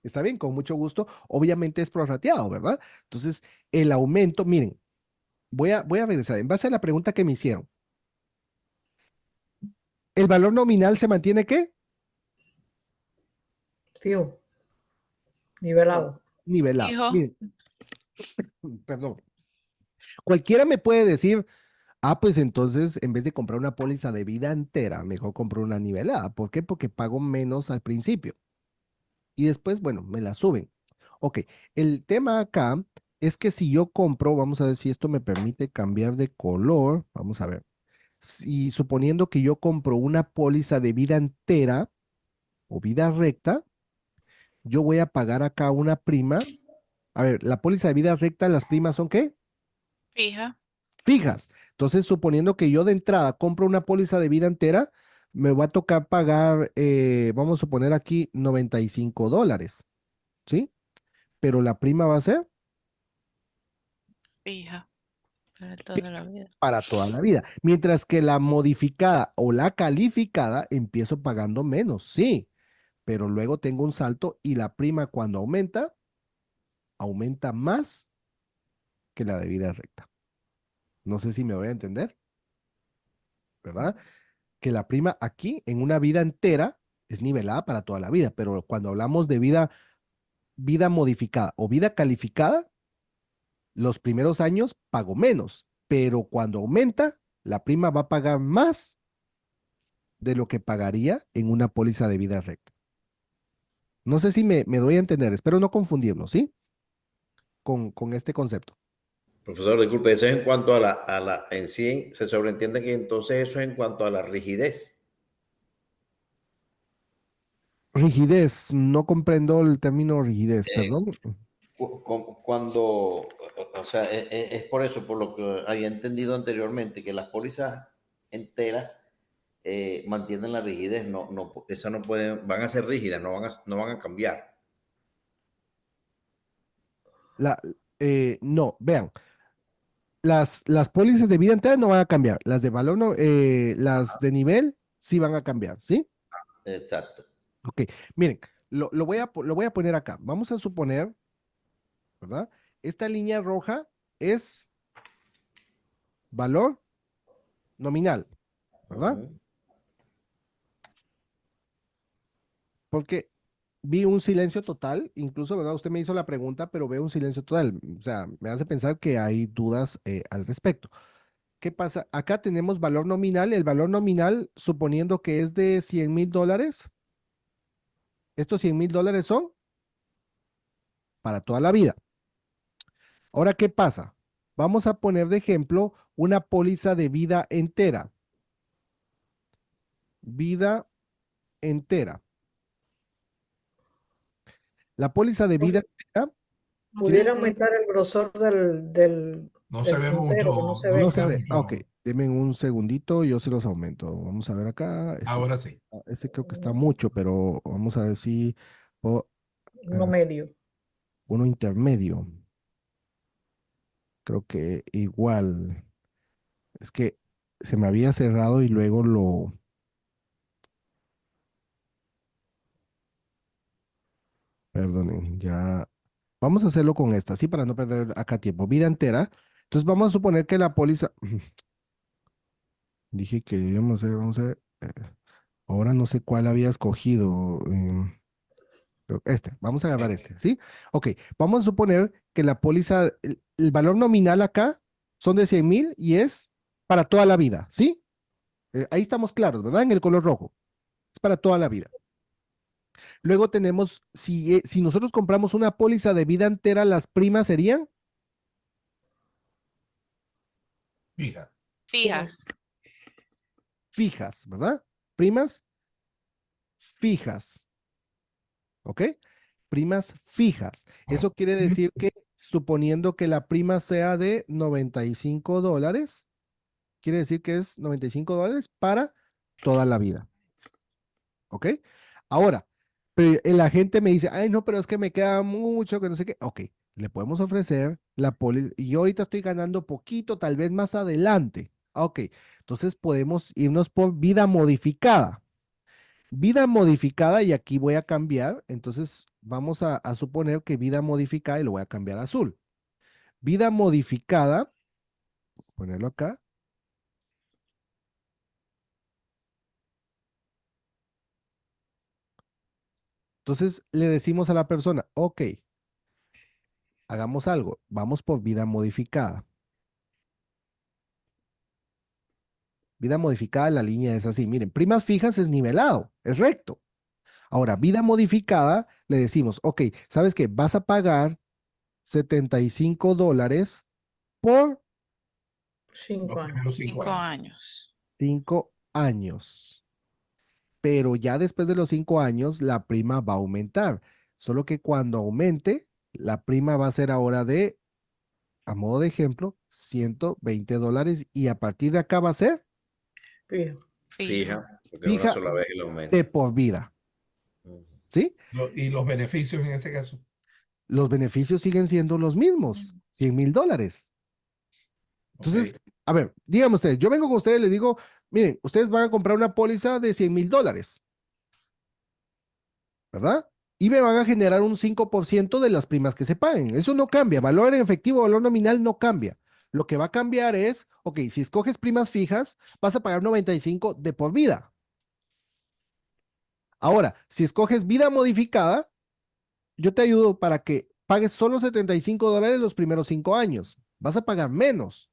Está bien, con mucho gusto. Obviamente es prorrateado, ¿verdad? Entonces, el aumento, miren, voy a regresar. En base a la pregunta que me hicieron, ¿el valor nominal se mantiene qué? Fijo. Nivelado. Nivelado. Fijo. Miren, perdón. Cualquiera me puede decir, pues entonces en vez de comprar una póliza de vida entera, mejor compro una nivelada. ¿Por qué? Porque pago menos al principio. Y después, bueno, me la suben. Ok, el tema acá es que si yo compro, vamos a ver si esto me permite cambiar de color. Vamos a ver. Si suponiendo que yo compro una póliza de vida entera o vida recta, yo voy a pagar acá una prima. A ver, la póliza de vida recta, las primas son ¿qué? Fija. Fijas. Entonces, suponiendo que yo de entrada compro una póliza de vida entera, me va a tocar pagar, vamos a suponer aquí $95, ¿sí? Pero la prima va a ser Fija. Para toda la vida. para toda la vida. Mientras que la modificada o la calificada empiezo pagando menos, sí, pero luego tengo un salto y la prima cuando aumenta, aumenta más que la de vida recta. No sé si me voy a entender, ¿verdad? Que la prima aquí en una vida entera es nivelada para toda la vida, pero cuando hablamos de vida modificada o vida calificada, los primeros años pago menos, pero cuando aumenta, la prima va a pagar más de lo que pagaría en una póliza de vida recta. No sé si me doy a entender, espero no confundirnos, ¿sí? Con este concepto. Profesor, disculpe, eso es en cuanto a en sí, se sobreentiende que entonces eso es en cuanto a la rigidez. Rigidez, no comprendo el término rigidez, perdón. Cuando, o sea, es por eso, por lo que había entendido anteriormente, que las pólizas enteras mantienen la rigidez, esas no pueden, van a ser rígidas, no van a cambiar. No, vean, las pólizas de vida entera no van a cambiar, las de valor, las de nivel sí van a cambiar, ¿sí? Exacto. Ok, miren, lo voy a poner acá. Vamos a suponer, ¿verdad? Esta línea roja es valor nominal, ¿verdad? Porque vi un silencio total, incluso, ¿verdad? Usted me hizo la pregunta, pero veo un silencio total. O sea, me hace pensar que hay dudas al respecto. ¿Qué pasa? Acá tenemos valor nominal. El valor nominal, suponiendo que es de $100,000, estos $100,000 son para toda la vida. Ahora, ¿qué pasa? Vamos a poner de ejemplo una póliza de vida entera. Vida entera. La póliza de vida entera. Pudiera aumentar el grosor del No se ve puntero, que mucho. no se ve No se ve. casi. Ok, denme un segundito, yo se los aumento. Vamos a ver acá. Ahora sí. Este creo que está mucho, pero vamos a ver si puedo, Uno medio. uno intermedio. Creo que igual. Es que se me había cerrado y luego lo... Perdonen, ya. Vamos a hacerlo con esta, sí, para no perder acá tiempo. Vida entera. Entonces vamos a suponer que la póliza... Dije que vamos a ver. Ahora no sé cuál había escogido. Pero vamos a agarrar ¿sí? Ok, vamos a suponer que la póliza, el valor nominal acá son de 100,000 y es para toda la vida, ¿sí? Ahí estamos claros, ¿verdad? En el color rojo. Es para toda la vida. Luego tenemos, si nosotros compramos una póliza de vida entera, las primas serían Fijas. fijas, ¿verdad? Primas fijas. ¿Ok? Primas fijas. Eso quiere decir que suponiendo que la prima sea de $95, quiere decir que es $95 para toda la vida. ¿Ok? Ahora, pero la gente me dice, ay, no, pero es que me queda mucho, que no sé qué. Ok, le podemos ofrecer la póliza. Y yo ahorita estoy ganando poquito, tal vez más adelante. Ok, entonces podemos irnos por vida modificada. Vida modificada, y aquí voy a cambiar, entonces vamos a suponer que vida modificada, y lo voy a cambiar a azul. Vida modificada, ponerlo acá. Entonces le decimos a la persona, ok, hagamos algo, vamos por vida modificada. Vida modificada, la línea es así, miren, primas fijas es nivelado, es recto. Ahora, vida modificada, le decimos, ok, ¿sabes qué? Vas a pagar $75 por 5 años. 5 años. 5 años. Pero ya después de los 5 años, la prima va a aumentar. Solo que cuando aumente, la prima va a ser ahora de, a modo de ejemplo, $120. Y a partir de acá va a ser Fija, porque fija una sola vez el aumento. de por vida. ¿Sí? ¿Y los beneficios en ese caso? Los beneficios siguen siendo los mismos, $100,000. Entonces, a ver, díganme ustedes, yo vengo con ustedes y les digo, miren, ustedes van a comprar una póliza de $100,000, ¿verdad? Y me van a generar un 5% de las primas que se paguen. Eso no cambia. Valor en efectivo, valor nominal no cambia. Lo que va a cambiar es, ok, si escoges primas fijas, vas a pagar 95 de por vida. Ahora, si escoges vida modificada, yo te ayudo para que pagues solo $75 los primeros 5 años. Vas a pagar menos,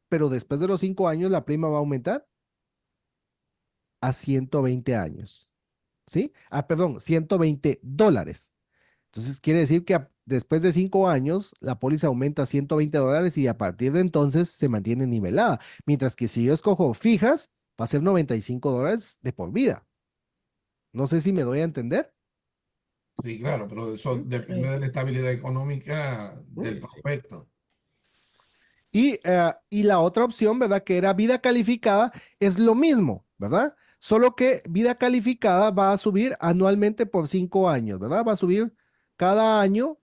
pero después de los 5 años la prima va a aumentar a 120 años. ¿sí? Ah, perdón, $120. Entonces quiere decir que después de 5 años la póliza aumenta a $120 y a partir de entonces se mantiene nivelada. Mientras que si yo escojo fijas, va a ser $95 de por vida. No sé si me doy a entender. Sí, claro, pero eso depende de la estabilidad económica del prospecto. Y la otra opción, ¿verdad? Que era vida calificada, es lo mismo, ¿verdad? Solo que vida calificada va a subir anualmente por 5 años, ¿verdad? Va a subir cada año,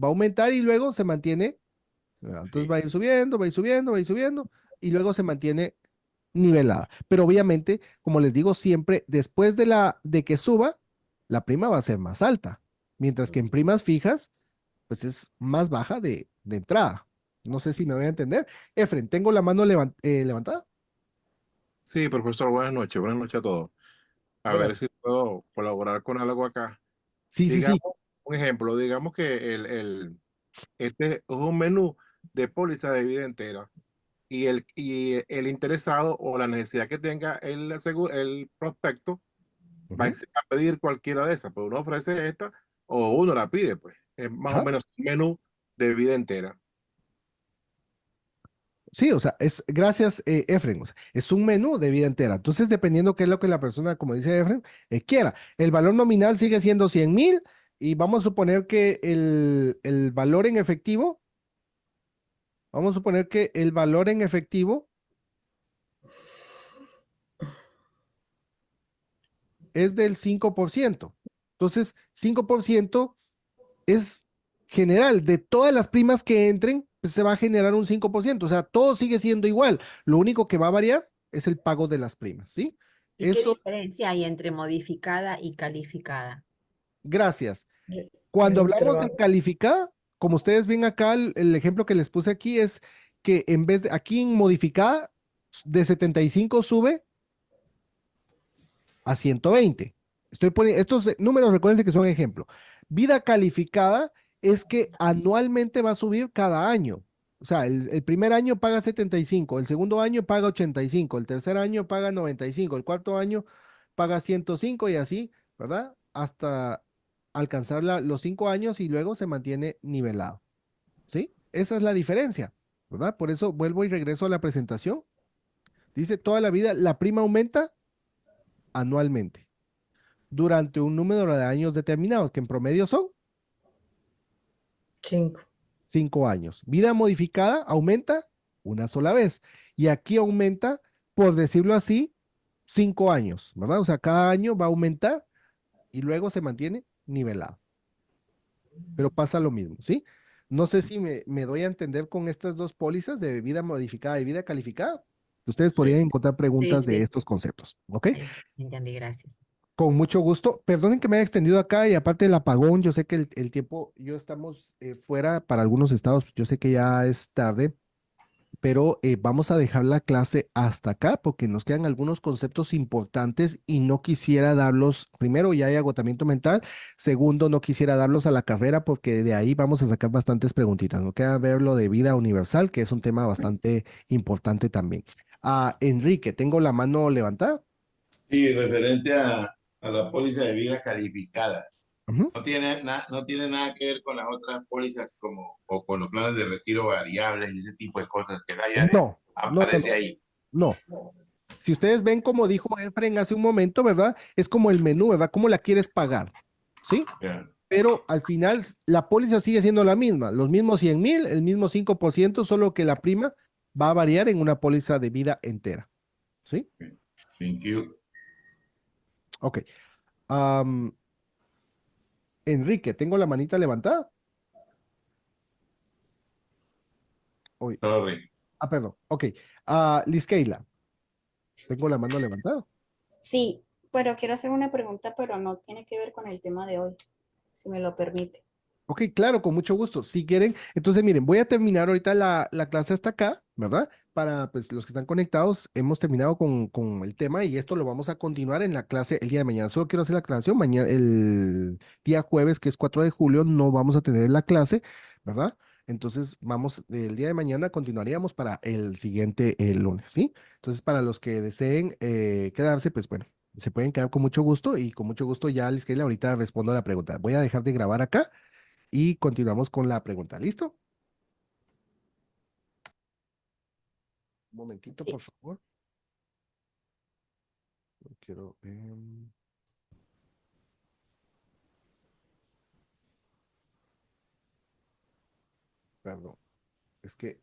va a aumentar y luego se mantiene, ¿verdad? Entonces va a ir subiendo, va a ir subiendo, va a ir subiendo y luego se mantiene nivelada. Pero obviamente, como les digo siempre, después de que suba, la prima va a ser más alta, mientras que en primas fijas, pues es más baja de entrada. No sé si me voy a entender. Efren, tengo la mano levantada. Sí, profesor, buenas noches a todos. A Hola. ver si puedo colaborar con algo acá. Sí, sí, Digamos, sí. un ejemplo, digamos que este es un menú de póliza de vida entera y el interesado o la necesidad que tenga el prospecto va Ujú. a pedir cualquiera de esas, pues uno ofrece esta o uno la pide, pues es más o Ajá. menos un menú de vida entera. Sí, o sea, gracias, Efren, o sea, es un menú de vida entera. Entonces, dependiendo qué es lo que la persona, como dice Efren, quiera. El valor nominal sigue siendo 100,000 y vamos a suponer que el valor en efectivo, vamos a suponer que el valor en efectivo es del 5%. Entonces, 5% es general. De todas las primas que entren, pues se va a generar un 5%. O sea, todo sigue siendo igual. Lo único que va a variar es el pago de las primas, ¿sí? ¿Y qué Eso, diferencia hay entre modificada y calificada? gracias. El Cuando hablamos de intervalo. calificada, como ustedes ven acá, el ejemplo que les puse aquí es que en vez de aquí en modificada, de 75 sube a 120. Estoy poniendo, estos números, recuérdense que son ejemplo. Vida calificada es que anualmente va a subir cada año. O sea, el primer año paga 75, el segundo año paga 85, el tercer año paga 95, el cuarto año paga 105 y así, ¿verdad? Hasta alcanzar los 5 años y luego se mantiene nivelado. ¿Sí? Esa es la diferencia, ¿verdad? Por eso vuelvo y regreso a la presentación. Dice toda la vida, la prima aumenta anualmente durante un número de años determinados, que en promedio son 5. 5 años. Vida modificada aumenta una sola vez. Y aquí aumenta, por decirlo así, 5 años, ¿verdad? O sea, cada año va a aumentar y luego se mantiene nivelado. Pero pasa lo mismo, ¿sí? No sé si me doy a entender con estas dos pólizas de vida modificada y vida calificada. Ustedes podrían encontrar Sí, preguntas de sí. estos conceptos, ¿ok? Ahí entendí, gracias. Con mucho gusto. Perdonen que me haya extendido acá y aparte del apagón, yo sé que el tiempo, yo estamos fuera para algunos estados, yo sé que ya es tarde, pero vamos a dejar la clase hasta acá porque nos quedan algunos conceptos importantes y no quisiera darlos, primero ya hay agotamiento mental, segundo no quisiera darlos a la carrera porque de ahí vamos a sacar bastantes preguntitas. No queda ver lo de vida universal, que es un tema bastante importante también. Enrique, tengo la mano levantada. Sí, referente a la póliza de vida calificada. Ujú. No tiene nada que ver con las otras pólizas o con los planes de retiro variables y ese tipo de cosas que la IARES No, no, no, aparece no. ahí. No. Si ustedes ven como dijo Efren hace un momento, ¿verdad? Es como el menú, ¿verdad? ¿Cómo la quieres pagar? ¿Sí? Ya. Pero al final la póliza sigue siendo la misma, los mismos 100,000, el mismo 5%, solo que la prima va a variar en una póliza de vida entera. ¿Sí? Thank you. Ok. Am, Enrique, tengo la manita levantada. Uy. Sorry. Perdón. Ok. Liskeila, tengo la mano levantada. Sí, pero quiero hacer una pregunta, pero no tiene que ver con el tema de hoy, si me lo permite. Ok, claro, con mucho gusto. Si quieren, entonces miren, voy a terminar ahorita la clase hasta acá, ¿verdad? Para pues los que están conectados, hemos terminado con el tema y esto lo vamos a continuar en la clase el día de mañana. Solo quiero hacer la aclaración, mañana, el día jueves, que es 4 de julio, no vamos a tener la clase, ¿verdad? Entonces vamos, el día de mañana continuaríamos para el siguiente el lunes, ¿sí? Entonces para los que deseen quedarse, pues bueno, Se pueden quedar con mucho gusto y con mucho gusto ya, Liz Kayla, ahorita respondo a la pregunta. Voy a dejar de grabar acá y continuamos con la pregunta. ¿Listo? Un momentito, por favor. No quiero. Perdón. Es que